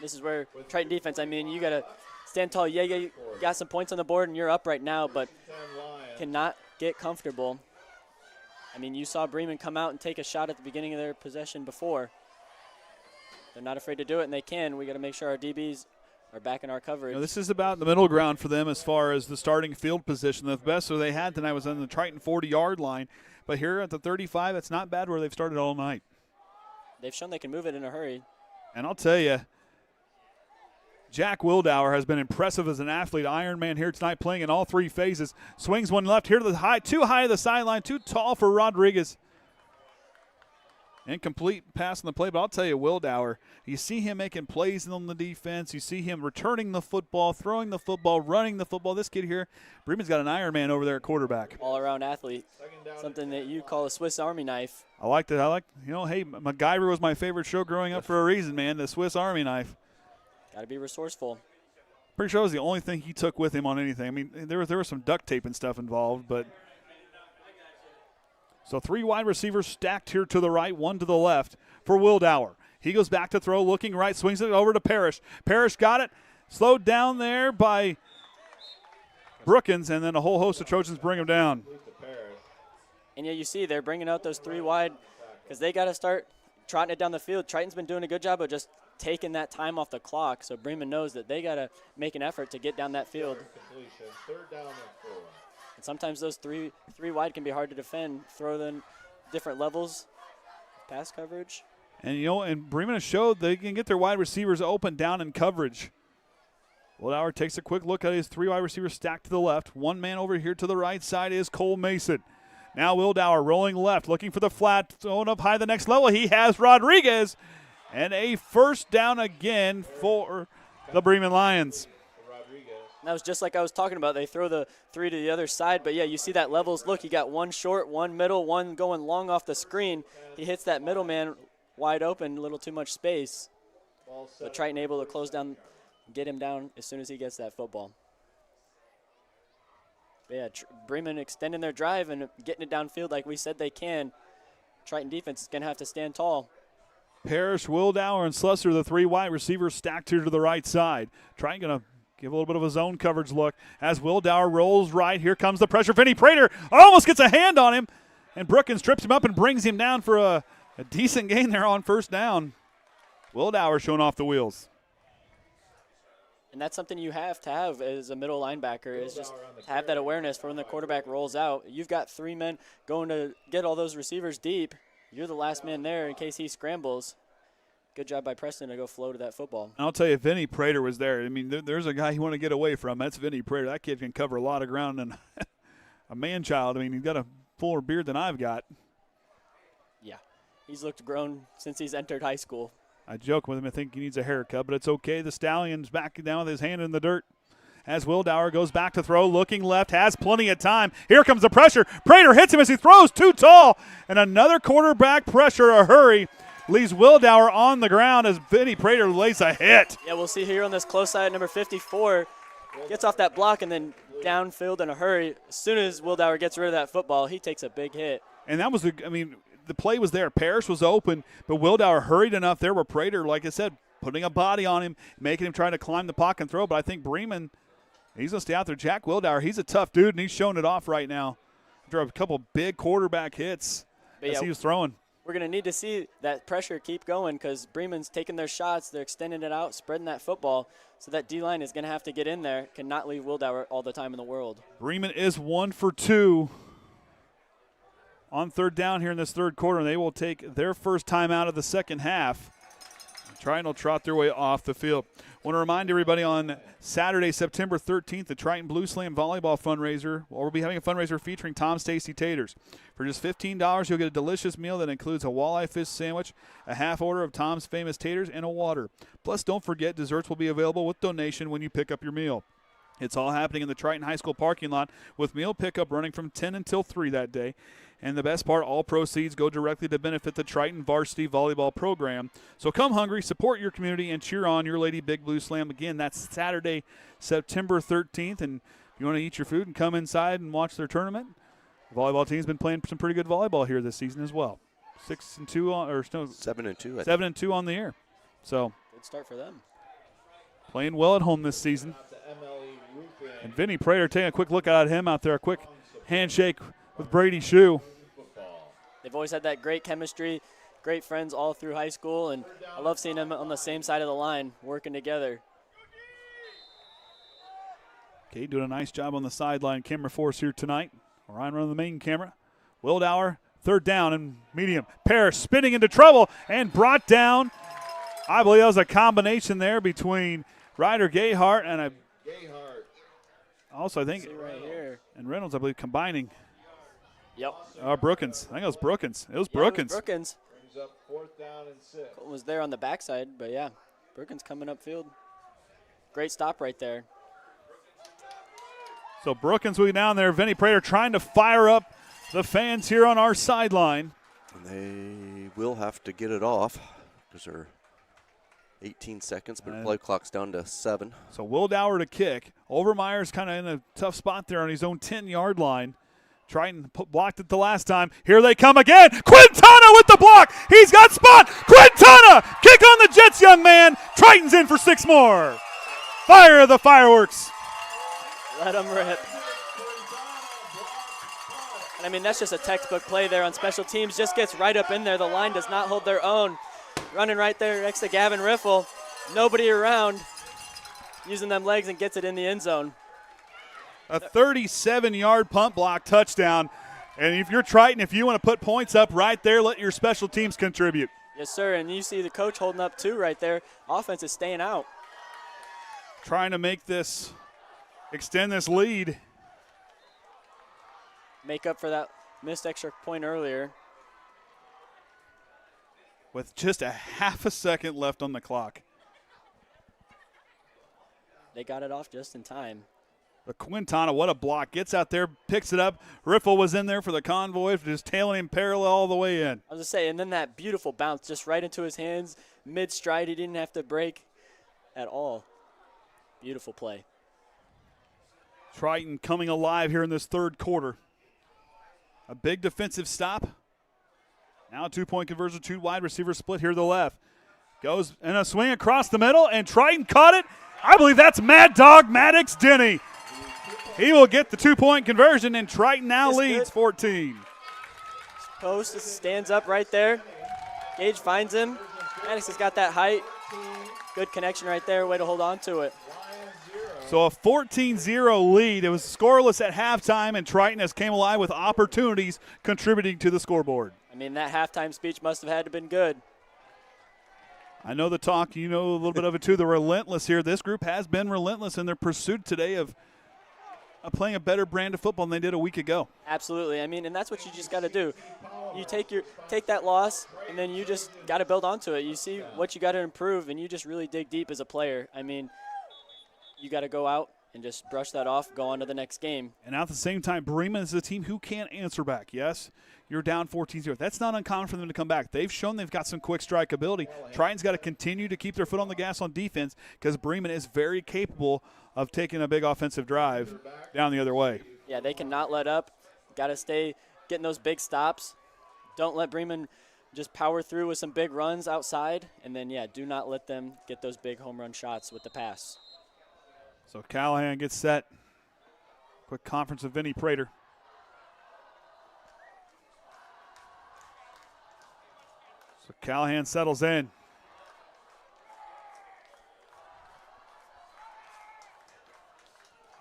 S2: This is where Triton defense, I mean, you got to stand tall. Yeah, you got some points on the board, and you're up right now, but cannot get comfortable. I mean, you saw Bremen come out and take a shot at the beginning of their possession before. They're not afraid to do it, and they can. We got to make sure our DBs are back in our coverage.
S1: This is about the middle ground for them as far as the starting field position. The best they had tonight was on the Triton 40-yard line. But here at the 35, it's not bad where they've started all night.
S2: They've shown they can move it in a hurry.
S1: And I'll tell you, Jack Wildauer has been impressive as an athlete. Ironman here tonight, playing in all three phases. Swings one left here to the high, too high to the sideline, too tall for Rodriguez. Incomplete pass on the play, but I'll tell you, Wildauer, you see him making plays on the defense. You see him returning the football, throwing the football, running the football. This kid here, Bremen's got an Ironman over there at quarterback.
S2: All-around athlete, something that you call a Swiss Army knife.
S1: I like that. Hey, MacGyver was my favorite show growing up for a reason, man, the Swiss Army knife.
S2: Got to be resourceful.
S1: Pretty sure that was the only thing he took with him on anything. I mean, there was some duct tape and stuff involved, but – so 3 wide receivers stacked here to the right, 1 to the left for Wildauer. He goes back to throw, looking right, swings it over to Pearish. Pearish got it, slowed down there by Brookins, and then a whole host of Trojans bring him down.
S2: And yeah, you see they're bringing out those 3 wide because they got to start trotting it down the field. Triton's been doing a good job of just taking that time off the clock, so Bremen knows that they got to make an effort to get down that field.
S3: Third down and 4.
S2: And sometimes those three wide can be hard to defend. Throw them different levels, pass coverage.
S1: And Bremen has showed they can get their wide receivers open down in coverage. Wildauer takes a quick look at his 3 wide receivers stacked to the left. 1 man over here to the right side is Cole Mason. Now Wildauer rolling left, looking for the flat, throwing up high the next level. He has Rodriguez. And a first down again for the Bremen Lions.
S2: That was just like I was talking about. They throw the 3 to the other side. But, yeah, you see that levels. Look, he got 1 short, 1 middle, 1 going long off the screen. He hits that middle man wide open, a little too much space. But Triton able to close down, get him down as soon as he gets that football. But yeah, Bremen extending their drive and getting it downfield like we said they can. Triton defense is going to have to stand tall.
S1: Pearish, Wildauer, and Slusser, the 3 wide receivers stacked here to the right side. Triton going to give a little bit of a zone coverage look as Wildauer rolls right. Here comes the pressure. Vinny Prater almost gets a hand on him, and Brookins trips him up and brings him down for a decent gain there on first down. Wildauer showing off the wheels.
S2: And that's something you have to have as a middle linebacker is just have that awareness for when the quarterback rolls out. You've got 3 men going to get all those receivers deep. You're the last man there in case he scrambles. Good job by Preston to go flow to that football.
S1: And I'll tell you, Vinny Prater was there. I mean, there's a guy you want to get away from. That's Vinny Prater. That kid can cover a lot of ground. And a man-child, I mean, he's got a fuller beard than I've got.
S2: Yeah, he's looked grown since he's entered high school.
S1: I joke with him. I think he needs a haircut, but it's okay. The Stallion's back down with his hand in the dirt. As Wildauer goes back to throw, looking left, has plenty of time. Here comes the pressure. Prater hits him as he throws, too tall. And another quarterback pressure, a hurry. Leaves Wildauer on the ground as Vinny Prater lays a hit.
S2: Yeah, we'll see here on this close side, number 54 gets off that block and then downfield in a hurry. As soon as Wildauer gets rid of that football, he takes a big hit.
S1: And that was, the play was there. Pearish was open, but Wildauer hurried enough there where Prater, like I said, putting a body on him, making him try to climb the pocket and throw. But I think Bremen, he's going to stay out there. Jack Wildauer, he's a tough dude, and he's showing it off right now. After a couple big quarterback hits as he was throwing.
S2: We're going to need to see that pressure keep going because Bremen's taking their shots. They're extending it out, spreading that football. So that D-line is going to have to get in there. Cannot leave Wildauer all the time in the world.
S1: Bremen is 1 for 2 on third down here in this third quarter, and they will take their first time out of the second half. Triton will trot their way off the field. Want to remind everybody on Saturday, September 13th, the Triton Blue Slam Volleyball fundraiser. We'll be having a fundraiser featuring Tom Stacy Taters. For just $15, you'll get a delicious meal that includes a walleye fish sandwich, a half order of Tom's Famous Taters, and a water. Plus, don't forget, desserts will be available with donation when you pick up your meal. It's all happening in the Triton High School parking lot with meal pickup running from 10 until 3 that day. And the best part, all proceeds go directly to benefit the Triton Varsity Volleyball program. So come hungry, support your community, and cheer on your Lady Big Blue Slam. Again, that's Saturday, September 13th. And if you want to eat your food and come inside and watch their tournament, the volleyball team's been playing some pretty good volleyball here this season as well. 6-2 on, or no,
S4: 7-2.
S1: 7-2 on the year. So
S2: good start for them.
S1: Playing well at home this season. And Vinny Prater taking a quick look at him out there, a quick handshake with Brady Shue.
S2: They've always had that great chemistry, great friends all through high school, and I love seeing them on the same side of the line working together.
S1: Okay, doing a nice job on the sideline camera for us here tonight. Ryan running the main camera. Wildauer, third down and medium. Pearish spinning into trouble and brought down. I believe that was a combination there between Ryder Gayhart and also I think
S2: right here.
S1: And Reynolds, I believe, combining.
S2: Yep.
S1: Brookins. I think it was Brookins. It was
S2: Yeah,
S1: Brookins.
S2: it was Brookins.
S3: Brings up 4th down and 6.
S2: Colton was there on the backside, but yeah, Brookins coming upfield. Great stop right there.
S1: So Brookins will be down there. Vinny Prater trying to fire up the fans here on our sideline.
S4: And they will have to get it off because they're 18 seconds, but play clock's down to 7.
S1: So Wildauer to kick. Overmyer's kind of in a tough spot there on his own 10-yard line. Triton blocked it the last time. Here they come again. Quintana with the block. He's got spot. Quintana, kick on the Jets, young man. Triton's in for 6 more. Fire the fireworks.
S2: Let them rip. And I mean, that's just a textbook play there on special teams. Just gets right up in there. The line does not hold their own. Running right there next to Gavin Riffle. Nobody around. Using them legs and gets it in the end zone.
S1: A 37-yard punt block touchdown. And if you're Triton, if you want to put points up right there, let your special teams contribute.
S2: Yes, sir. And you see the coach holding up too right there. Offense is staying out.
S1: Trying to make this, extend this lead.
S2: Make up for that missed extra point earlier.
S1: With just a half a second left on the clock.
S2: They got it off just in time.
S1: The Quintana, what a block. Gets out there, picks it up. Riffle was in there for the convoy, just tailing him parallel all the way in.
S2: I was going to say, and then that beautiful bounce just right into his hands, mid-stride. He didn't have to break at all. Beautiful play.
S1: Triton coming alive here in this third quarter. A big defensive stop. Now a 2-point conversion, 2 wide receiver split here to the left. Goes in a swing across the middle, and Triton caught it. I believe that's Mad Dog Maddox Dennie. He will get the 2-point conversion, and Triton now leads 14.
S2: Post stands up right there. Gage finds him. Maddox has got that height. Good connection right there. Way to hold on to it.
S1: So a 14-0 lead. It was scoreless at halftime, and Triton has came alive with opportunities contributing to the scoreboard.
S2: I mean, that halftime speech must have had to been good.
S1: I know the talk. You know a little bit of it, too. They're relentless here. This group has been relentless in their pursuit today of playing a better brand of football than they did a week ago.
S2: Absolutely. I mean, and that's what you just got to do. You take that loss, and then you just got to build onto it. You see what you got to improve, and you just really dig deep as a player. I mean, you got to go out and just brush that off, go on to the next game.
S1: And at the same time, Bremen is a team who can't answer back. Yes, you're down 14-0. That's not uncommon for them to come back. They've shown they've got some quick strike ability. Triton's got to continue to keep their foot on the gas on defense because Bremen is very capable of taking a big offensive drive down the other way.
S2: Yeah, they cannot let up. Got to stay getting those big stops. Don't let Bremen just power through with some big runs outside. And then, yeah, do not let them get those big home run shots with the pass.
S1: So Callahan gets set. Quick conference with Vinny Prater. So Callahan settles in.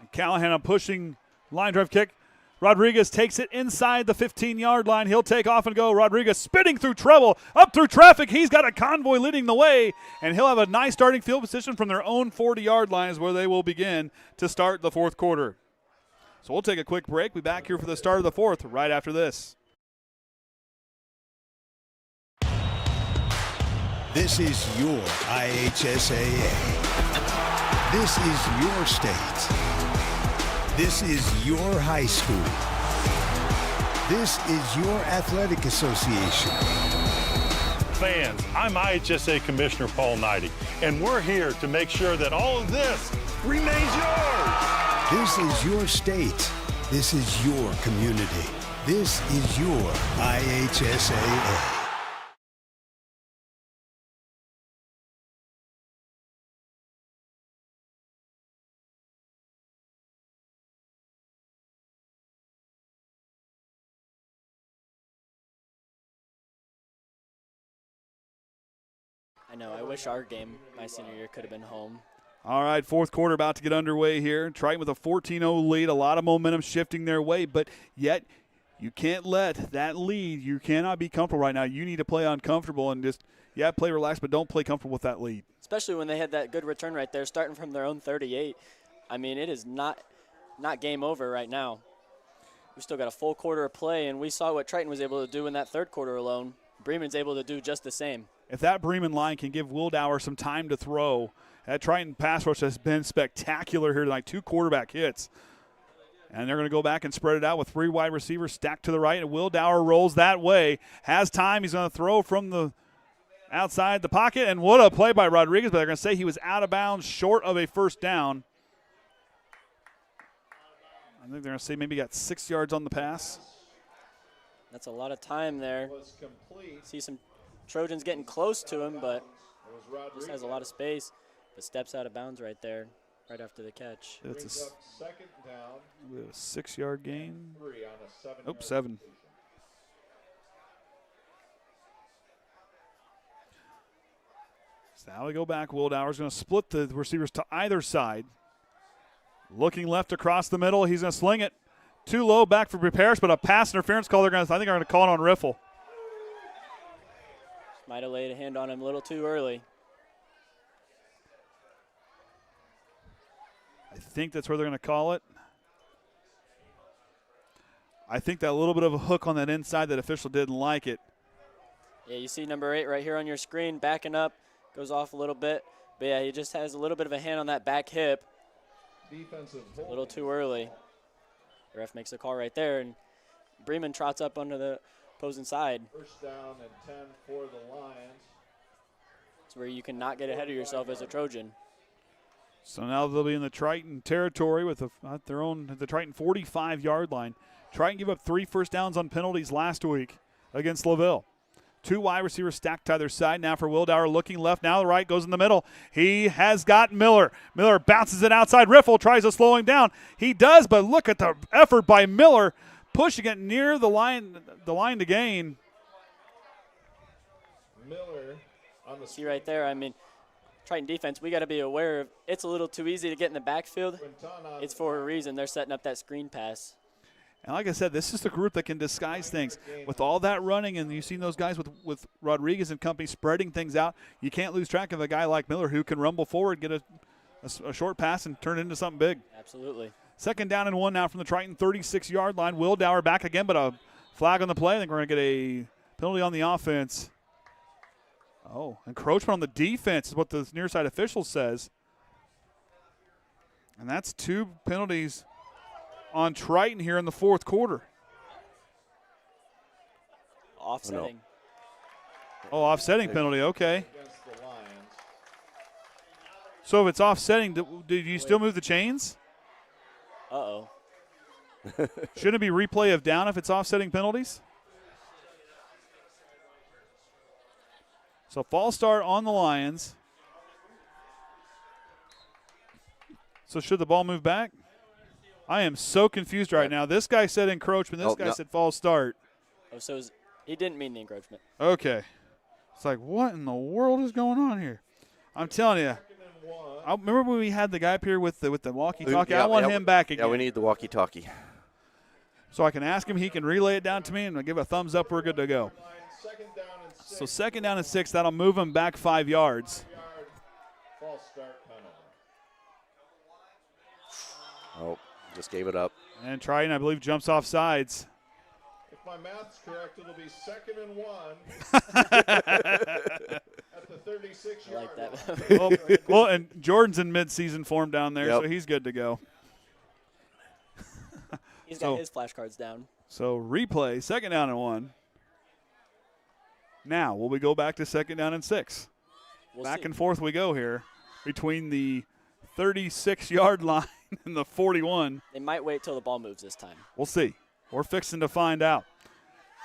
S1: And Callahan, a pushing line drive kick. Rodriguez takes it inside the 15-yard line. He'll take off and go. Rodriguez spinning through trouble, up through traffic. He's got a convoy leading the way, and he'll have a nice starting field position from their own 40-yard lines where they will begin to start the fourth quarter. So we'll take a quick break. We'll be back here for the start of the fourth right after this.
S7: This is your IHSAA. This is your state. This is your high school. This is your athletic association.
S8: Fans, I'm IHSA Commissioner Paul Knighty, and we're here to make sure that all of this remains yours.
S7: This is your state. This is your community. This is your IHSAA.
S2: I know. I wish our game my senior year could have been home.
S1: All right, fourth quarter about to get underway here. Triton with a 14-0 lead, a lot of momentum shifting their way, but yet you can't let that lead, you cannot be comfortable right now. You need to play uncomfortable and just, play relaxed, but don't play comfortable with that lead.
S2: Especially when they had that good return right there, starting from their own 38. I mean, it is not game over right now. We still got a full quarter of play, and we saw what Triton was able to do in that third quarter alone. Bremen's able to do just the same.
S1: If that Bremen line can give Wildauer some time to throw, that Triton pass rush has been spectacular here tonight. 2 quarterback hits. And they're going to go back and spread it out with 3 wide receivers stacked to the right. And Wildauer rolls that way. Has time. He's going to throw from the outside the pocket. And what a play by Rodriguez. But they're going to say he was out of bounds, short of a first down. I think they're going to say maybe he got 6 yards on the pass.
S2: That's a lot of time there. See some Trojans getting close to him, but just has a lot of space. But steps out of bounds right there, right after the catch.
S1: It's a 6-yard gain. 7. So now we go back. Wildauer's going to split the receivers to either side. Looking left across the middle. He's going to sling it. Too low back for Pearish, but a pass interference call. I think they're going to call it on Riffle.
S2: Might have laid a hand on him a little too early.
S1: I think that's where they're going to call it. I think that little bit of a hook on that inside, that official didn't like it.
S2: Yeah, you see number 8 right here on your screen, backing up, goes off a little bit. But, yeah, he just has a little bit of a hand on that back hip. A little too early. The ref makes a call right there, and Bremen trots up onto the opposing side.
S3: First down and 10 for the Lions.
S2: It's where you cannot get ahead of yourself as a Trojan.
S1: So now they'll be in the Triton territory with the Triton 45-yard line. Triton gave up 3 first downs on penalties last week against LaVille. 2 wide receivers stacked to either side. Now for Wildauer, looking left, now the right, goes in the middle. He has got Miller. Miller bounces it outside. Riffle tries to slow him down. He does, but look at the effort by Miller, pushing it near the line to gain.
S3: Miller on the
S2: see right there, I mean, Triton defense, we got to be aware of it's a little too easy to get in the backfield. It's for a reason. They're setting up that screen pass.
S1: And like I said, this is the group that can disguise things. With all that running, and you've seen those guys with Rodriguez and company spreading things out, you can't lose track of a guy like Miller who can rumble forward, get a short pass, and turn it into something big.
S2: Absolutely.
S1: 2nd down and 1 now from the Triton 36-yard line. Wildauer back again, but a flag on the play. I think we're going to get a penalty on the offense. Oh, encroachment on the defense is what the near side official says. And that's 2 penalties on Triton here in the fourth quarter.
S2: Offsetting.
S1: Oh, offsetting penalty, okay. So if it's offsetting, did you still move the chains?
S2: Uh-oh.
S1: Shouldn't it be replay of down if it's offsetting penalties? So false start on the Lions. So should the ball move back? I am so confused right now. This guy said encroachment. This guy said false start.
S2: Oh, so he didn't mean the encroachment.
S1: Okay. It's like, what in the world is going on here? I'm telling you. I remember when we had the guy up here with the walkie-talkie? I want him back again.
S4: Yeah, we need the walkie-talkie.
S1: So I can ask him, he can relay it down to me, and I'll give a thumbs up, we're good to go. So 2nd down and 6, that'll move him back 5 yards.
S3: False start penalty.
S4: Oh, just gave it up.
S1: And Triton, I believe, jumps off sides.
S3: If my math's correct, it'll be 2nd and 1 at the 36-yard line.
S1: well, and Jordan's in mid-season form down there,
S4: Yep.
S1: so he's good to go.
S2: He's got his flashcards down.
S1: So replay, 2nd down and 1. Now, will we go back to 2nd down and 6?
S2: We'll
S1: Back
S2: see.
S1: and forth we go here between the 36-yard line and the 41.
S2: They might wait till the ball moves this time.
S1: We'll see. We're fixing to find out.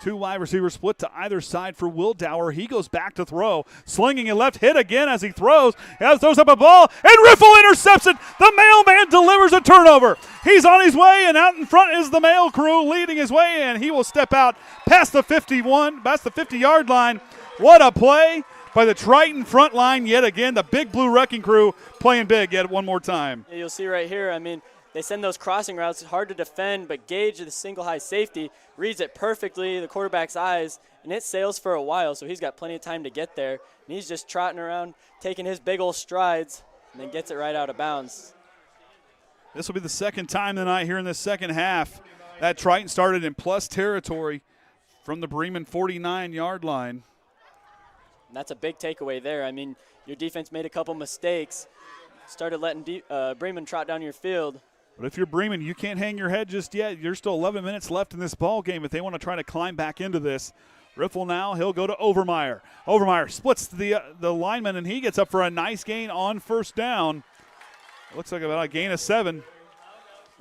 S1: 2 wide receivers split to either side for Wildower. He goes back to throw. Slinging it left, hit again as he throws. Throws up a ball, and Riffle intercepts it. The mailman delivers a turnover. He's on his way, and out in front is the mail crew leading his way, and he will step out past the 50-yard line. What a play by the Triton front line yet again. The Big Blue Wrecking Crew playing big yet one more time.
S2: Yeah, you'll see right here, I mean, they send those crossing routes. It's hard to defend, but Gage, the single high safety, reads it perfectly, the quarterback's eyes, and it sails for a while, so he's got plenty of time to get there. And he's just trotting around, taking his big old strides, and then gets it right out of bounds.
S1: This will be the 2nd time tonight here in the second half that Triton started in plus territory from the Bremen 49-yard line.
S2: And that's a big takeaway there. I mean, your defense made a couple mistakes, started letting Bremen trot down your field.
S1: But if you're Bremen, you can't hang your head just yet. There's still 11 minutes left in this ball game if they want to try to climb back into this. Riffle now, he'll go to Overmyer. Overmyer splits the lineman, and he gets up for a nice gain on 1st down. Looks like about a gain of 7.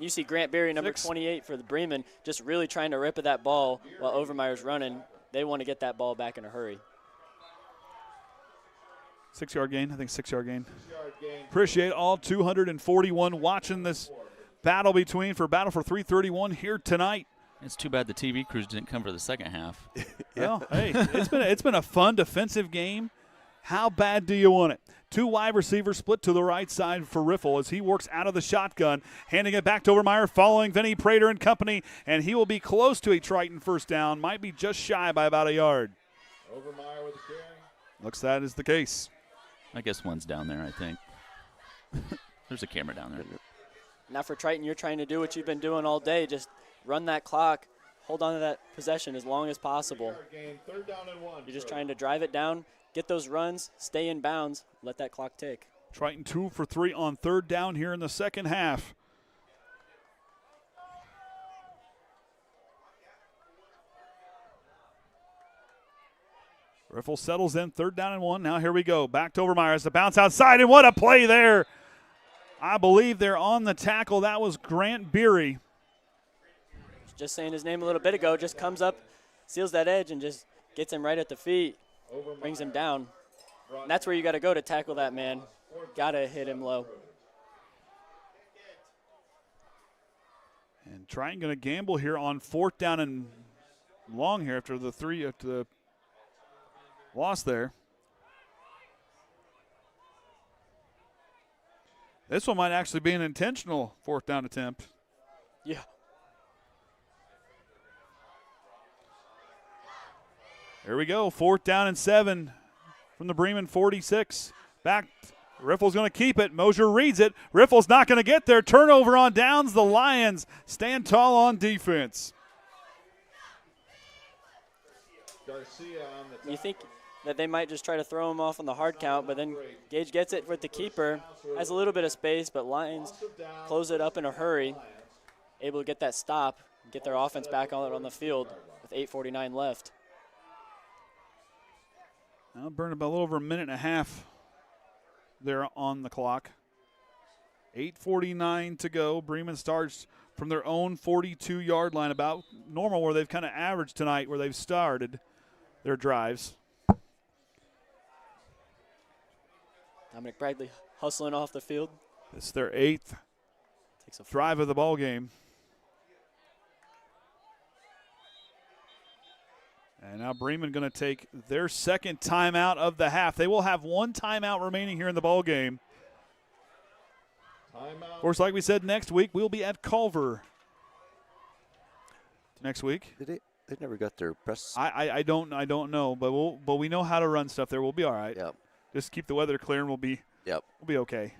S2: You see Grant Berry, number 28 for the Bremen, just really trying to rip at that ball while Overmyer's running. They want to get that ball back in a hurry.
S1: 6-yard gain, I think 6-yard gain. Appreciate all 241 watching this battle for 331 here tonight.
S6: It's too bad the TV crews didn't come for the second half.
S1: Well, hey, it's been a fun defensive game. How bad do you want it? 2 wide receivers split to the right side for Riffle as he works out of the shotgun, handing it back to Overmyer, following Vinny Prater and company, and he will be close to a Triton 1st down, might be just shy by about a yard.
S3: Overmyer with the carry.
S1: Looks that is the case.
S6: I guess one's down there, I think. There's a camera down there.
S2: Now for Triton, you're trying to do what you've been doing all day, just run that clock, hold on to that possession as long as possible.
S3: 3rd down and 1.
S2: You're just trying to drive it down, get those runs, stay in bounds, let that clock tick.
S1: Triton 2 for 3 on 3rd down here in the second half. Riffle settles in, 3rd down and 1. Now here we go. Back to Overmyer as the bounce outside, and what a play there. I believe they're on the tackle. That was Grant Beery.
S2: Just saying his name a little bit ago, just comes up, seals that edge, and just gets him right at the feet, brings him down. And that's where you got to go to tackle that man. Got to hit him low.
S1: And Triton going to gamble here on 4th down and long here after the loss there. This one might actually be an intentional 4th down attempt.
S2: Yeah.
S1: Here we go, 4th down and 7 from the Bremen 46. Back, Riffle's going to keep it. Mosier reads it. Riffle's not going to get there. Turnover on downs. The Lions stand tall on defense.
S3: Garcia on the
S2: You think that they might just try to throw him off on the hard count, but then Gage gets it with the keeper. Has a little bit of space, but Lions close it up in a hurry. Able to get that stop, get their offense back on the field with 8:49 left.
S1: Now burn about a little over a minute and a half there on the clock. 8:49 to go. Bremen starts from their own 42-yard line, about normal where they've kind of averaged tonight, where they've started their drives.
S2: Dominic Bradley hustling off the field.
S1: It's their 8th drive of the ball game. And now Bremen going to take their 2nd timeout of the half. They will have 1 timeout remaining here in the ball game. Of course, like we said, next week we'll be at Culver. next week.
S4: They never got their press.
S1: I don't know, but we know how to run stuff there. We'll be all right.
S4: Yep.
S1: Just keep the weather clear, and we'll be okay.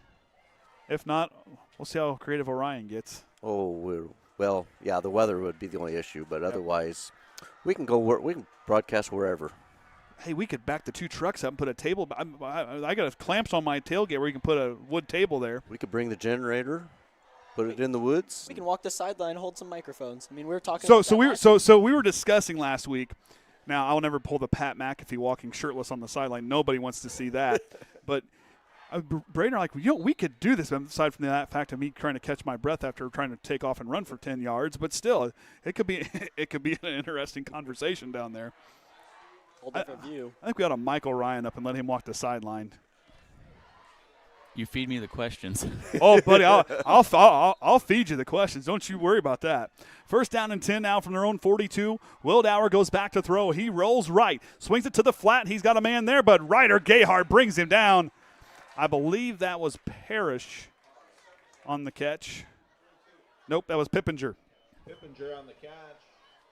S1: If not, we'll see how creative Orion gets.
S4: Oh, the weather would be the only issue, but otherwise, we can we can broadcast wherever.
S1: Hey, we could back the 2 trucks up and put a table. I got clamps on my tailgate where you can put a wood table there.
S4: We could bring the generator, put it in the woods.
S2: We can walk the sideline, hold some microphones. I mean, we were talking.
S1: So we were discussing last week. Now I'll never pull the Pat McAfee walking shirtless on the sideline. Nobody wants to see that. But Brayden are like, we could do this. Aside from that fact of me trying to catch my breath after trying to take off and run for 10 yards, but still, it could be an interesting conversation down there.
S2: Whole different view.
S1: I think we ought to Michael Ryan up and let him walk the sideline.
S6: You feed me the questions.
S1: Oh, buddy, I'll feed you the questions. Don't you worry about that. First down and 10 now from their own 42. Wildauer goes back to throw. He rolls right, swings it to the flat. He's got a man there, but Ryder Gayhart brings him down. I believe that was Pearish on the catch. Nope, that was Pippinger.
S3: Pippinger on the catch.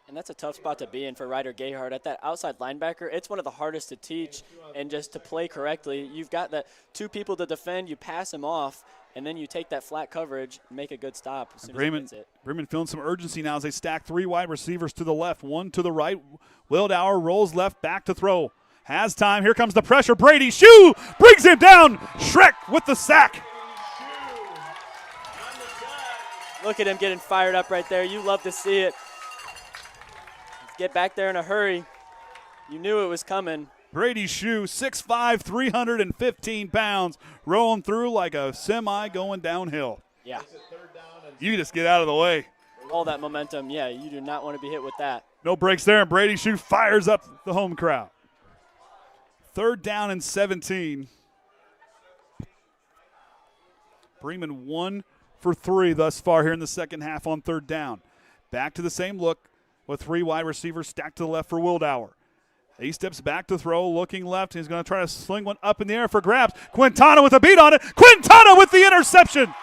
S2: And that's a tough spot to be in for Ryder Gayhart. At that outside linebacker, it's one of the hardest to teach and just to play correctly. You've got the 2 people to defend, you pass him off, and then you take that flat coverage and make a good stop as soon as he gets it.
S1: Bremen feeling some urgency now as they stack 3 wide receivers to the left, 1 to the right. Wildauer rolls left, back to throw. Has time. Here comes the pressure. Brady Shue brings him down. Shrek with the sack.
S2: Look at him getting fired up right there. You love to see it. Get back there in a hurry. You knew it was coming.
S1: Brady Shue, 6'5", 315 pounds, rolling through like a semi going downhill.
S2: Yeah.
S1: You just get out of the way.
S2: All that momentum, yeah, you do not want to be hit with that.
S1: No breaks there, and Brady Shue fires up the home crowd. 3rd down and 17. Bremen 1 for 3 thus far here in the second half on 3rd down. Back to the same look with 3 wide receivers stacked to the left for Wildauer. He steps back to throw, looking left. He's going to try to sling one up in the air for grabs. Quintana with a beat on it. Quintana with the interception.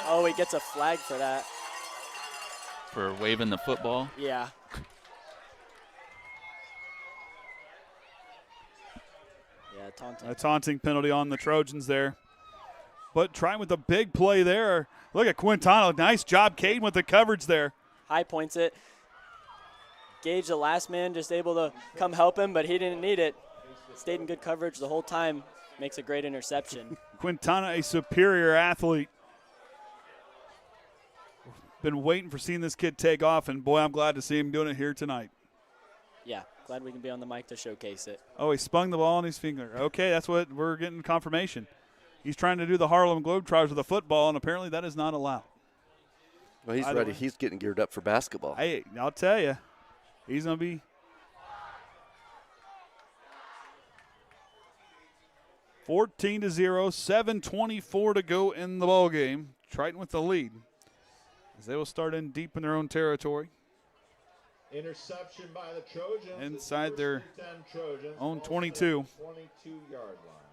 S2: Oh, he gets a flag for that.
S6: For waving the football?
S2: Yeah. Yeah, taunting.
S1: A taunting penalty on the Trojans there. But trying with a big play there. Look at Quintana. Nice job, Caden, with the coverage there.
S2: High points it. Gage, the last man, just able to come help him, but he didn't need it. Stayed in good coverage the whole time. Makes a great interception.
S1: Quintana, a superior athlete. Been waiting for seeing this kid take off, and boy, I'm glad to see him doing it here tonight.
S2: Yeah, glad we can be on the mic to showcase it.
S1: Oh, he spun the ball on his finger. Okay, that's what we're getting confirmation. He's trying to do the Harlem Globetrotters with a football, and apparently that is not allowed.
S4: Well, he's ready. He's getting geared up for basketball.
S1: Hey, I'll tell you, he's going to be. 14-0, 7:24 to go in the ball game. Triton with the lead as they will start in deep in their own territory.
S3: Interception by the Trojans.
S1: Inside their
S3: Trojans,
S1: own 22.
S3: 22-yard line.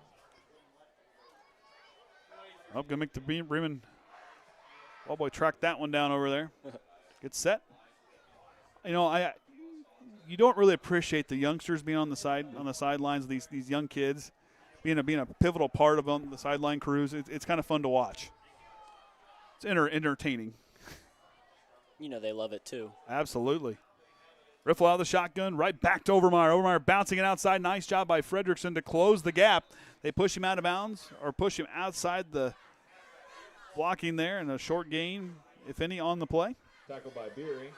S1: Oh, going to make the Bremen ball boy track that one down over there. Get set. You know, you don't really appreciate the youngsters being on the sidelines. These young kids being a pivotal part of the sideline crews. It's kind of fun to watch. It's entertaining.
S2: You know they love it too.
S1: Absolutely. Riffle out of the shotgun, right back to Overmyer. Overmyer bouncing it outside. Nice job by Fredrickson to close the gap. They push him out of bounds or push him outside the blocking there, and a short gain, if any, on the play.
S3: Tackled by Beery.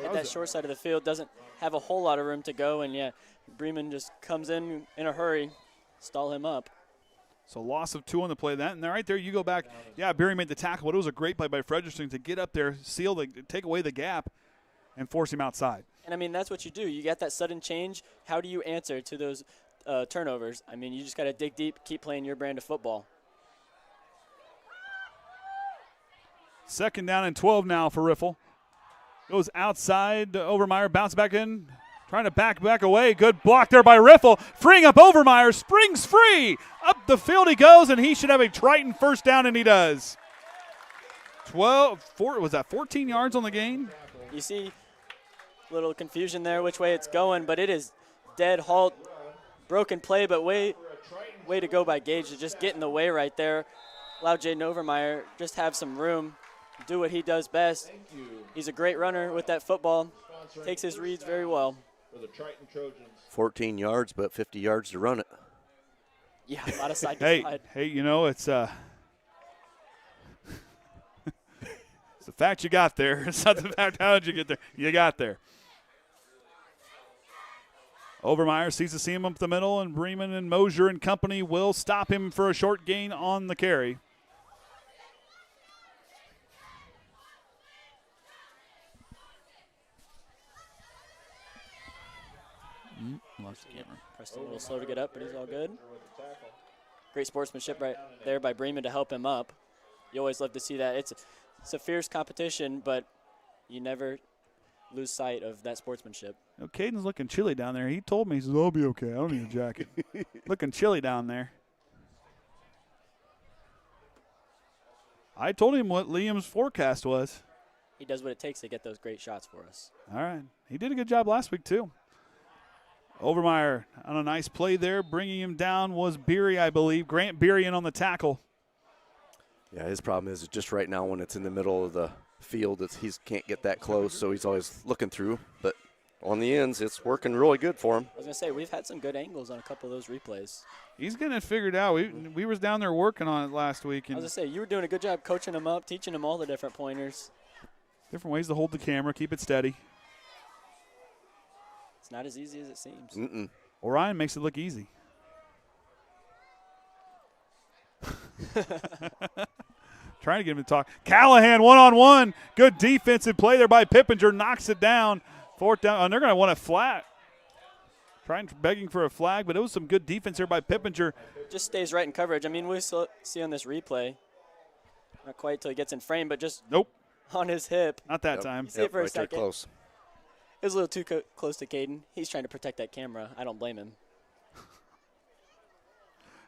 S2: At that short side of the field, doesn't have a whole lot of room to go, and yeah, Bremen just comes in a hurry, stall him up.
S1: So loss of 2 on the play. And right there, you go back. Yeah, Beery made the tackle, but it was a great play by Fredrickson to get up there, take away the gap, and force him outside.
S2: And, I mean, that's what you do. You get that sudden change. How do you answer to those turnovers? I mean, you just got to dig deep, keep playing your brand of football.
S1: 2nd down and 12 now for Riffle. Goes outside to Overmyer, bounce back in, trying to back away. Good block there by Riffle. Freeing up Overmyer, springs free. Up the field he goes, and he should have a Triton first down, and he does. was that 14 yards on the gain?
S2: You see a little confusion there which way it's going, but it is dead halt, broken play, but way to go by Gage to just get in the way right there. Allow Jayden Overmyer just have some room, do what he does best. He's a great runner with that football, takes his reads very well.
S3: For the Triton Trojans.
S4: 14 yards, but 50 yards to run it.
S2: Yeah, a lot of side to side.
S1: Hey, you know, it's it's the fact you got there. It's not the fact how did you get there. You got there. Overmyer sees the seam up the middle, and Bremen and Mosier and company will stop him for a short gain on the carry.
S6: Lost the camera.
S2: Preston a little slow to get up, but he's all good. Great sportsmanship right there by Bremen to help him up. You always love to see that. It's a fierce competition, but you never lose sight of that sportsmanship.
S1: You know, Caden's looking chilly down there. He told me, he says, I'll be okay. I don't need a jacket. Looking chilly down there. I told him what Liam's forecast was.
S2: He does what it takes to get those great shots for us.
S1: All right. He did a good job last week, too. Overmyer on a nice play there. Bringing him down was Beery, I believe. Grant Beery in on the tackle.
S4: Yeah, his problem is just right now when it's in the middle of the field, he can't get that close, so he's always looking through. But on the ends, it's working really good for him.
S2: I was going to say, we've had some good angles on a couple of those replays.
S1: He's getting it figured out. We was down there working on it last week. And
S2: I was going to say, you were doing a good job coaching him up, teaching him all the different pointers.
S1: Different ways to hold the camera, keep it steady.
S2: It's not as easy as it seems.
S4: Mm-mm.
S1: Orion makes it look easy. Trying to get him to talk. Callahan one-on-one. Good defensive play there by Pippinger. Knocks it down. Fourth down. And they're going to want a flat. Begging for a flag, but it was some good defense here by Pippinger.
S2: Just stays right in coverage. I mean, we see on this replay, not quite till he gets in frame, but just on his hip.
S1: Not that time.
S2: You see it for a
S4: right there
S2: second.
S4: close.
S2: It was a little too close to Caden. He's trying to protect that camera. I don't blame him.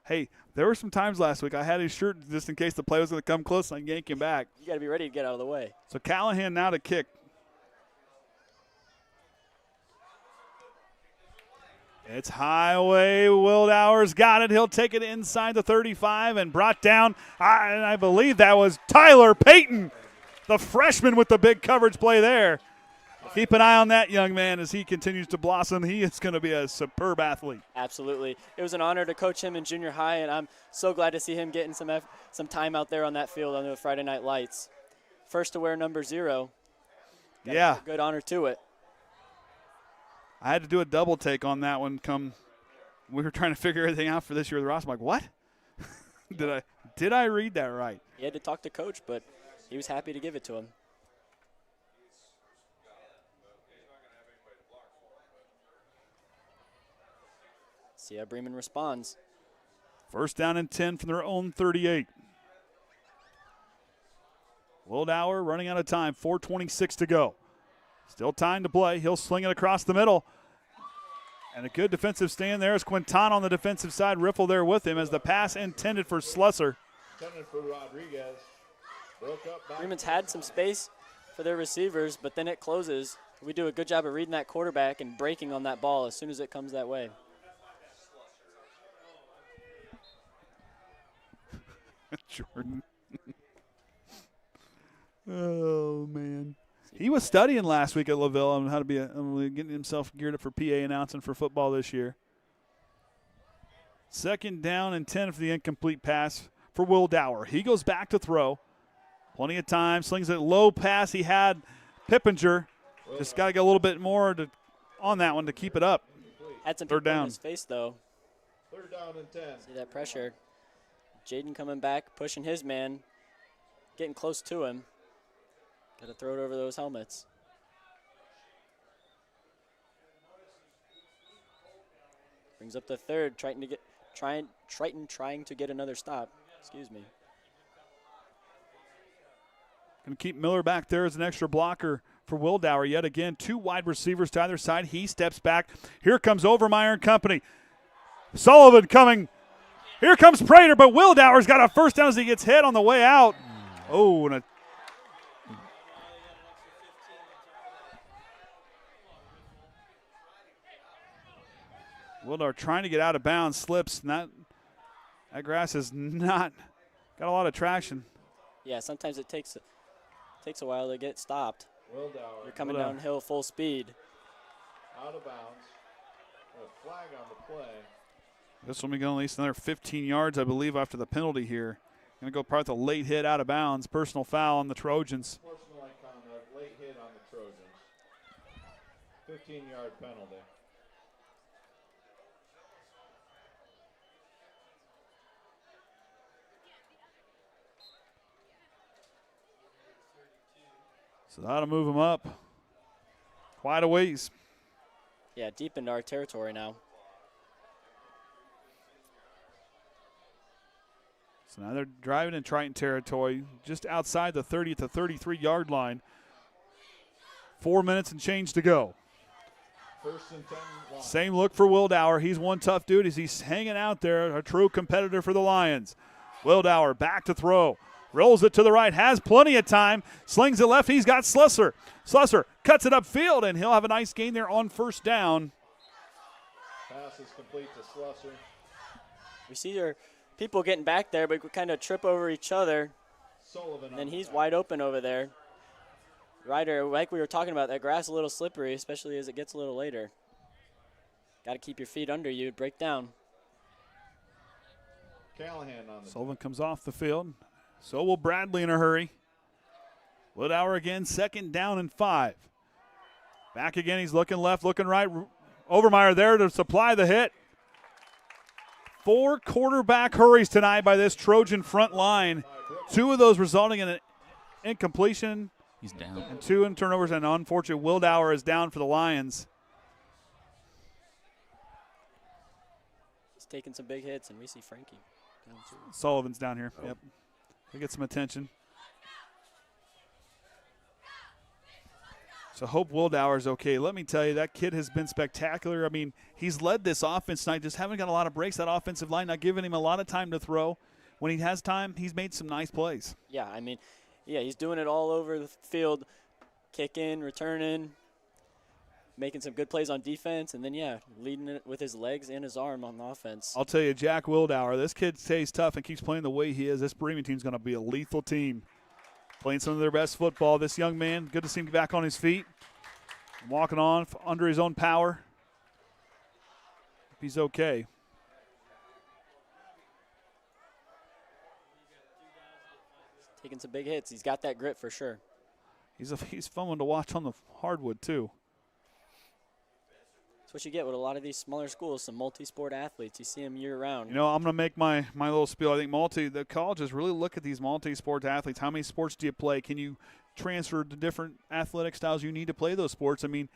S1: Hey, there were some times last week I had his shirt just in case the play was going to come close and I yank him back.
S2: You got to be ready to get out of the way.
S1: So Callahan now to kick. It's highway. Wildauer's got it. He'll take it inside the 35 and brought down. And I believe that was Tyler Payton, the freshman with the big coverage play there. Keep an eye on that young man as he continues to blossom. He is going to be a superb athlete.
S2: Absolutely. It was an honor to coach him in junior high, and I'm so glad to see him getting some time out there on that field under the Friday Night Lights. First to wear number 0.
S1: Yeah.
S2: Good honor to it.
S1: I had to do a double take on that one. We were trying to figure everything out for this year of the roster. I'm like, what? Did I read that right?
S2: He had to talk to coach, but he was happy to give it to him. See how Bremen responds.
S1: First down and 10 from their own 38. Wildauer running out of time, 4:26 to go. Still time to play. He'll sling it across the middle. And a good defensive stand there is Quintana on the defensive side. Riffle there with him as the pass intended for Slusser.
S3: Intended for Rodriguez. Broke up back.
S2: Bremen's had some space for their receivers, but then it closes. We do a good job of reading that quarterback and breaking on that ball as soon as it comes that way.
S1: Jordan. Oh, man. He was studying last week at LaVille on how to be getting himself geared up for PA announcing for football this year. Second down and 10 for the incomplete pass for Wildauer. He goes back to throw. Plenty of time. Slings it low pass. He had Pippinger. Just got to get a little bit more on that one to keep it up.
S2: Had some
S1: Third
S2: people
S1: down.
S2: in his face, though.
S3: Third down and 10.
S2: See that pressure. Jayden coming back, pushing his man, getting close to him. Got to throw it over those helmets. Brings up the third, Triton trying to get another stop. Excuse me.
S1: Going to keep Miller back there as an extra blocker for Wildauer. Yet again, 2 wide receivers to either side. He steps back. Here comes Overmyer and company. Sullivan coming. Here comes Prater, but Wildauer's got a first down as he gets hit on the way out. Oh, and Wildauer trying to get out of bounds, slips, and that grass has not got a lot of traction.
S2: Yeah, sometimes it takes a while to get stopped.
S3: Wildauer.
S2: You're coming downhill full speed.
S3: Out of bounds. A flag on the play.
S1: This will be going at least another 15 yards, I believe, after the penalty here. Going to go probably with a late hit out of bounds. Personal foul on the Trojans.
S3: Sportsmanlike conduct, late hit on the Trojans. 15-yard penalty.
S1: So that'll move him up quite a ways.
S2: Yeah, deep into our territory now.
S1: So now they're driving in Triton territory, just outside the 30 to 33-yard line. 4 minutes and change to go.
S3: First and 10.
S1: Same look for Wildauer. He's one tough dude as he's hanging out there, a true competitor for the Lions. Wildauer back to throw. Rolls it to the right, has plenty of time, slings it left. He's got Slusser. Slusser cuts it upfield, and he'll have a nice gain there on first down.
S3: Pass is complete to Slusser.
S2: We see your people getting back there, but we kind of trip over each other.
S3: Sullivan.
S2: And he's wide open over there. Ryder, like we were talking about, that grass is a little slippery, especially as it gets a little later. Got to keep your feet under you, break down.
S3: Callahan on the
S1: Sullivan comes off the field. So will Bradley in a hurry. Wildauer again, 2nd down and 5. Back again, he's looking left, looking right. Overmyer there to supply the hit. 4 quarterback hurries tonight by this Trojan front line. 2 of those resulting in an incompletion.
S6: He's down.
S1: And 2 in turnovers, and unfortunately Wildauer is down for the Lions.
S2: He's taking some big hits, and we see Frankie down too.
S1: Sullivan's down here. Yep. They get some attention. So hope Wildauer's okay. Let me tell you, that kid has been spectacular. I mean, he's led this offense tonight, just haven't got a lot of breaks. That offensive line not giving him a lot of time to throw. When he has time, he's made some nice plays.
S2: Yeah, I mean, yeah, he's doing it all over the field, kicking, returning, making some good plays on defense, and then, yeah, leading it with his legs and his arm on the offense.
S1: I'll tell you, Jack Wildauer, this kid stays tough and keeps playing the way he is. This Bremen team's going to be a lethal team. Playing some of their best football. This young man, good to see him back on his feet. Walking on under his own power. He's okay.
S2: Taking some big hits. He's got that grit for sure.
S1: He's fun one to watch on the hardwood, too.
S2: That's what you get with a lot of these smaller schools, some multi-sport athletes. You see them year-round.
S1: You know, I'm going to make my little spiel. I think the colleges really look at these multi-sport athletes. How many sports do you play? Can you transfer the different athletic styles you need to play those sports? I mean,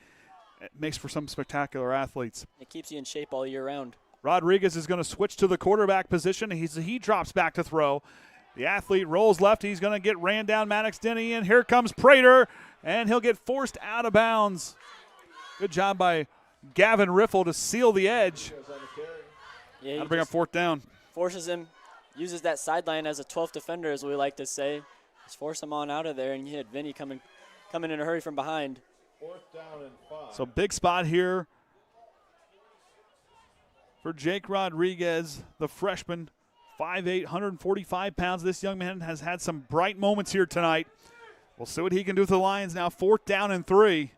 S1: it makes for some spectacular athletes.
S2: It keeps you in shape all year round.
S1: Rodriguez is going to switch to the quarterback position. He drops back to throw. The athlete rolls left. He's going to get ran down. Maddox Dennie, and here comes Prater, and he'll get forced out of bounds. Good job by Gavin Riffle to seal the edge.
S2: Yeah,
S1: How to bring up 4th down.
S2: Forces him, uses that sideline as a 12th defender, as we like to say. Just force him on out of there, and you had Vinny coming in a hurry from behind.
S3: 4th down and 5.
S1: So big spot here for Jake Rodriguez, the freshman, 5'8", 145 pounds. This young man has had some bright moments here tonight. We'll see what he can do with the Lions now. 4th down and 3.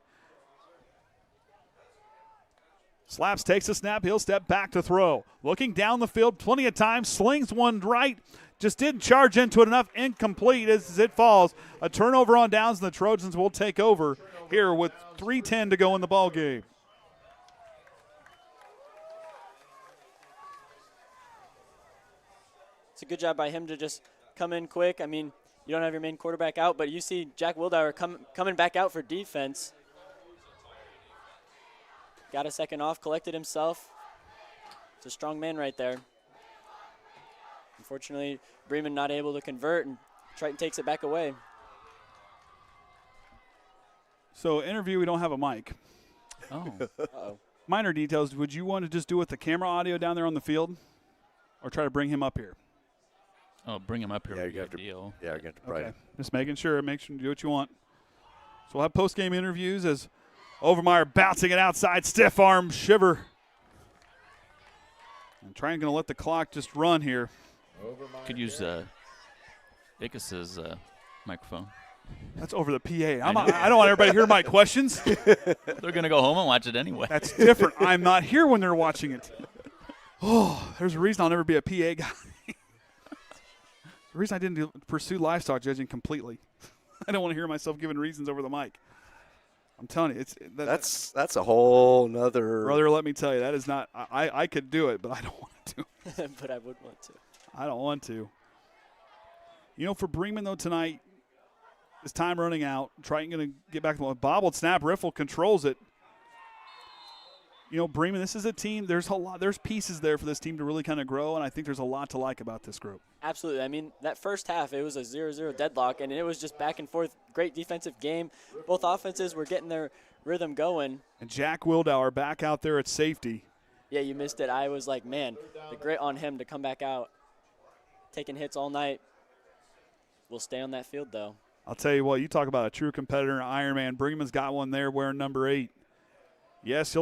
S1: Slaps takes a snap. He'll step back to throw. Looking down the field, plenty of time. Slings one right. Just didn't charge into it enough. Incomplete as it falls. A turnover on downs, and the Trojans will take over here with 3:10 to go in the ball game.
S2: It's a good job by him to just come in quick. I mean, you don't have your main quarterback out, but you see Jack Wildauer coming back out for defense. Got a second off, collected himself. It's a strong man right there. Unfortunately, Bremen not able to convert, and Triton takes it back away.
S1: So interview, we don't have a mic.
S6: Oh.
S2: Uh-oh.
S1: Minor details. Would you want to just do with the camera audio down there on the field, or try to bring him up here?
S6: Oh, bring him up here.
S4: Yeah,
S6: would
S4: you
S6: be
S4: have to.
S6: ideal.
S4: Yeah, you have to probably.
S1: Okay. Just making sure. Make sure you do what you want. So we'll have post-game interviews as Overmyer bouncing it outside. Stiff arm shiver. And Triton going to let the clock just run here.
S6: Could use Ickes's microphone.
S1: That's over the PA. I don't want everybody to hear my questions.
S6: They're going to go home and watch it anyway.
S1: That's different. I'm not here when they're watching it. Oh, there's a reason I'll never be a PA guy. The reason I didn't pursue livestock judging completely. I don't want to hear myself giving reasons over the mic. I'm telling you,
S4: that's a whole nother.
S1: Brother, let me tell you, that is not. I could do it, but I don't want to.
S2: But I would want to.
S1: I don't want to. You know, for Bremen though tonight, it's time running out. Triton going to get back to the bobbled snap. Riffle controls it. You know, Bremen, this is a team. There's pieces there for this team to really kind of grow, and I think there's a lot to like about this group.
S2: Absolutely. I mean, that first half, it was a 0-0 deadlock, and it was just back and forth. Great defensive game. Both offenses were getting their rhythm going.
S1: And Jack Wildauer back out there at safety.
S2: Yeah, you missed it. I was like, man, the grit on him to come back out, taking hits all night. We'll stay on that field, though.
S1: I'll tell you what, you talk about a true competitor, Iron Man. Bremen's got one there wearing number 8. Yes,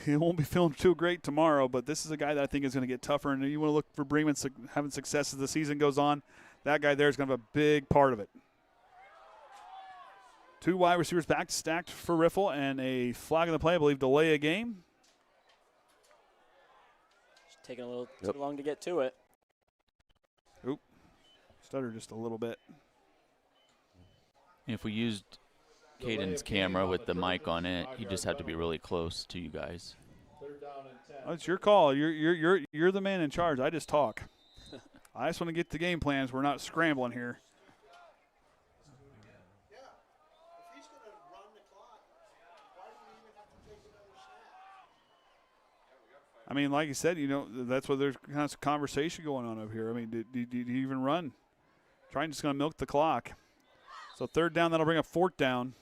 S1: he won't be feeling too great tomorrow, but this is a guy that I think is going to get tougher. And you want to look for Bremen having success as the season goes on. That guy there is going to have a big part of it. 2 wide receivers back stacked for Riffle, and a flag in the play, I believe, delay a game.
S2: Just taking a little too long to get to it.
S1: Oop. Stutter just a little bit.
S6: If we used Caden's camera with the mic on it, you just have to be really close to you guys.
S1: Oh, it's your call. You're the man in charge. I just talk. I just want to get the game plans. We're not scrambling here. I mean, like you said, you know, that's what there's kind of conversation going on over here. I mean, did you even run? Trying just going to milk the clock. So 3rd down, that'll bring up 4th down.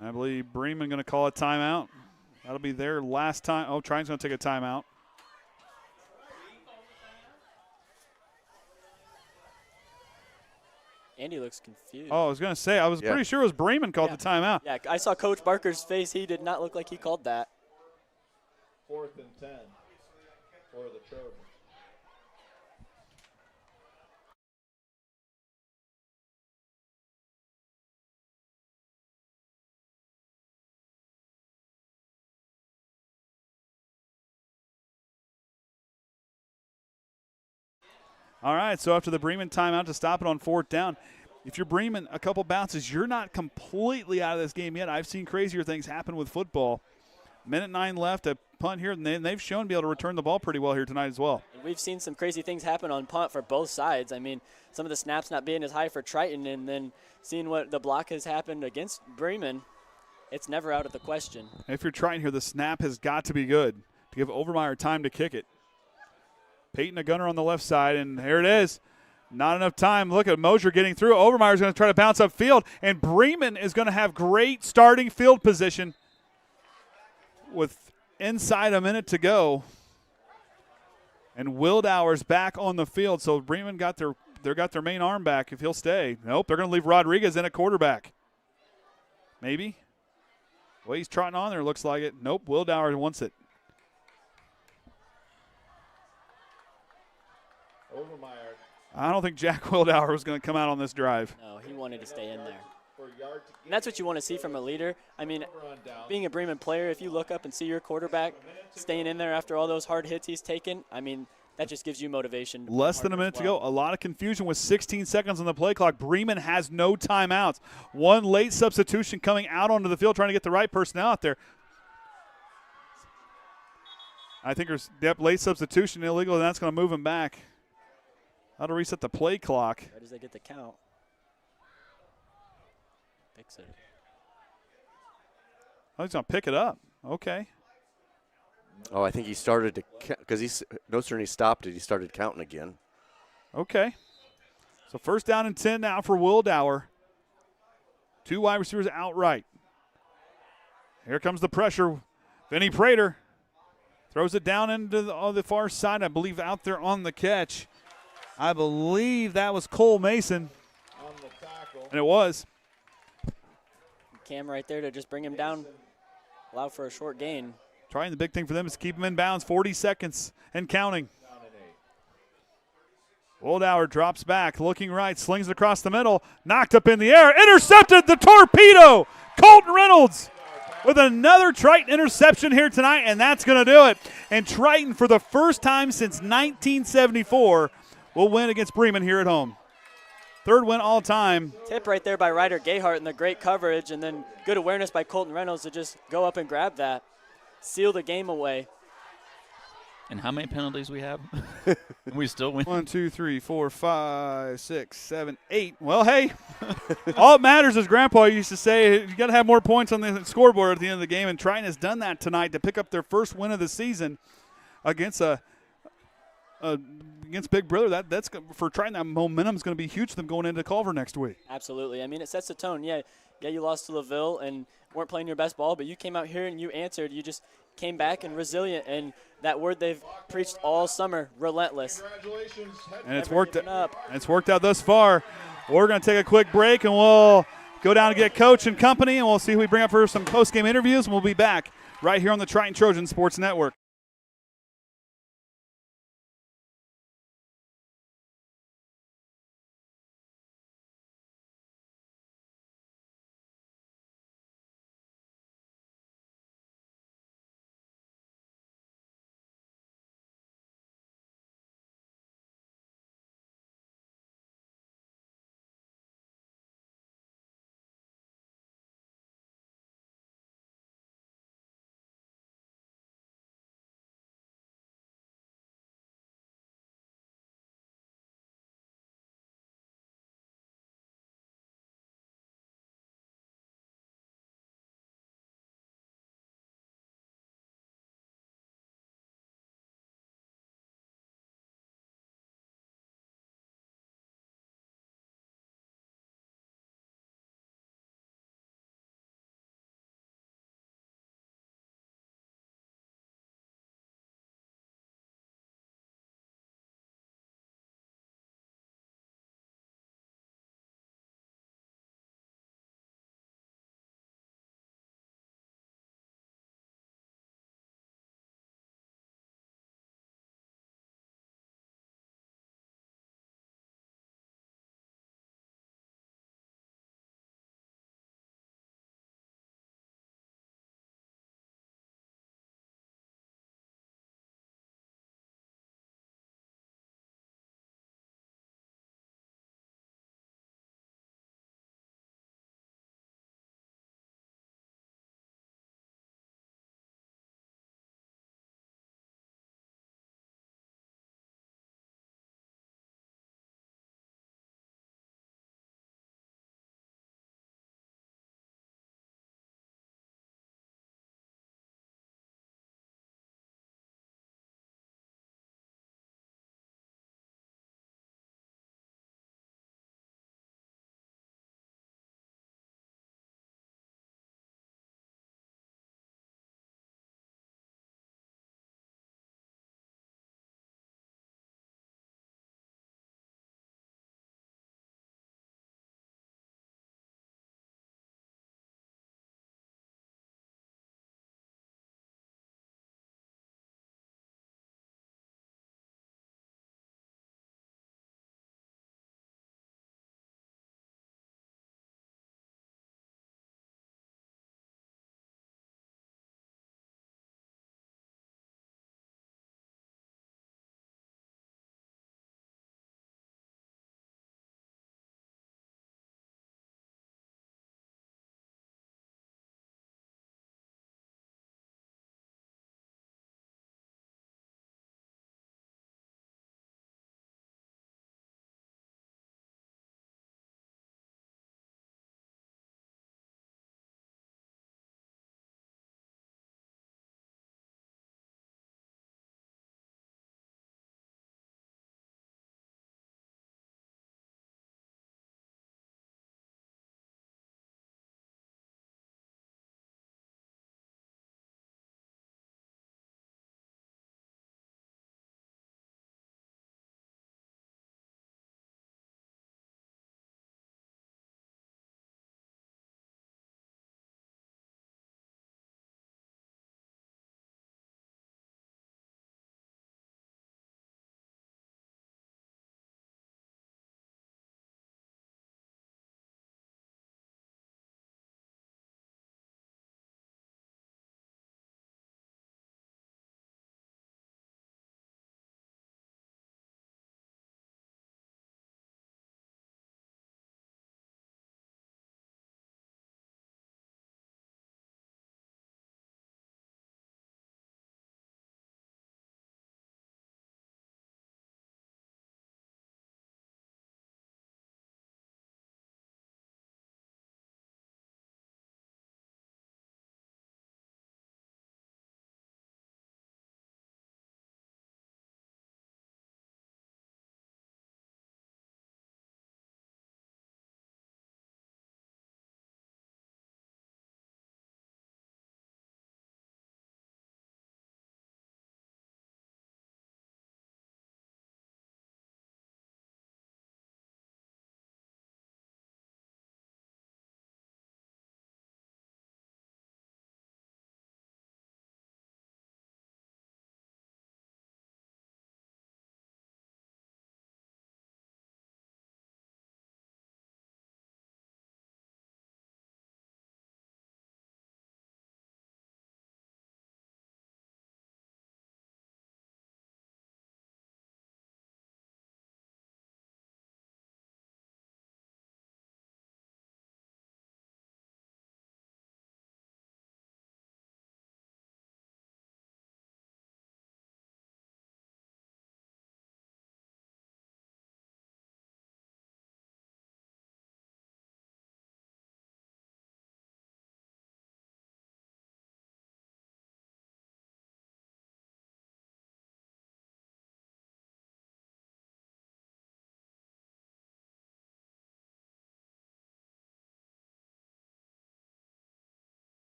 S1: I believe Bremen going to call a timeout. That'll be their last time. Oh, Triton's going to take a timeout.
S2: Andy looks confused.
S1: Oh, I was going to say, I was pretty sure it was Bremen called the timeout.
S2: Yeah, I saw Coach Barker's face. He did not look like he called that.
S3: 4th and 10 for the Trojans.
S1: All right, so after the Bremen timeout to stop it on 4th down, if you're Bremen, a couple bounces, you're not completely out of this game yet. I've seen crazier things happen with football. 1:09 left, a punt here, and they've shown to be able to return the ball pretty well here tonight as well.
S2: And we've seen some crazy things happen on punt for both sides. I mean, some of the snaps not being as high for Triton, and then seeing what the block has happened against Bremen, it's never out of the question.
S1: If you're Triton here, the snap has got to be good to give Overmyer time to kick it. Peyton, a gunner on the left side, and here it is. Not enough time. Look at Mosier getting through. Overmyer's going to try to bounce upfield, and Bremen is going to have great starting field position with inside a minute to go. And Wildauer's back on the field, so Bremen got their main arm back if he'll stay. Nope, they're going to leave Rodriguez in at quarterback. Maybe. Well, he's trotting on there, looks like it. Nope, Wildauer wants it.
S3: Overmyer.
S1: I don't think Jack Wildauer was going to come out on this drive.
S2: No, he wanted to stay in there. And that's what you want to see from a leader. I mean, being a Bremen player, if you look up and see your quarterback staying in there after all those hard hits he's taken, I mean, that just gives you motivation.
S1: Less than a minute to go. A lot of confusion with 16 seconds on the play clock. Bremen has no timeouts. One late substitution coming out onto the field trying to get the right personnel out there. I think there's late substitution illegal, and that's going to move him back. How to reset the play clock.
S2: Where does they get the count? Fix it.
S1: Oh, he's going to pick it up. Okay.
S4: Oh, I think he started to – because he stopped it. He started counting again.
S1: Okay. So 1st down and 10 now for Wildauer. 2 wide receivers outright. Here comes the pressure. Vinny Prater throws it down into the far side, I believe, out there on the catch. I believe that was Cole Mason.
S3: On the tackle.
S1: And it was.
S2: Cam right there to just bring him down. allow for a short gain.
S1: Trying the big thing for them is keep them in bounds, 40 seconds and counting. Oldauer drops back, looking right, slings it across the middle, knocked up in the air, intercepted the torpedo. Colton Reynolds with another Triton interception here tonight, and that's going to do it. And Triton, for the first time since 1974, will win against Bremen here at home. Third win all time.
S2: Tip right there by Ryder Gayhart and the great coverage, and then good awareness by Colton Reynolds to just go up and grab that. Seal the game away.
S6: And how many penalties we have? We still win.
S1: 1, 2, 3, 4, 5, 6, 7, 8. Well, hey, all it matters, as Grandpa used to say, you got to have more points on the scoreboard at the end of the game, and Triton has done that tonight to pick up their first win of the season against against Big Brother. That's for Triton. That momentum is going to be huge for them going into Culver next week.
S2: Absolutely. I mean, it sets the tone. Yeah, you lost to LaVille and weren't playing your best ball, but you came out here and you answered. You just came back and resilient, and that word they've preached all summer, relentless.
S1: And it's worked out. It's worked out thus far. We're going to take a quick break, and we'll go down and get Coach and company, and we'll see who we bring up for some post-game interviews, and we'll be back right here on the Triton Trojan Sports Network.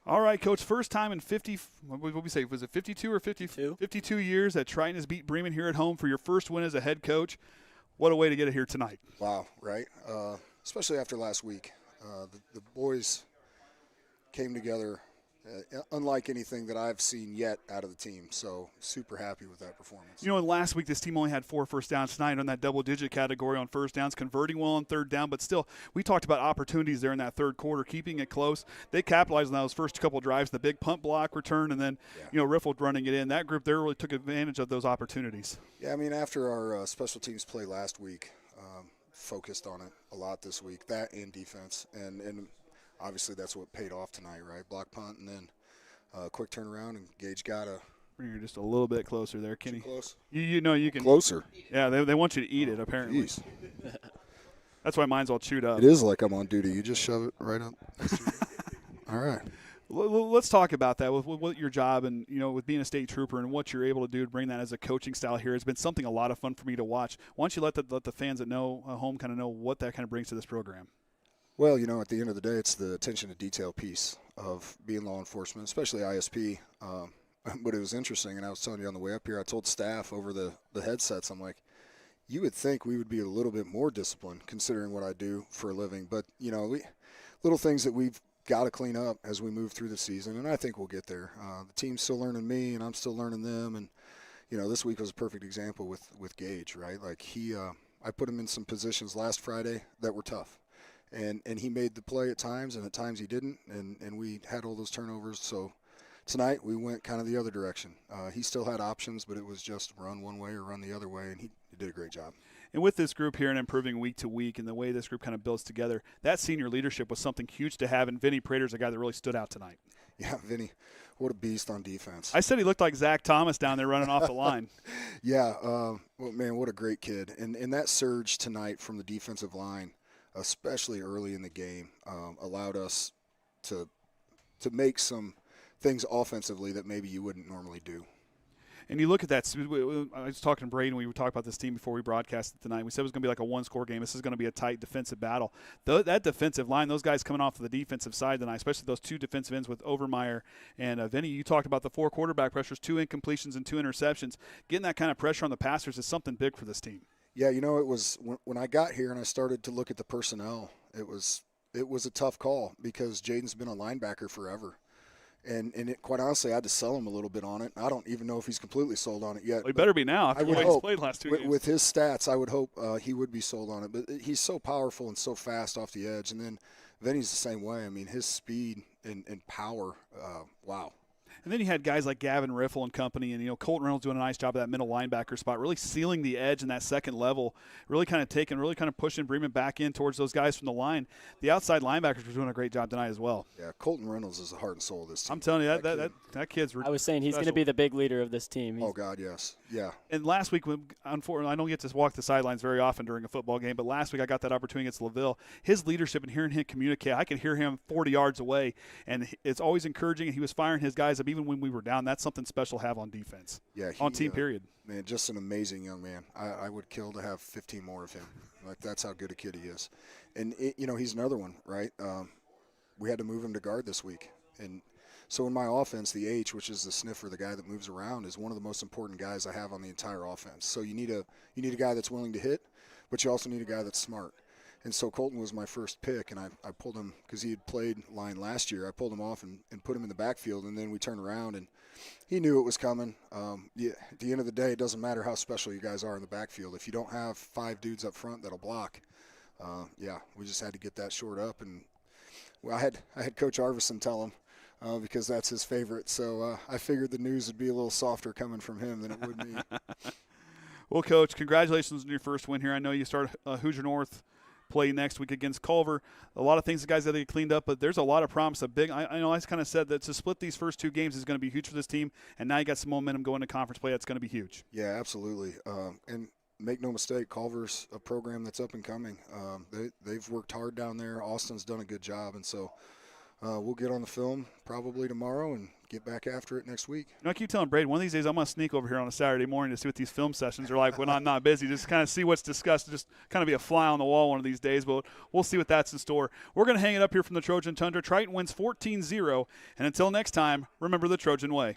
S1: All right, Coach, first time in 50, what did we say, was it 52 or 52? 52 years that Triton has beat Bremen here at home for your first win as a head coach. What a way to get it here tonight.
S11: Wow, right? Especially after last week. The boys came together unlike anything that I've seen yet out of the team, so super happy with that performance.
S1: You know, last week this team only had 4 first downs. Tonight on that double-digit category on first downs, converting well on third down, but still, we talked about opportunities there in that third quarter, keeping it close. They capitalized on those first couple drives, the big punt block return, and then, Riffle running it in. That group there really took advantage of those opportunities.
S11: Yeah, I mean, after our special teams play last week, focused on it a lot this week, that and defense, and obviously that's what paid off tonight, right? Block punt and then quick turnaround, and Gage got a.
S1: Bring her just a little bit closer there, Kenny.
S11: Too close?
S1: You know you can.
S11: Closer.
S1: Yeah, they want you to eat it, apparently.
S11: Geez.
S1: That's why mine's all chewed up.
S11: It is like I'm on duty. You just shove it right up. All right.
S1: Let's talk about that with what your job and, with being a state trooper and what you're able to do to bring that as a coaching style here. It's been something a lot of fun for me to watch. Why don't you let the fans that know home kind of know what that kind of brings to this program?
S11: Well, at the end of the day, it's the attention to detail piece of being law enforcement, especially ISP. But it was interesting, and I was telling you on the way up here, I told staff over the headsets, I'm like, you would think we would be a little bit more disciplined considering what I do for a living. But, little things that we've got to clean up as we move through the season, and I think we'll get there. The team's still learning me, and I'm still learning them. And, this week was a perfect example with Gage, right? Like I put him in some positions last Friday that were tough. And he made the play at times, and at times he didn't, and we had all those turnovers. So tonight we went kind of the other direction. He still had options, but it was just run one way or run the other way, and he did a great job.
S1: And with this group here and improving week to week and the way this group kind of builds together, that senior leadership was something huge to have, and Vinny Prater's a guy that really stood out tonight.
S11: Yeah, Vinny, what a beast on defense.
S1: I said he looked like Zach Thomas down there running off the line.
S11: Yeah, well, man, what a great kid. And that surge tonight from the defensive line, especially early in the game, allowed us to make some things offensively that maybe you wouldn't normally do.
S1: And you look at that. I was talking to Brayden. We were talking about this team before we broadcasted tonight. We said it was going to be like a one-score game. This is going to be a tight defensive battle. That defensive line, those guys coming off of the defensive side tonight, especially those two defensive ends with Overmyer and Vinny. You talked about the 4 quarterback pressures, 2 incompletions and 2 interceptions. Getting that kind of pressure on the passers is something big for this team.
S11: Yeah, it was when I got here and I started to look at the personnel, it was a tough call because Jayden's been a linebacker forever. And quite honestly, I had to sell him a little bit on it. I don't even know if he's completely sold on it yet.
S1: Well, he better be now. After the way he's played last 2 games.
S11: With his stats, I would hope he would be sold on it. But he's so powerful and so fast off the edge. And then Vinny's the same way. I mean, his speed and power, wow.
S1: And then you had guys like Gavin Riffle and company, and Colton Reynolds doing a nice job of that middle linebacker spot, really sealing the edge in that second level, really kind of pushing Bremen back in towards those guys from the line. The outside linebackers were doing a great job tonight as well.
S11: Yeah, Colton Reynolds is the heart and soul of this team.
S1: I'm telling you, that kid's
S2: I was saying he's going to be the big leader of this team.
S11: Oh, God, yes. Yeah.
S1: And last week, unfortunately, I don't get to walk the sidelines very often during a football game, but last week I got that opportunity against LaVille. His leadership and hearing him communicate, I could hear him 40 yards away, and it's always encouraging, and he was firing his guys up even when we were down. That's something special to have on defense.
S11: Yeah,
S1: on team period.
S11: Man, just an amazing young man. I would kill to have 15 more of him. Like, that's how good a kid he is. And, he's another one, right? We had to move him to guard this week. And so in my offense, the H, which is the sniffer, the guy that moves around, is one of the most important guys I have on the entire offense. So you need a guy that's willing to hit, but you also need a guy that's smart. And so Colton was my first pick, and I pulled him because he had played line last year. I pulled him off and put him in the backfield, and then we turned around, and he knew it was coming. At the end of the day, it doesn't matter how special you guys are in the backfield. If you don't have 5 dudes up front that'll block, we just had to get that short up. And I had Coach Arvison tell him because that's his favorite. So I figured the news would be a little softer coming from him than it would me.
S1: Well, Coach, congratulations on your first win here. I know you start Hoosier North play next week against Culver. A lot of things the guys that they cleaned up, but there's a lot of promise. I know I kind of said that to split these first 2 games is going to be huge for this team, and now you got some momentum going to conference play. That's going to be huge.
S11: Yeah, absolutely. And make no mistake, Culver's a program that's up and coming. They've worked hard down there. Austin's done a good job, and so we'll get on the film probably tomorrow and get back after it next week.
S1: I keep telling Brayden, one of these days I'm going to sneak over here on a Saturday morning to see what these film sessions are like when I'm not busy, just kind of see what's discussed, just kind of be a fly on the wall one of these days, but we'll see what that's in store. We're going to hang it up here from the Trojan Tundra. Triton wins 14-0, and until next time, remember the Trojan way.